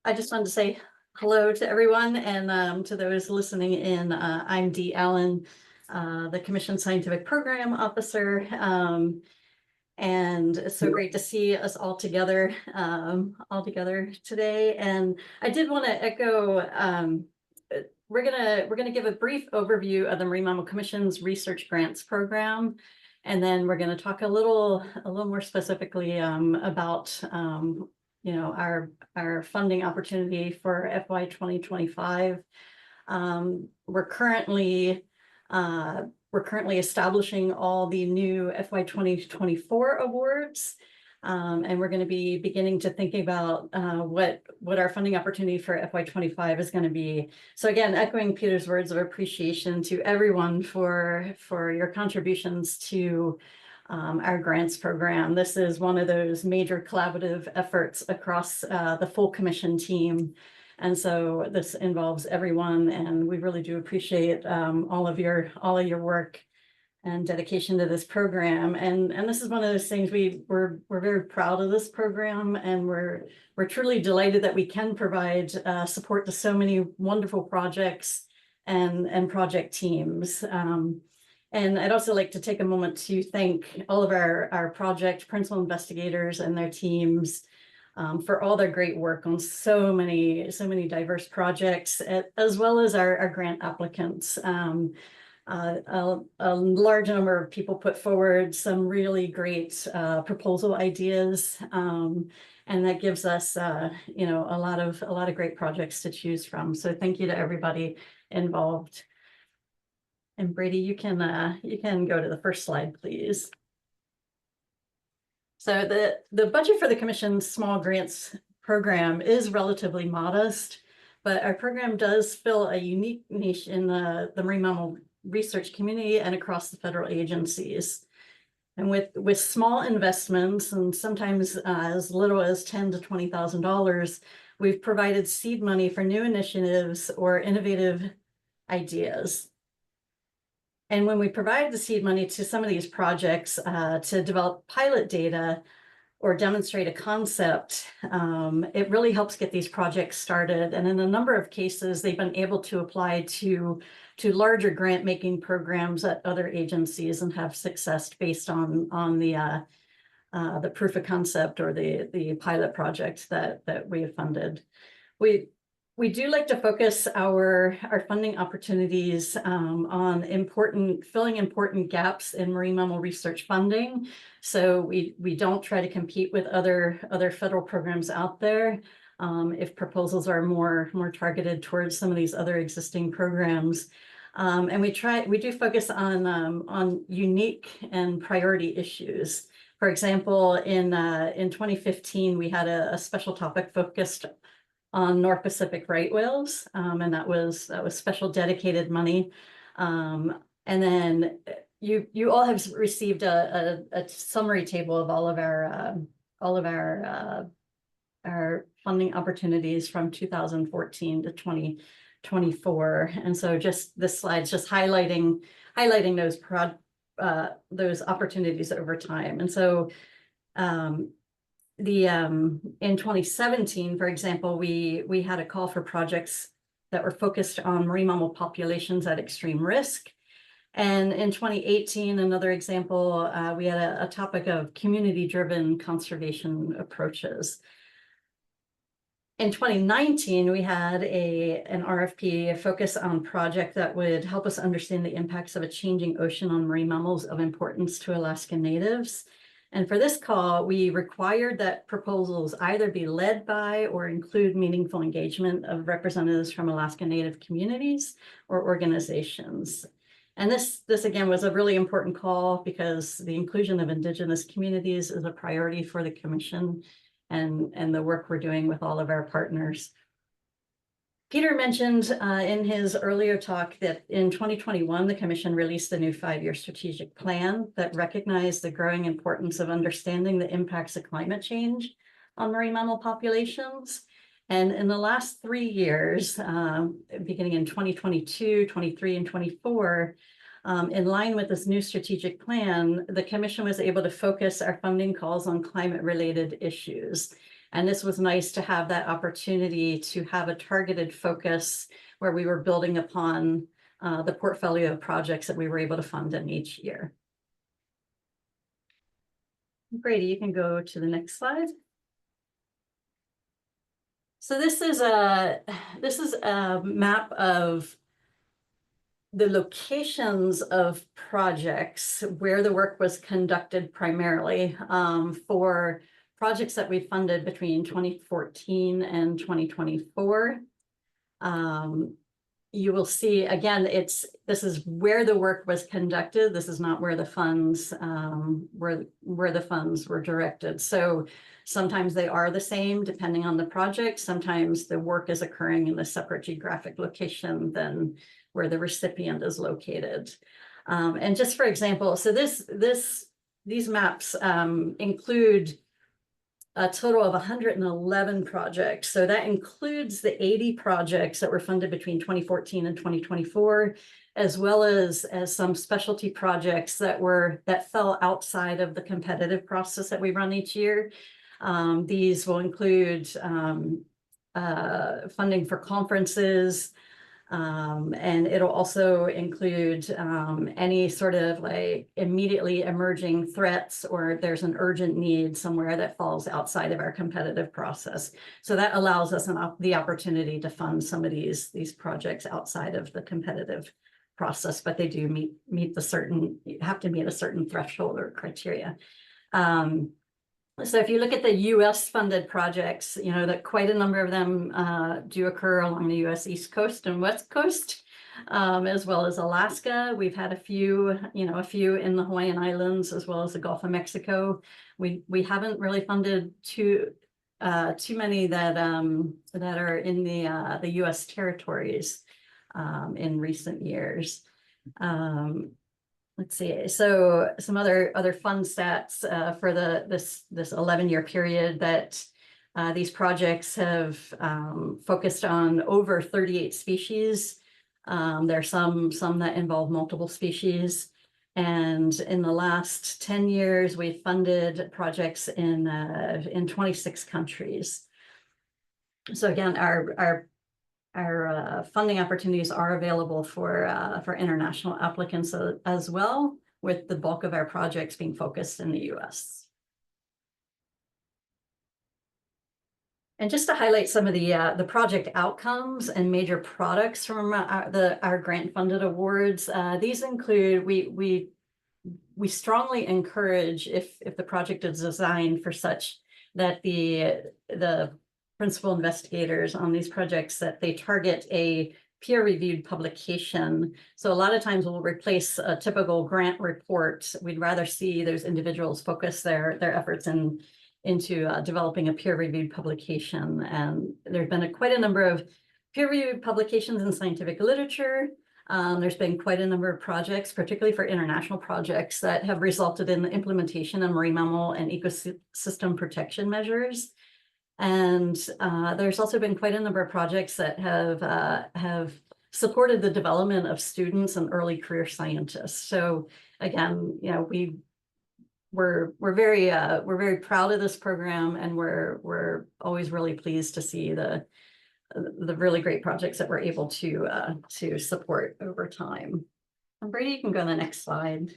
I just wanted to say hello to everyone, and to those listening in. I'm Dee Allen, the Commission Scientific Program Officer. And it's so great to see us all together today. And I did want to echo, we're gonna give a brief overview of the Marine Mammal Commission's Research Grants Program, and then we're going to talk a little more specifically about our funding opportunity for FY 2025. We're currently establishing all the new FY 2024 awards. And we're going to be beginning to think about what our funding opportunity for FY 25 is going to be. So again, echoing Peter's words of appreciation to everyone for your contributions to our grants program. This is one of those major collaborative efforts across the full commission team. And so this involves everyone, and we really do appreciate all of your work and dedication to this program. And this is one of those things we're very proud of this program, and we're truly delighted that we can provide support to so many wonderful projects and project teams. And I'd also like to take a moment to thank all of our project principal investigators and their teams for all their great work on so many diverse projects, as well as our grant applicants. A large number of people put forward some really great proposal ideas, and that gives us a lot of great projects to choose from. So thank you to everybody involved. And Brady, you can go to the first slide, please. So the budget for the Commission's small grants program is relatively modest, but our program does fill a unique niche in the marine mammal research community and across the federal agencies. And with small investments, and sometimes as little as $10,000 to $20,000, we've provided seed money for new initiatives or innovative ideas. And when we provide the seed money to some of these projects to develop pilot data or demonstrate a concept, it really helps get these projects started. And in a number of cases, they've been able to apply to larger grant making programs at other agencies and have success based on the proof of concept or the pilot project that we have funded. We do like to focus our funding opportunities on filling important gaps in marine mammal research funding. So we don't try to compete with other federal programs out there. If proposals are more targeted towards some of these other existing programs. And we do focus on unique and priority issues. For example, in 2015, we had a special topic focused on North Pacific right whales, and that was special dedicated money. And then you all have received a summary table of all of our funding opportunities from 2014 to 2024. And so just this slide's just highlighting those opportunities over time. And so in 2017, for example, we had a call for projects that were focused on marine mammal populations at extreme risk. And in 2018, another example, we had a topic of community-driven conservation approaches. In 2019, we had an RFP, a focus on project that would help us understand the impacts of a changing ocean on marine mammals of importance to Alaska Natives. And for this call, we required that proposals either be led by or include meaningful engagement of representatives from Alaska Native communities or organizations. And this again was a really important call because the inclusion of Indigenous communities is a priority for the Commission and the work we're doing with all of our partners. Peter mentioned in his earlier talk that in 2021, the Commission released a new 5-year strategic plan that recognized the growing importance of understanding the impacts of climate change on marine mammal populations. And in the last 3 years, beginning in 2022, 23, and 24, in line with this new strategic plan, the Commission was able to focus our funding calls on climate-related issues. And this was nice to have that opportunity to have a targeted focus where we were building upon the portfolio of projects that we were able to fund in each year. Brady, you can go to the next slide. So this is a map of the locations of projects where the work was conducted primarily for projects that we funded between 2014 and 2024. You will see, again, this is where the work was conducted. This is not where the funds where the funds were directed. So sometimes they are the same depending on the project. Sometimes the work is occurring in a separate geographic location than where the recipient is located. And just for example, so these maps include a total of 111 projects. So that includes the 80 projects that were funded between 2014 and 2024, as well as some specialty projects that fell outside of the competitive process that we run each year. These will include funding for conferences, and it'll also include any sort of like immediately emerging threats, or there's an urgent need somewhere that falls outside of our competitive process. So that allows us the opportunity to fund some of these projects outside of the competitive process, but they do have to meet a certain threshold or criteria. So if you look at the US funded projects, you know that quite a number of them do occur along the US East Coast and West Coast, as well as Alaska. We've had a few in the Hawaiian Islands, as well as the Gulf of Mexico. We haven't really funded too many that are in the US territories in recent years. Let's see. So some other fun stats for this 11-year period that these projects have focused on over 38 species. There are some that involve multiple species. And in the last 10 years, we've funded projects in 26 countries. So again, our funding opportunities are available for international applicants as well, with the bulk of our projects being focused in the US. And just to highlight some of the project outcomes and major products from our grant-funded awards, these include, we strongly encourage, if the project is designed for such, that the principal investigators on these projects, that they target a peer-reviewed publication. So a lot of times we'll replace a typical grant report. We'd rather see those individuals focus their efforts into developing a peer-reviewed publication. And there's been quite a number of peer-reviewed publications in scientific literature. There's been quite a number of projects, particularly for international projects, that have resulted in the implementation of marine mammal and ecosystem protection measures. And there's also been quite a number of projects that have supported the development of students and early career scientists. So again, you know, we're very proud of this program, and we're always really pleased to see the really great projects that we're able to support over time. And Brady, you can go to the next slide.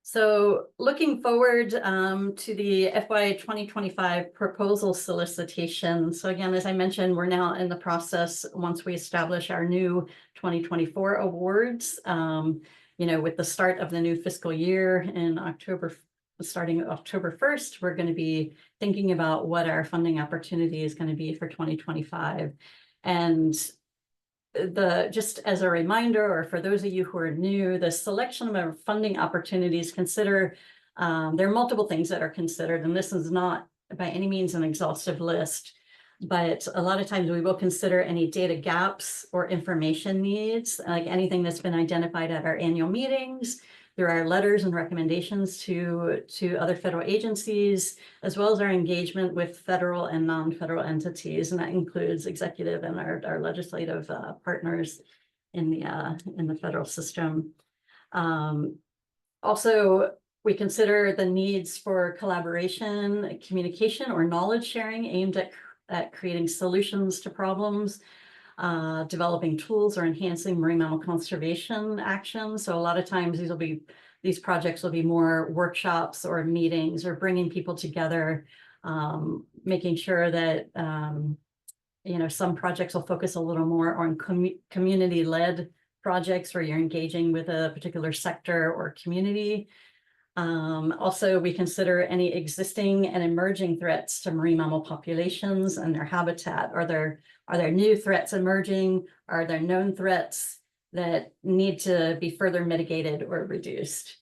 So looking forward to the FY 2025 proposal solicitation. So again, as I mentioned, we're now in the process, once we establish our new 2024 awards, you know, with the start of the new fiscal year in October, starting October 1st, we're going to be thinking about what our funding opportunity is going to be for 2025. And just as a reminder, or for those of you who are new, the selection of funding opportunities there are multiple things that are considered, and this is not by any means an exhaustive list, but a lot of times we will consider any data gaps or information needs, like anything that's been identified at our annual meetings. There are letters and recommendations to other federal agencies, as well as our engagement with federal and non-federal entities, and that includes executive and our legislative partners in the federal system. Also, we consider the needs for collaboration, communication, or knowledge sharing aimed at creating solutions to problems, developing tools, or enhancing marine mammal conservation actions. So a lot of times these projects will be more workshops or meetings, or bringing people together, making sure that you know, some projects will focus a little more on community-led projects where you're engaging with a particular sector or community. Also, we consider any existing and emerging threats to marine mammal populations and their habitat. Are there new threats emerging? Are there known threats that need to be further mitigated or reduced?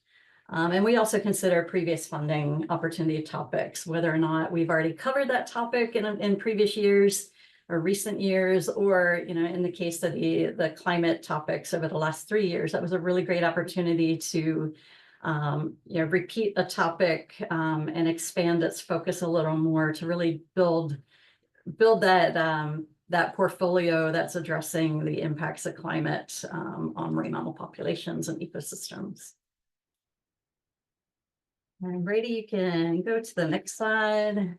And we also consider previous funding opportunity topics, whether or not we've already covered that topic in previous years or recent years, or, you know, in the case of the climate topics over the last 3 years, that was a really great opportunity to you know, repeat a topic and expand its focus a little more to really build that portfolio that's addressing the impacts of climate on marine mammal populations and ecosystems. And Brady, you can go to the next slide.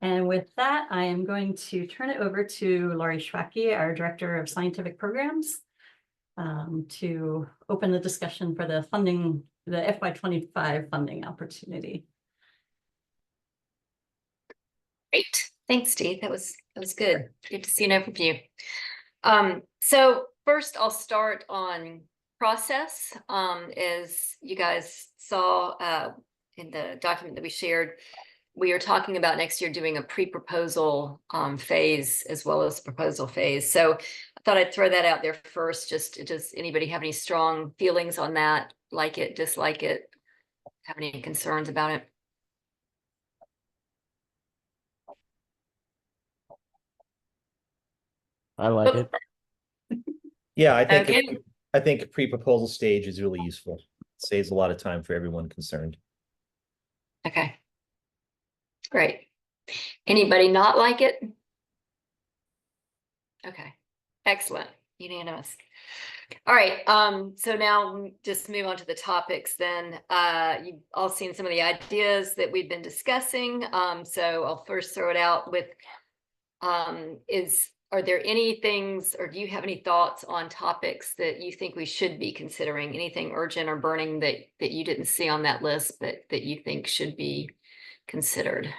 And with that, I am going to turn it over to Laurie Schwacke, our Director of Scientific Programs, to open the discussion for the funding, the FY25 funding opportunity. Great. Thanks, Dee. That was good. Good to see an overview. So first I'll start on process. As you guys saw in the document that we shared, we are talking about next year doing a pre-proposal phase as well as proposal phase. So I thought I'd throw that out there first. Just, does anybody have any strong feelings on that? Like it, dislike it, have any concerns about it? I like it. Yeah, I think Okay. I think a pre-proposal stage is really useful. Saves a lot of time for everyone concerned. Okay. Great. Anybody not like it? Okay. Excellent. Unanimous. All right. So now just move on to the topics then. You've all seen some of the ideas that we've been discussing. So I'll first throw it out with are there any things, or do you have any thoughts on topics that you think we should be considering? Anything urgent or burning that you didn't see on that list but that you think should be considered?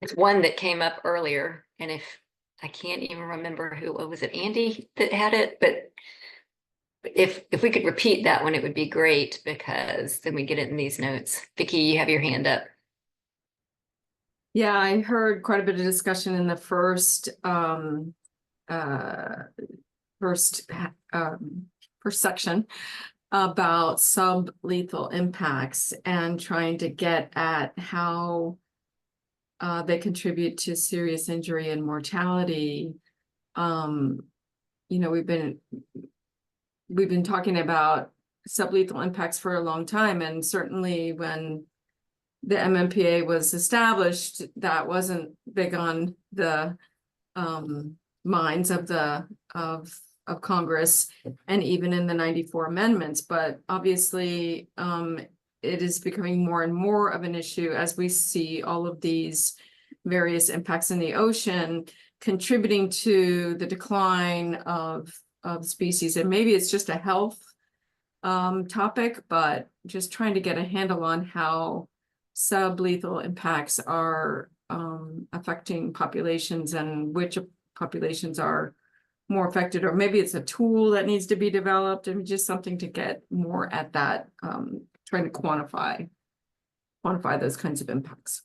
It's one that came up earlier, and if I can't even remember who, was it Andy that had it? But if we could repeat that one, it would be great, because then we get it in these notes. Vicki, you have your hand up. Yeah, I heard quite a bit of discussion in the first section about sublethal impacts and trying to get at how they contribute to serious injury and mortality. You know, we've been talking about sublethal impacts for a long time, and certainly when the MMPA was established, that wasn't big on the minds of Congress, and even in the 94 amendments. But obviously, it is becoming more and more of an issue as we see all of these various impacts in the ocean contributing to the decline of species. And maybe it's just a health topic, but just trying to get a handle on how sublethal impacts are affecting populations and which populations are more affected, or maybe it's a tool that needs to be developed, and just something to get more at that, trying to quantify those kinds of impacts.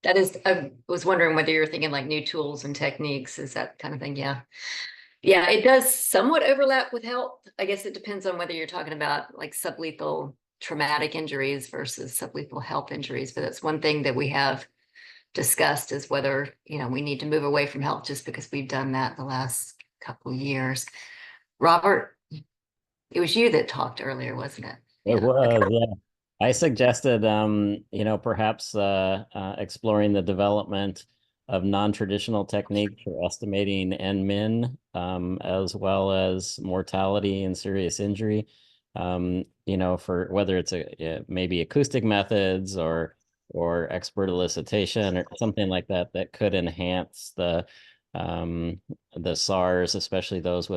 That is, I was wondering whether you're thinking like new tools and techniques, is that kind of thing? Yeah. Yeah, it does somewhat overlap with health. I guess it depends on whether you're talking about like sublethal traumatic injuries versus sublethal health injuries. But that's one thing that we have discussed, is whether, you know, we need to move away from health just because we've done that the last couple of years. Robert, it was you that talked earlier, wasn't it? It was, yeah. I suggested, you know, perhaps exploring the development of non-traditional techniques for estimating NMIN, as well as mortality and serious injury. You know, for whether it's maybe acoustic methods or expert elicitation or something like that, that could enhance the SARs, especially those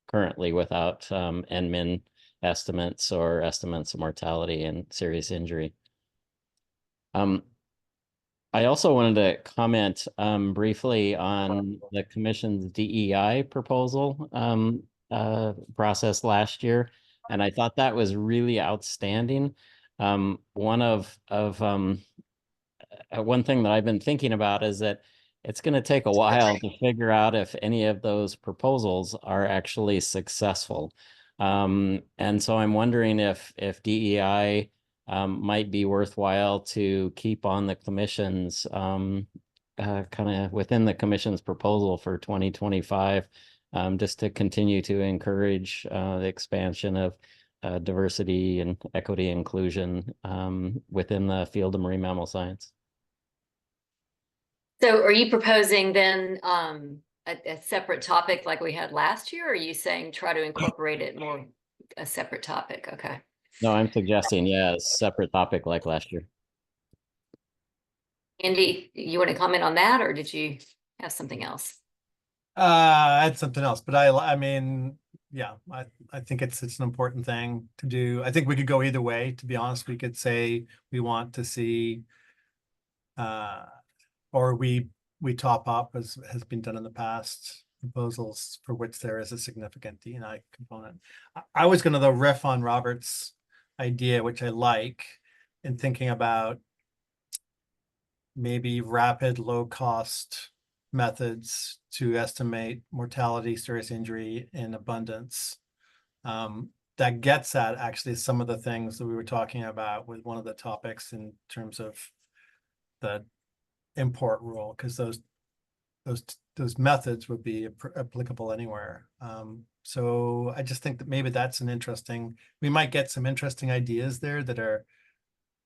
currently without NMIN estimates or estimates of mortality and serious injury. I also wanted to comment briefly on the Commission's DEI proposal process last year, and I thought that was really outstanding. One thing that I've been thinking about is that it's going to take a while to figure out if any of those proposals are actually successful. And so I'm wondering if DEI might be worthwhile to keep on the Commission's kind of within the Commission's proposal for 2025, just to continue to encourage the expansion of diversity and equity inclusion within the field of marine mammal science. So are you proposing then a separate topic like we had last year, or are you saying try to incorporate it more a separate topic? Okay. No, I'm suggesting, yeah, a separate topic like last year. Andy, you want to comment on that, or did you have something else? I had something else, but I mean, yeah, I think it's an important thing to do. I think we could go either way, to be honest. We could say we want to see or we top up, as has been done in the past, proposals for which there is a significant D&I component. I was going to riff on Robert's idea, which I like, in thinking about maybe rapid, low-cost methods to estimate mortality, serious injury, and abundance. That gets at actually some of the things that we were talking about with one of the topics in terms of the import rule, because those methods would be applicable anywhere. So I just think that maybe that's we might get some interesting ideas there that are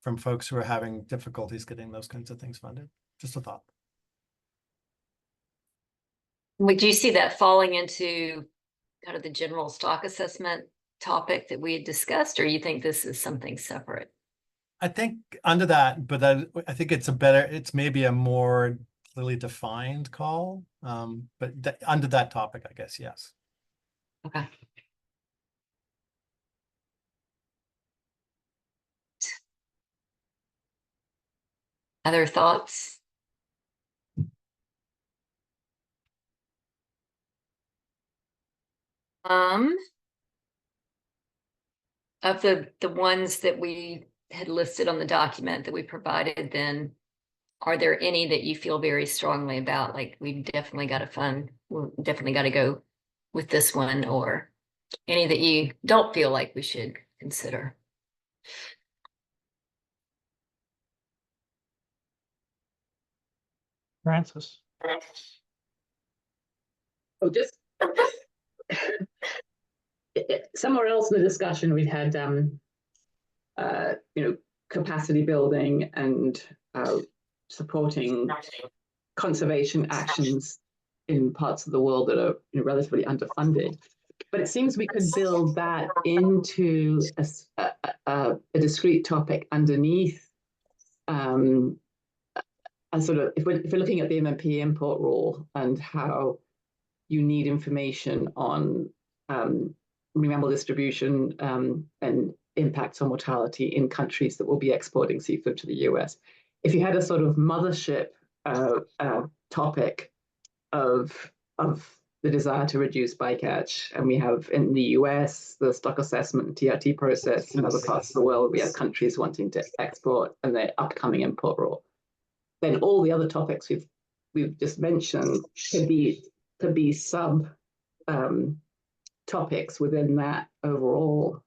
from folks who are having difficulties getting those kinds of things funded. Just a thought. Would you see that falling into kind of the general stock assessment topic that we had discussed, or you think this is something separate? I think under that, but I think it's maybe a more clearly defined call. But under that topic, I guess, yes. Okay. Other thoughts? Of the ones that we had listed on the document that we provided, then are there any that you feel very strongly about, like we definitely got to fund, we definitely got to go with this one, or any that you don't feel like we should consider? Francis. Oh, just somewhere else in the discussion, we had, capacity building and supporting conservation actions in parts of the world that are relatively underfunded. But it seems we could build that into a discrete topic underneath. And sort of, if we're looking at the MMP import rule and how you need information on marine mammal distribution and impacts on mortality in countries that will be exporting seafood to the US. If you had a sort of mothership topic of the desire to reduce bycatch, and we have in the US the stock assessment and TRT process, in other parts of the world we have countries wanting to export and the upcoming import rule, then all the other topics we've just mentioned could be sub topics within that overall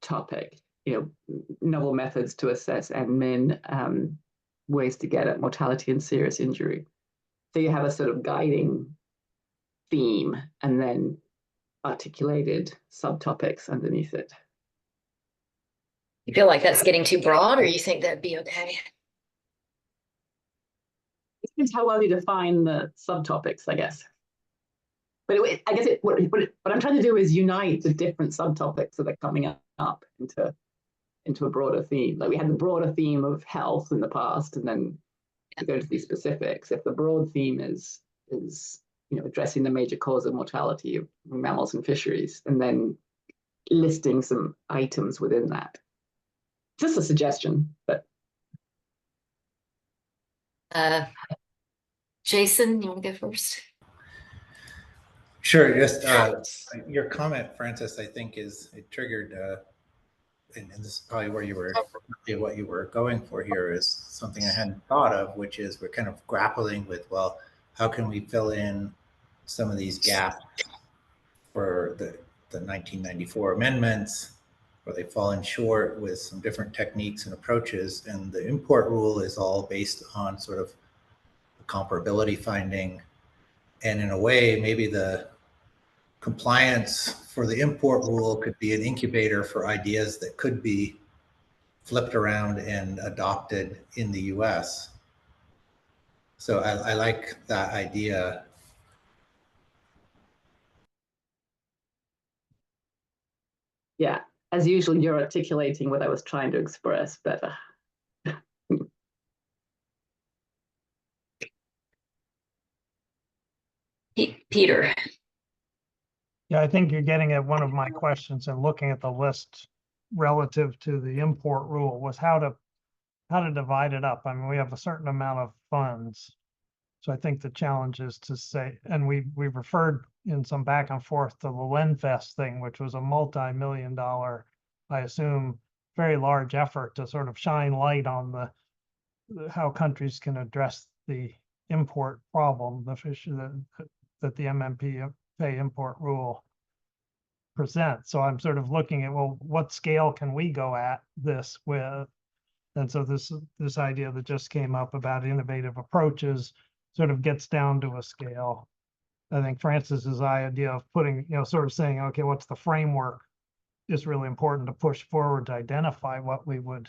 topic. Novel methods to assess NMIN, ways to get at mortality and serious injury. So you have a sort of guiding theme and then articulated subtopics underneath it. You feel like that's getting too broad, or you think that'd be okay? It depends how well you define the subtopics, I guess. But I guess what I'm trying to do is unite the different subtopics that are coming up into a broader theme. Like we had the broader theme of health in the past, and then to go to these specifics. If the broad theme is addressing the major cause of mortality of mammals and fisheries, and then listing some items within that. Just a suggestion, but Jason, you want to go first? Sure. Just your comment, Francis, I think it triggered, and this is probably what you were going for here, is something I hadn't thought of, which is we're kind of grappling with, well, how can we fill in some of these gaps for the 1994 amendments, where they've fallen short with some different techniques and approaches. And the import rule is all based on sort of a comparability finding. And in a way, maybe the compliance for the import rule could be an incubator for ideas that could be flipped around and adopted in the US. So I like that idea. Yeah, as usual, you're articulating what I was trying to express better. Peter. Yeah, I think you're getting at one of my questions and looking at the list relative to the import rule was how to divide it up. I mean, we have a certain amount of funds. So I think the challenge is to say, and we referred in some back and forth to the LenFest thing, which was a multi-million-dollar, I assume, very large effort to sort of shine light on the how countries can address the import problem, the fish that the MMP pay import rule presents. So I'm sort of looking at, well, what scale can we go at this with? And so this idea that just came up about innovative approaches sort of gets down to a scale. I think Francis's idea of putting, sort of saying, okay, what's the framework is really important to push forward to identify what we would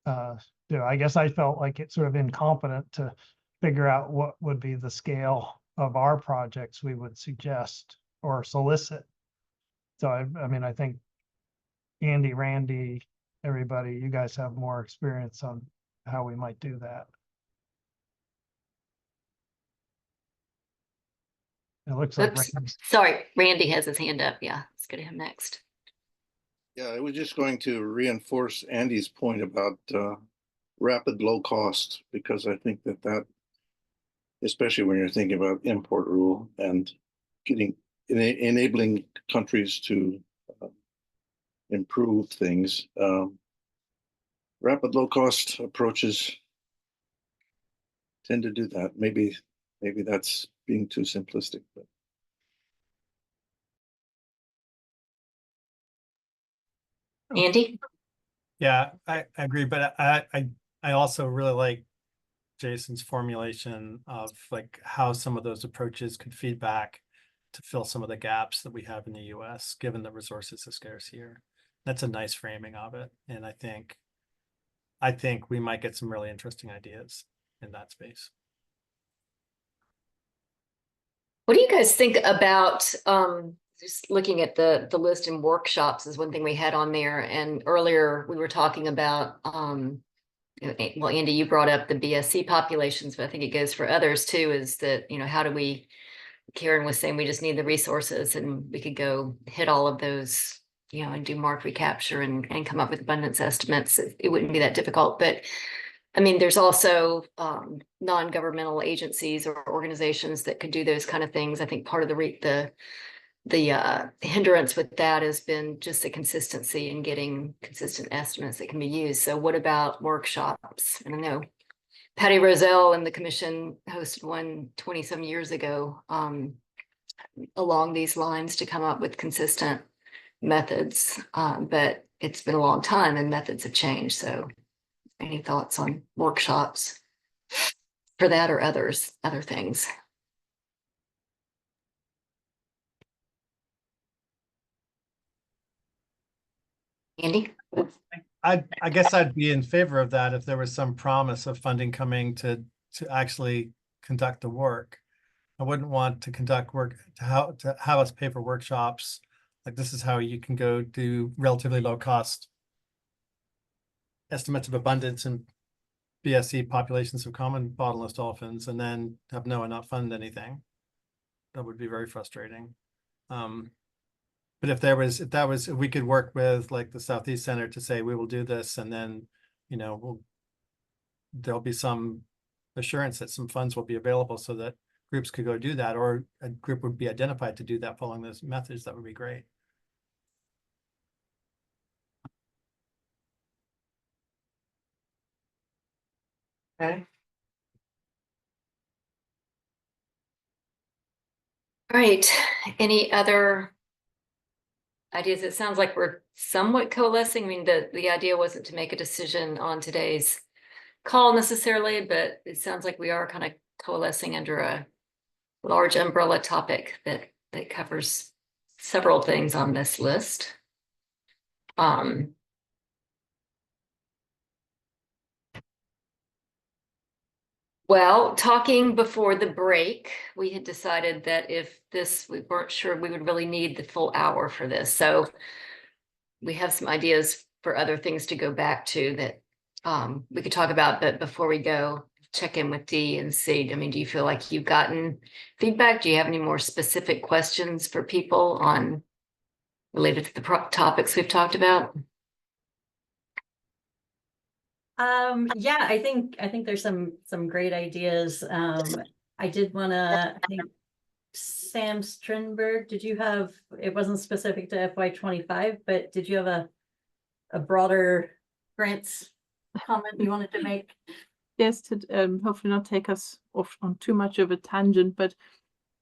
do. I guess I felt like it's sort of incompetent to figure out what would be the scale of our projects we would suggest or solicit. So I mean, I think Andy, Randy, everybody, you guys have more experience on how we might do that. It looks like Sorry, Randy has his hand up. Yeah, let's go to him next. Yeah, I was just going to reinforce Andy's point about rapid low cost, because I think that especially when you're thinking about import rule and enabling countries to improve things, rapid low cost approaches tend to do that. Maybe that's being too simplistic, but Andy? Yeah, I agree, but I also really like Jason's formulation of like how some of those approaches could feed back to fill some of the gaps that we have in the US, given the resources are scarce here. That's a nice framing of it. And I think we might get some really interesting ideas in that space. What do you guys think about just looking at the list and workshops is one thing we had on there. And earlier we were talking about well, Andy, you brought up the BSC populations, but I think it goes for others too, is that, how do we, Karen was saying we just need the resources and we could go hit all of those, and do mark recapture and come up with abundance estimates. It wouldn't be that difficult. But I mean, there's also non-governmental agencies or organizations that could do those kind of things. I think part of the hindrance with that has been just the consistency in getting consistent estimates that can be used. So what about workshops? And I know Patty Roselle and the commission hosted one 20-some years ago along these lines to come up with consistent methods. But it's been a long time and methods have changed. So any thoughts on workshops for that or other things? Andy? I guess I'd be in favor of that if there was some promise of funding coming to actually conduct the work. I wouldn't want to conduct work to have us pay for workshops. Like this is how you can go do relatively low cost estimates of abundance and BSC populations of common bottlenose dolphins, and then have no and not fund anything. That would be very frustrating. But if we could work with like the Southeast Center to say we will do this, and then there'll be some assurance that some funds will be available so that groups could go do that, or a group would be identified to do that following those methods, that would be great. Okay. All right, any other ideas? It sounds like we're somewhat coalescing. I mean, the idea wasn't to make a decision on today's call necessarily, but it sounds like we are kind of coalescing under a large umbrella topic that covers several things on this list. Well, talking before the break, we had decided that we weren't sure we would really need the full hour for this. So we have some ideas for other things to go back to that we could talk about, but before we go, check in with Dee and see. I mean, do you feel like you've gotten feedback? Do you have any more specific questions for people on related to the topics we've talked about? Yeah, I think there's some great ideas. I did want to, I think Sam Strindberg, did you have, it wasn't specific to FY25, but did you have a broader grants comment you wanted to make? Yes, to hopefully not take us off on too much of a tangent, but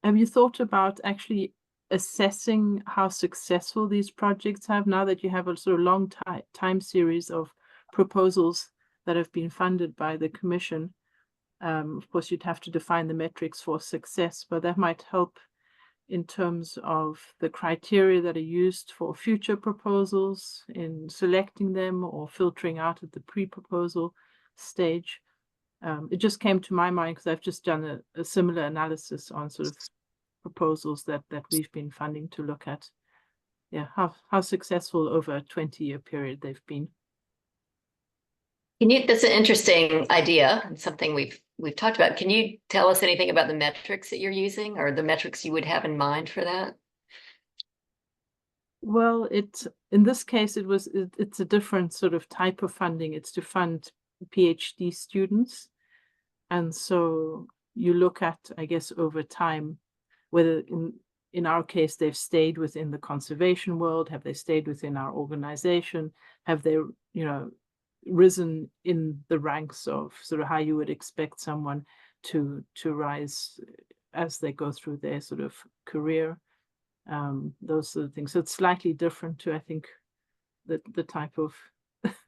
have you thought about actually assessing how successful these projects have now that you have a sort of long time series of proposals that have been funded by the Commission? Of course, you'd have to define the metrics for success, but that might help in terms of the criteria that are used for future proposals in selecting them or filtering out at the pre-proposal stage. It just came to my mind because I've just done a similar analysis on sort of proposals that we've been funding to look at, yeah, how successful over a 20-year period they've been. That's an interesting idea and something we've talked about. Can you tell us anything about the metrics that you're using or the metrics you would have in mind for that? Well, in this case, it's a different sort of type of funding. It's to fund PhD students. And so you look at, I guess, over time, whether in our case, they've stayed within the conservation world, have they stayed within our organization, have they, risen in the ranks of sort of how you would expect someone to rise as they go through their sort of career, those sort of things. So it's slightly different to, I think, the type of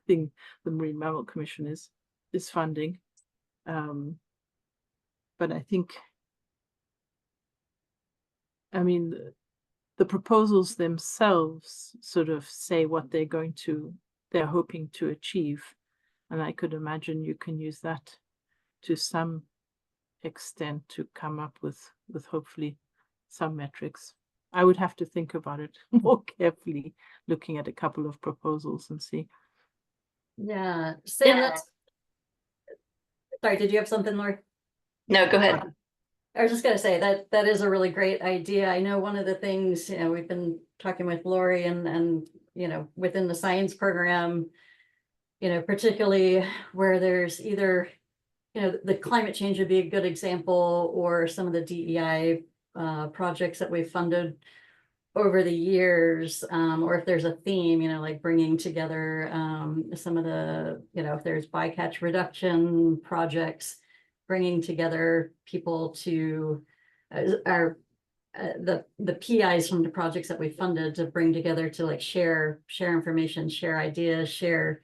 thing the Marine Mammal Commission is funding. But I think, I mean, the proposals themselves sort of say what they're hoping to achieve. And I could imagine you can use that to some extent to come up with hopefully some metrics. I would have to think about it more carefully, looking at a couple of proposals and see. Yeah, Sam, sorry, did you have something, Lori? No, go ahead. I was just going to say that is a really great idea. I know one of the things, we've been talking with Lori and within the science program, particularly where there's either, the climate change would be a good example, or some of the DEI projects that we've funded over the years, or if there's a theme, like bringing together some of the, if there's bycatch reduction projects, bringing together people to the PIs from the projects that we funded to bring together to like share information, share ideas, share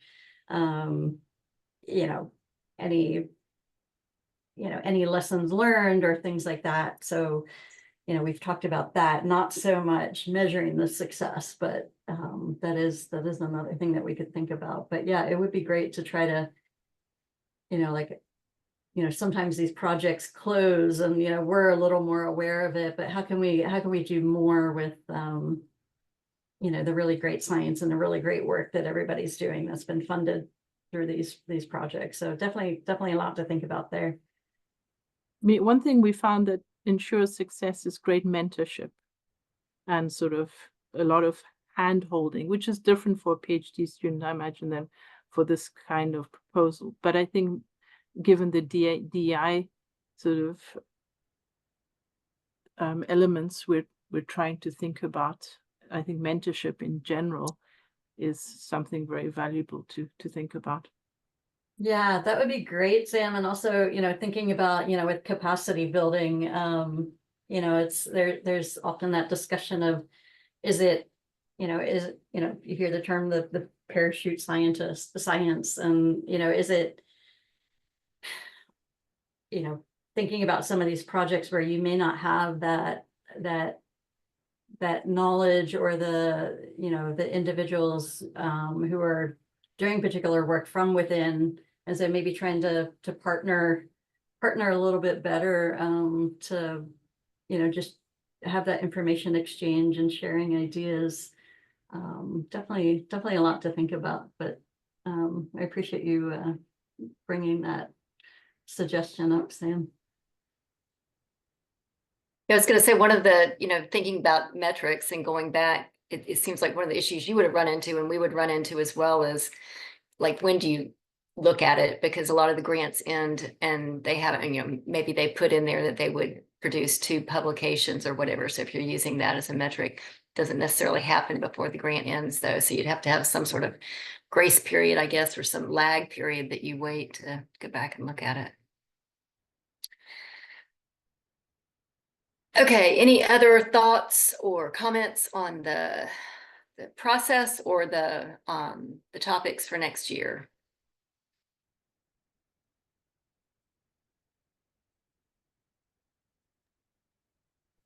any lessons learned or things like that. So we've talked about that, not so much measuring the success, but that is another thing that we could think about. But yeah, it would be great to try to sometimes these projects close and, we're a little more aware of it, but how can we do more with, the really great science and the really great work that everybody's doing that's been funded through these projects. So definitely a lot to think about there. I mean, one thing we found that ensures success is great mentorship and sort of a lot of hand holding, which is different for a PhD student, I imagine, than for this kind of proposal. But I think given the DEI sort of elements we're trying to think about, I think mentorship in general is something very valuable to think about. Yeah, that would be great, Sam. And also, thinking about, with capacity building, there's often that discussion of, you hear the term, the parachute scientist, the science, and, is it, thinking about some of these projects where you may not have that knowledge, or the individuals who are doing particular work from within, and so maybe trying to partner a little bit better to just have that information exchange and sharing ideas. Definitely a lot to think about, but I appreciate you bringing that suggestion up, Sam. I was going to say, one of the, thinking about metrics and going back, it seems like one of the issues you would have run into, and we would run into as well, is like, when do you look at it? Because a lot of the grants end and they haven't, maybe they put in there that they would produce 2 publications or whatever. So if you're using that as a metric, it doesn't necessarily happen before the grant ends, though. So you'd have to have some sort of grace period, I guess, or some lag period that you wait to go back and look at it. Okay, any other thoughts or comments on the process or the topics for next year?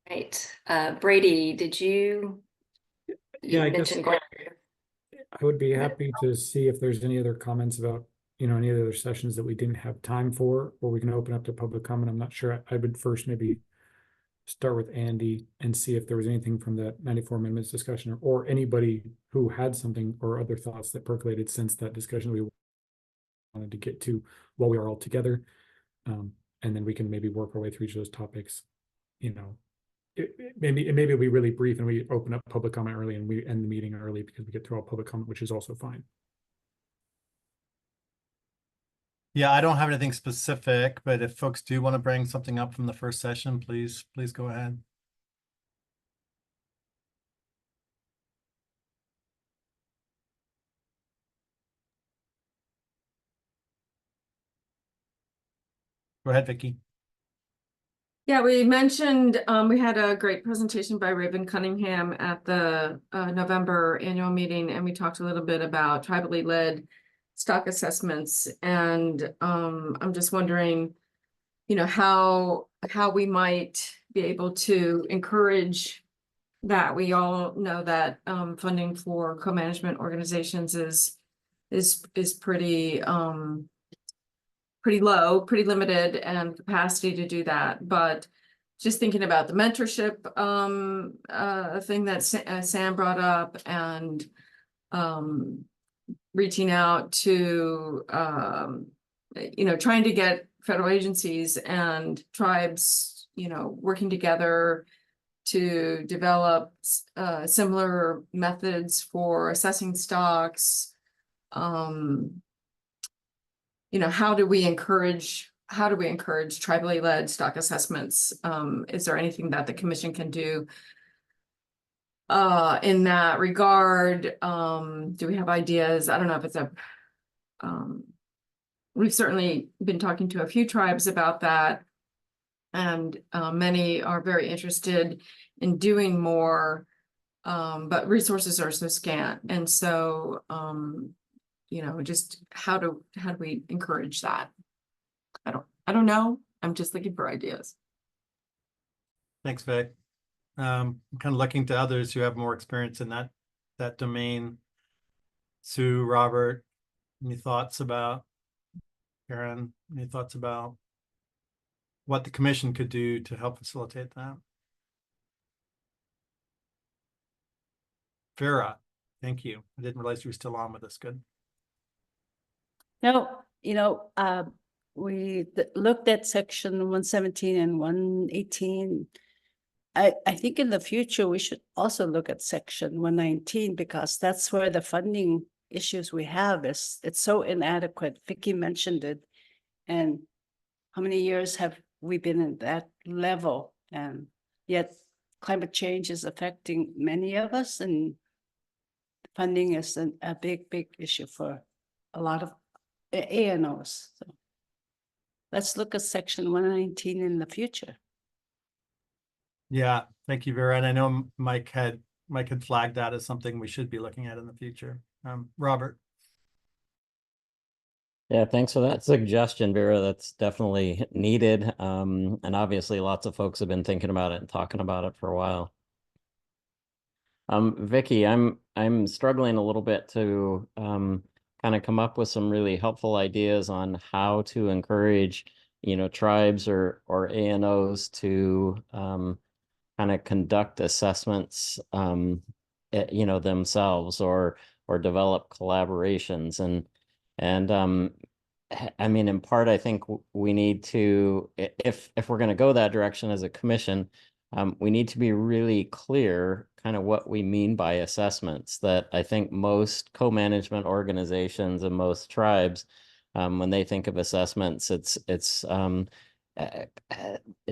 Right, Brady, did you? Yeah, I guess mention I would be happy to see if there's any other comments about, any other sessions that we didn't have time for, or we can open up to public comment. I'm not sure. I would first maybe start with Andy and see if there was anything from the 94 amendments discussion, or anybody who had something or other thoughts that percolated since that discussion we wanted to get to while we are all together. And then we can maybe work our way through each of those topics. Maybe it'll be really brief and we open up public comment early and we end the meeting early because we get through all public comment, which is also fine. Yeah, I don't have anything specific, but if folks do want to bring something up from the first session, please go ahead. Go ahead, Vicki. Yeah, we mentioned we had a great presentation by Raven Cunningham at the November annual meeting, and we talked a little bit about tribally led stock assessments. And I'm just wondering, how we might be able to encourage that. We all know that funding for co-management organizations is pretty low, pretty limited, and capacity to do that. But just thinking about the mentorship thing that Sam brought up, and reaching out to trying to get federal agencies and tribes working together to develop similar methods for assessing stocks. How do we encourage tribally led stock assessments? Is there anything that the commission can do in that regard? Do we have ideas? I don't know if it's we've certainly been talking to a few tribes about that, and many are very interested in doing more, but resources are so scant. And so, just how do we encourage that? I don't know. I'm just looking for ideas. Thanks, Vic. I'm kind of looking to others who have more experience in that domain. Sue, Robert, any thoughts about, Karen, any thoughts about what the commission could do to help facilitate that? Vera, thank you. I didn't realize you were still on with us. Good. No, we looked at section 117 and 118. I think in the future, we should also look at section 119, because that's where the funding issues we have it's so inadequate. Vicki mentioned it. And how many years have we been in that level? And yet climate change is affecting many of us, and funding is a big, big issue for a lot of ANOs. So let's look at section 119 in the future. Yeah, thank you, Vera. And I know Mike had flagged that as something we should be looking at in the future. Robert. Yeah, thanks for that suggestion, Vera. That's definitely needed. And obviously lots of folks have been thinking about it and talking about it for a while. Vicky, I'm struggling a little bit to kind of come up with some really helpful ideas on how to encourage, tribes or ANOs to kind of conduct assessments, themselves or develop collaborations. And I mean, in part, I think we need to, if we're going to go that direction as a commission, we need to be really clear kind of what we mean by assessments. That I think most co-management organizations and most tribes, when they think of assessments, it's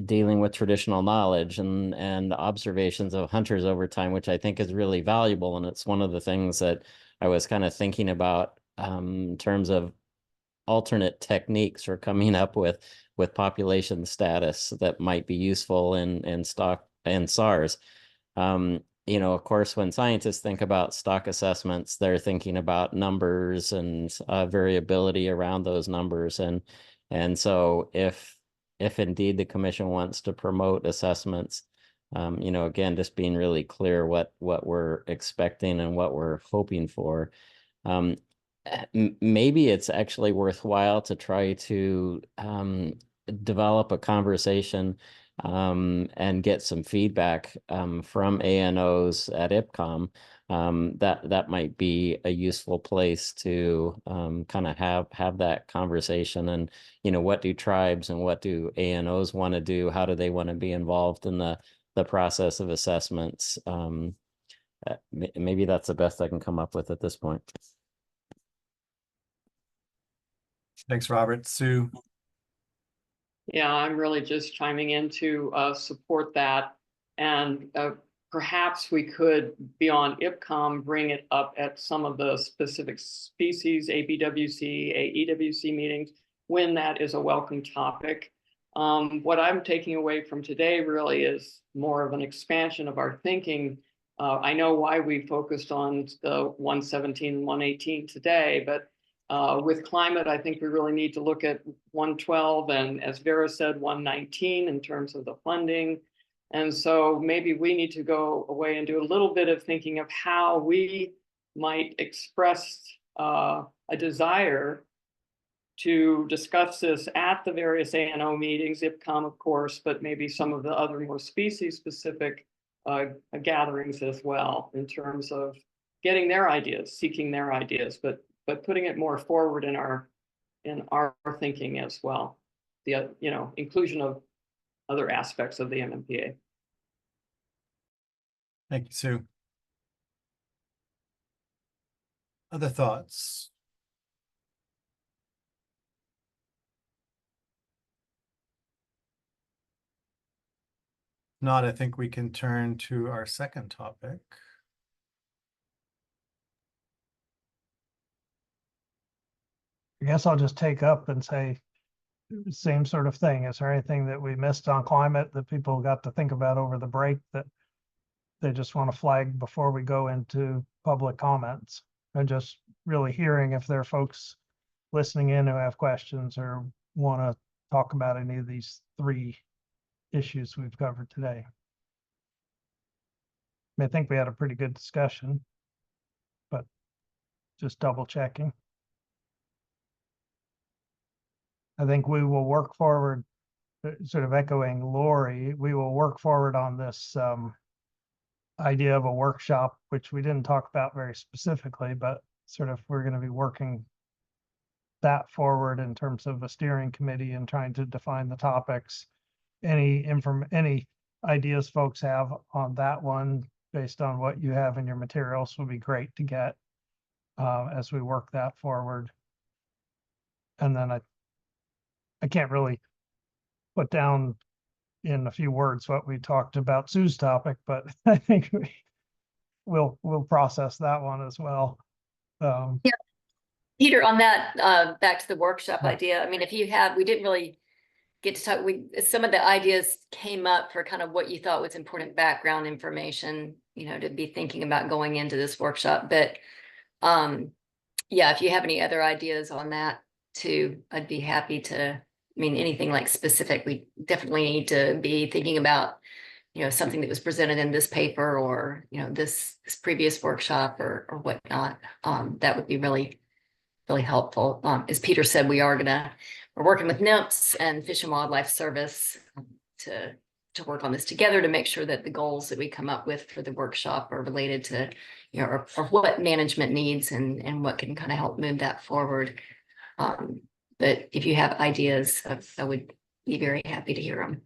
dealing with traditional knowledge and observations of hunters over time, which I think is really valuable. And it's one of the things that I was kind of thinking about in terms of alternate techniques or coming up with population status that might be useful in stock and SARS. Of course, when scientists think about stock assessments, they're thinking about numbers and variability around those numbers. And so if indeed the commission wants to promote assessments, again, just being really clear what we're expecting and what we're hoping for. Maybe it's actually worthwhile to try to develop a conversation and get some feedback from ANOs at IPCOM. That might be a useful place to kind of have that conversation. And what do tribes and what do ANOs want to do? How do they want to be involved in the process of assessments? Maybe that's the best I can come up with at this point. Thanks, Robert. Sue. Yeah, I'm really just chiming in to support that. And perhaps we could, beyond IPCOM, bring it up at some of the specific species, ABWC, AEWC meetings, when that is a welcome topic. What I'm taking away from today really is more of an expansion of our thinking. I know why we focused on the 117 and 118 today, but with climate, I think we really need to look at 112 and, as Vera said, 119 in terms of the funding. And so maybe we need to go away and do a little bit of thinking of how we might express a desire to discuss this at the various ANO meetings, IPCOM, of course, but maybe some of the other more species-specific gatherings as well, in terms of getting their ideas, seeking their ideas, but putting it more forward in our thinking as well. The inclusion of other aspects of the MMPA. Thank you, Sue. Other thoughts? Not, I think we can turn to our second topic. I guess I'll just take up and say same sort of thing. Is there anything that we missed on climate that people got to think about over the break that they just want to flag before we go into public comments? And just really hearing if there are folks listening in who have questions or want to talk about any of these three issues we've covered today. I think we had a pretty good discussion, but just double checking. I think we will work forward, sort of echoing Lori, we will work forward on this idea of a workshop, which we didn't talk about very specifically, but sort of we're going to be working that forward in terms of a steering committee and trying to define the topics. Any ideas folks have on that one based on what you have in your materials would be great to get as we work that forward. And then I can't really put down in a few words what we talked about Sue's topic, but I think we'll process that one as well. Yeah, Peter, on that, back to the workshop idea. I mean, if you have, we didn't really get to talk, some of the ideas came up for kind of what you thought was important background information, you know, to be thinking about going into this workshop. But yeah, if you have any other ideas on that too, I'd be happy to, I mean, anything like specific, we definitely need to be thinking about, you know, something that was presented in this paper or, you know, this previous workshop or whatnot. That would be really, really helpful. As Peter said, we're working with NIMS and Fish and Wildlife Service to work on this together to make sure that the goals that we come up with for the workshop are related to, you know, or what management needs and what can kind of help move that forward. But if you have ideas, I would be very happy to hear them.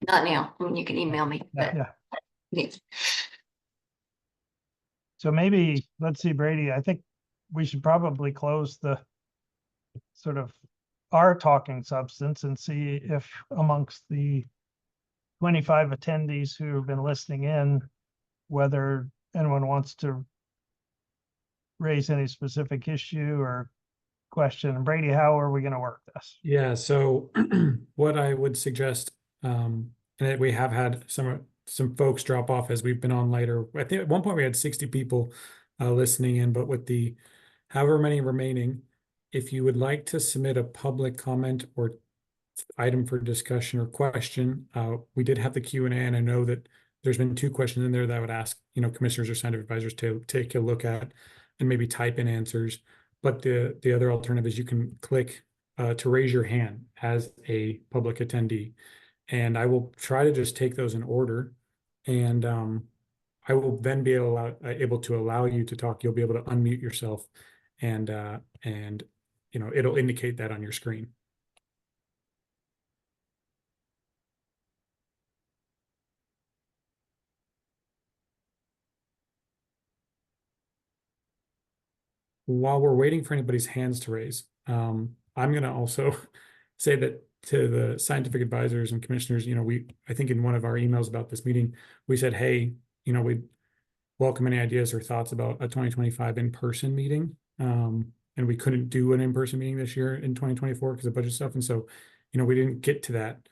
Not now, I mean, you can email me. But yeah. So maybe, let's see, Brady, I think we should probably close the sort of our talking substance and see if amongst the 25 attendees who have been listening in, whether anyone wants to raise any specific issue or question. And Brady, how are we going to work this? Yeah, so what I would suggest, and we have had some folks drop off as we've been on later. I think at one point we had 60 people listening in, but with the however many remaining, if you would like to submit a public comment or item for discussion or question, we did have the Q&A, and I know that there's been 2 questions in there that I would ask, you know, commissioners or scientific advisors to take a look at and maybe type in answers. But the other alternative is you can click to raise your hand as a public attendee, and I will try to just take those in order, and I will then be able to allow you to talk. You'll be able to unmute yourself, and you know, it'll indicate that on your screen. While we're waiting for anybody's hands to raise, I'm going to also say that to the scientific advisors and commissioners, you know, I think in one of our emails about this meeting, we said, hey, you know, we welcome any ideas or thoughts about a 2025 in-person meeting. And we couldn't do an in-person meeting this year in 2024 because of budget stuff. And so, you know, we didn't get to that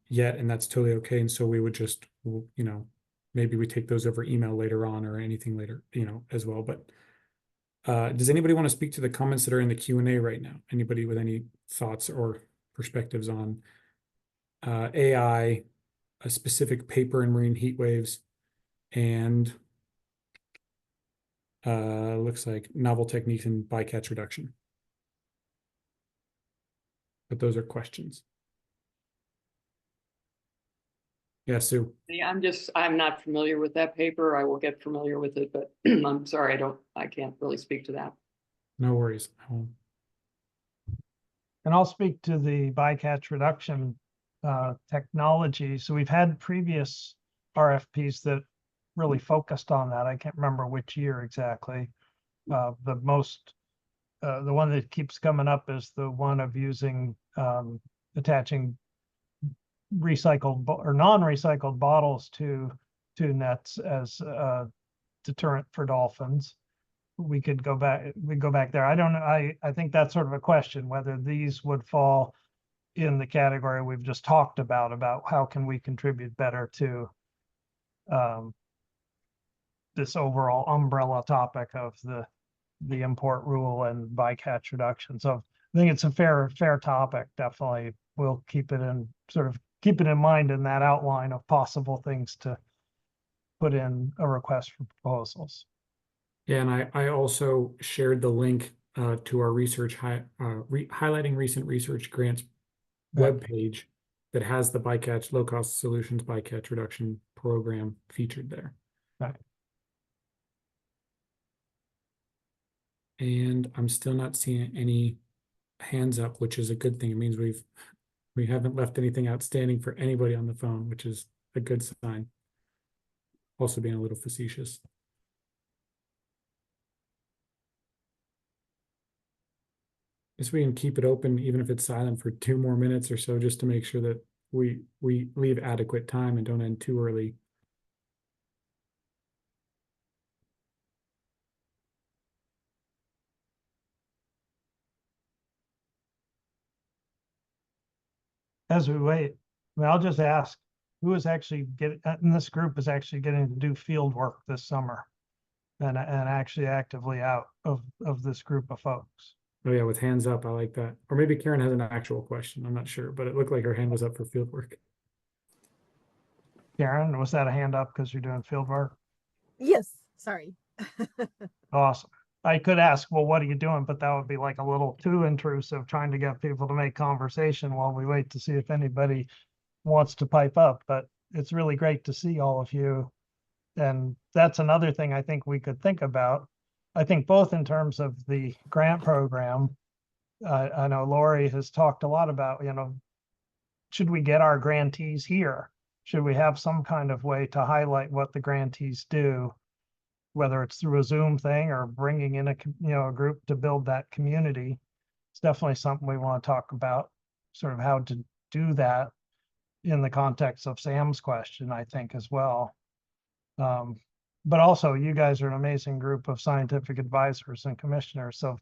yet, and that's totally okay. And so we would just, you know, maybe we take those over email later on or anything later, you know, as well. But does anybody want to speak to the comments that are in the Q&A right now? Anybody with any thoughts or perspectives on AI, a specific paper in marine heat waves, and looks like novel techniques in bycatch reduction? But those are questions. Yeah, Sue. Yeah, I'm not familiar with that paper. I will get familiar with it, but I'm sorry, I can't really speak to that. No worries. And I'll speak to the bycatch reduction technology. So we've had previous RFPs that really focused on that. I can't remember which year exactly. The one that keeps coming up is the one of using attaching recycled or non-recycled bottles to nets as a deterrent for dolphins. We go back there. I don't know. I think that's sort of a question whether these would fall in the category we've just talked about how can we contribute better to this overall umbrella topic of the import rule and bycatch reduction. So I think it's a fair topic. Definitely, we'll keep it in mind in that outline of possible things to put in a request for proposals. Yeah, and I also shared the link to our research highlighting recent research grants webpage that has the bycatch low cost solutions bycatch reduction program featured there. Right. And I'm still not seeing any hands up, which is a good thing. It means we haven't left anything outstanding for anybody on the phone, which is a good sign. Also being a little facetious. Guess we can keep it open, even if it's silent for 2 more minutes or so, just to make sure that we leave adequate time and don't end too early. As we wait, I mean, I'll just ask, who is actually in this group is actually getting to do field work this summer and actually actively out of this group of folks? Oh yeah, with hands up, I like that. Or maybe Karen has an actual question. I'm not sure, but it looked like her hand was up for field work. Karen, was that a hand up because you're doing field work? Yes, sorry. Awesome. I could ask, well, what are you doing? But that would be like a little too intrusive, trying to get people to make conversation while we wait to see if anybody wants to pipe up. But it's really great to see all of you. And that's another thing I think we could think about. I think both in terms of the grant program, I know Lori has talked a lot about, should we get our grantees here? Should we have some kind of way to highlight what the grantees do, whether it's through a Zoom thing or bringing in a group to build that community? It's definitely something we want to talk about, sort of how to do that in the context of Sam's question, I think, as well. But also, you guys are an amazing group of scientific advisors and commissioners. So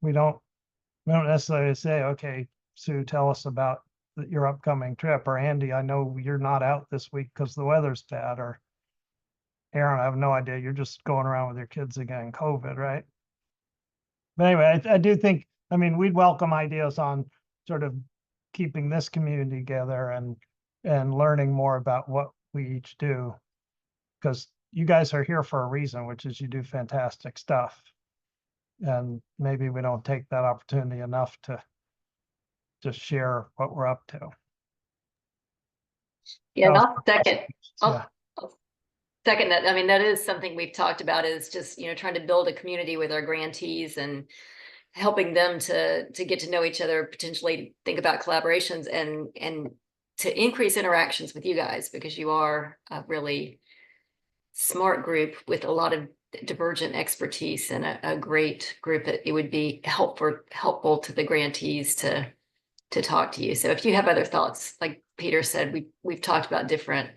we don't necessarily say, okay, Sue, tell us about your upcoming trip, or Andy, I know you're not out this week because the weather's bad, or Aaron, I have no idea, you're just going around with your kids again, COVID, right? But anyway, I do think, I mean, we'd welcome ideas on sort of keeping this community together and learning more about what we each do, because you guys are here for a reason, which is you do fantastic stuff. And maybe we don't take that opportunity enough to just share what we're up to. Yeah, and I'll Yeah. second that. I mean, that is something we've talked about, is just, trying to build a community with our grantees and helping them to get to know each other, potentially think about collaborations and to increase interactions with you guys, because you are a really smart group with a lot of divergent expertise and a great group that it would be helpful to the grantees to talk to you. So if you have other thoughts, like Peter said, we've talked about different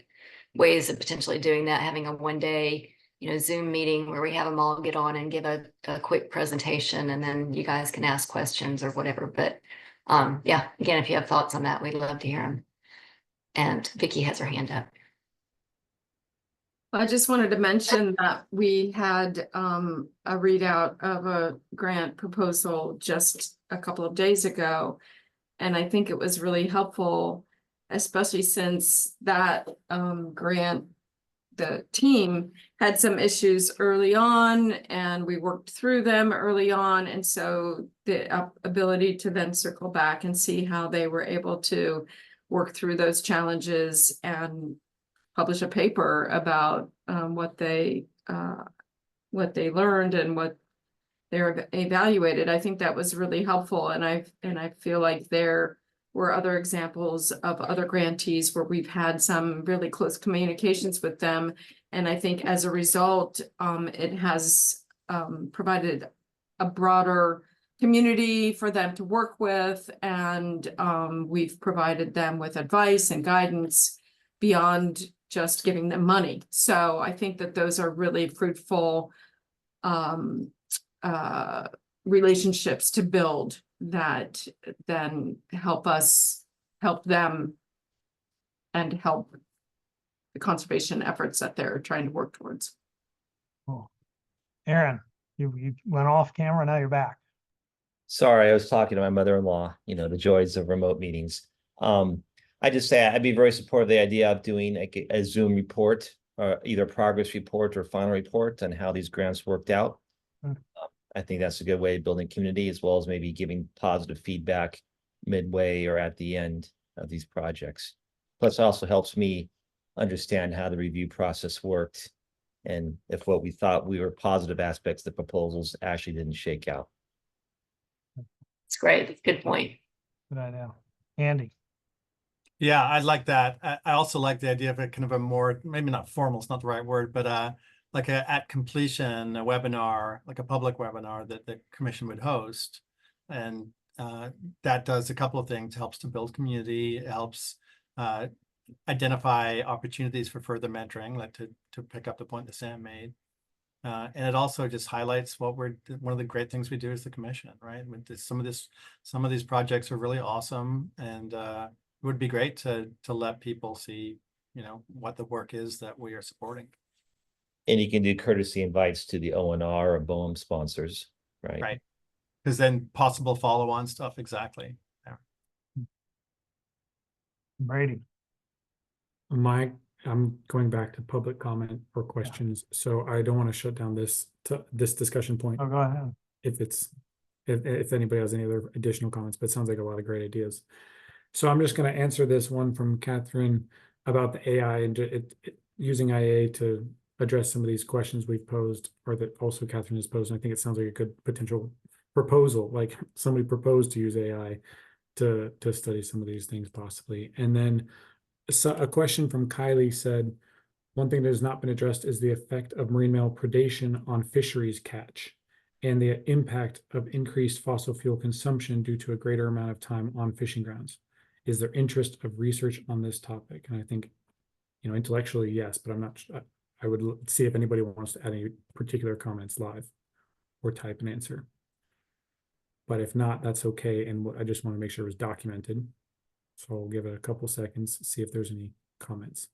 ways of potentially doing that, having a 1-day, Zoom meeting where we have them all get on and give a quick presentation, and then you guys can ask questions or whatever. But yeah, again, if you have thoughts on that, we'd love to hear them. And Vicky has her hand up. I just wanted to mention that we had a readout of a grant proposal just a couple of days ago. And I think it was really helpful, especially since that grant, the team had some issues early on, and we worked through them early on. And so the ability to then circle back and see how they were able to work through those challenges and publish a paper about what they learned and what they're evaluated. I think that was really helpful, and I feel like there were other examples of other grantees where we've had some really close communications with them, and I think as a result, it has provided a broader community for them to work with, and we've provided them with advice and guidance beyond just giving them money. So I think that those are really fruitful relationships to build that then help them and help the conservation efforts that they're trying to work towards. Cool. Aaron, you went off camera, now you're back. Sorry, I was talking to my mother-in-law, the joys of remote meetings. I just say I'd be very supportive of the idea of doing a Zoom report, or either progress report or final report on how these grants worked out. I think that's a good way of building community, as well as maybe giving positive feedback midway or at the end of these projects. Plus, it also helps me understand how the review process worked and if what we thought were positive aspects of the proposals actually didn't shake out. It's great. Good point. Good idea. Andy. Yeah, I like that. I also like the idea of a kind of a more, maybe not formal, it's not the right word, but like at completion, a webinar, like a public webinar that the commission would host, and that does a couple of things, helps to build community, it helps identify opportunities for further mentoring, like to pick up the point that Sam made. And it also just highlights one of the great things we do as the commission, right? Some of these projects are really awesome, and it would be great to let people see, what the work is that we are supporting. And you can do courtesy invites to the ONR or BOEM sponsors, right? Right. Because then possible follow-on stuff, exactly. Yeah. Brady. I'm going back to public comment or questions, so I don't want to shut down this discussion point. Oh, go ahead. If anybody has any other additional comments, but it sounds like a lot of great ideas. So I'm just going to answer this one from Catherine about the AI and using IA to address some of these questions we've posed, or that also Catherine has posed. And I think it sounds like a good potential proposal, like somebody proposed to use AI to study some of these things possibly. And then a question from Kylie said, one thing that has not been addressed is the effect of marine mammal predation on fisheries catch and the impact of increased fossil fuel consumption due to a greater amount of time on fishing grounds. Is there interest of research on this topic? And I think, intellectually, yes, but I'm not, I would see if anybody wants to add any particular comments live or type an answer. But if not, that's okay. And I just want to make sure it was documented. So I'll give it a couple seconds, see if there's any comments.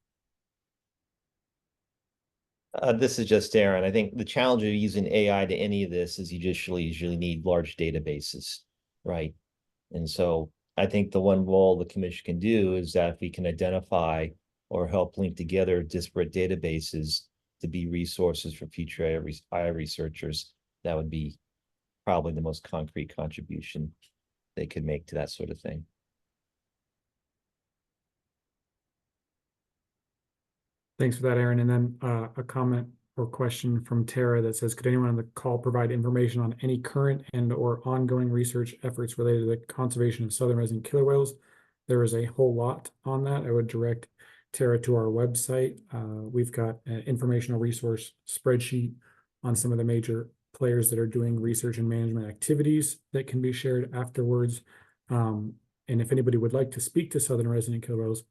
This is just Aaron. I think the challenge of using AI to any of this is you usually need large databases, right? And so I think the one role the commission can do is that if we can identify or help link together disparate databases to be resources for future AI researchers, that would be probably the most concrete contribution they could make to that sort of thing. Thanks for that, Aaron. And then a comment or question from Tara that says, could anyone on the call provide information on any current and or ongoing research efforts related to the conservation of southern resident killer whales? There is a whole lot on that. I would direct Tara to our website. We've got an informational resource spreadsheet on some of the major players that are doing research and management activities that can be shared afterwards. And if anybody would like to speak to southern resident killer whales,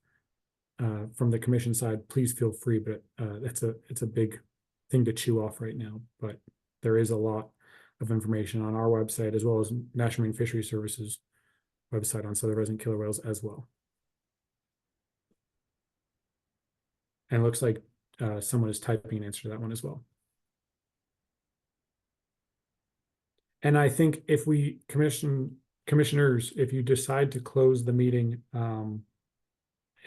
from the commission side, please feel free, but it's a big thing to chew off right now. But there is a lot of information on our website, as well as National Marine Fisheries Services website on southern resident killer whales as well. And it looks like someone is typing an answer to that one as well. And I think if we commissioners, if you decide to close the meeting,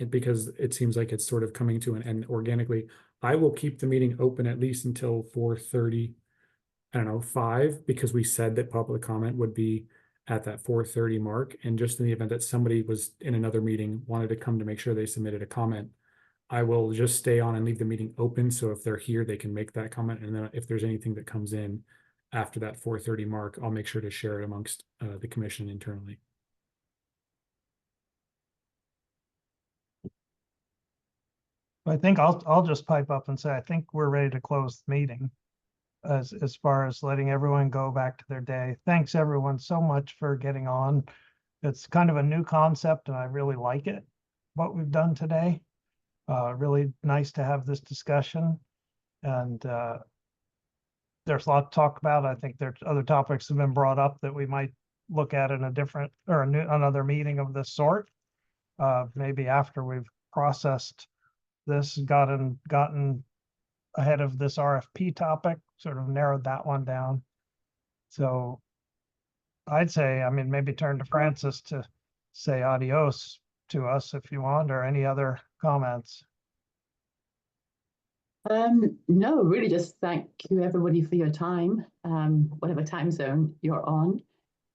because it seems like it's sort of coming to an end organically, I will keep the meeting open at least until 4:30, I don't know, 5, because we said that public comment would be at that 4:30 mark. And just in the event that somebody was in another meeting, wanted to come to make sure they submitted a comment, I will just stay on and leave the meeting open. So if they're here, they can make that comment. And then if there's anything that comes in after that 4:30 mark, I'll make sure to share it amongst the commission internally. I think I'll just pipe up and say, I think we're ready to close the meeting as far as letting everyone go back to their day. Thanks everyone so much for getting on. It's kind of a new concept and I really like it, what we've done today. Really nice to have this discussion, and there's a lot to talk about. I think there's other topics have been brought up that we might look at in a different or another meeting of this sort. Maybe after we've processed this, gotten ahead of this RFP topic, sort of narrowed that one down. So I'd say, I mean, maybe turn to Francis to say adios to us if you want, or any other comments. No, really just thank you everybody for your time, whatever time zone you're on.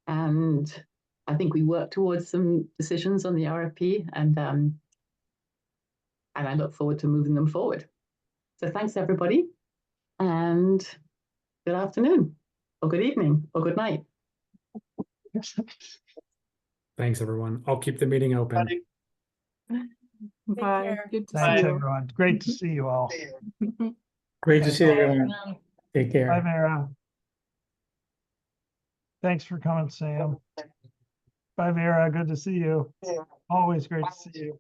And I think we work towards some decisions on the RFP, and I look forward to moving them forward. So thanks everybody, and good afternoon, or good evening, or good night. Thanks everyone. I'll keep the meeting open. Bye. Good to Thanks see you. everyone. Great to see you all. Great to see everyone. Take care. Bye, Vera. Thanks for coming, Sam. Bye, Vera. Good to see you. Always great to see you.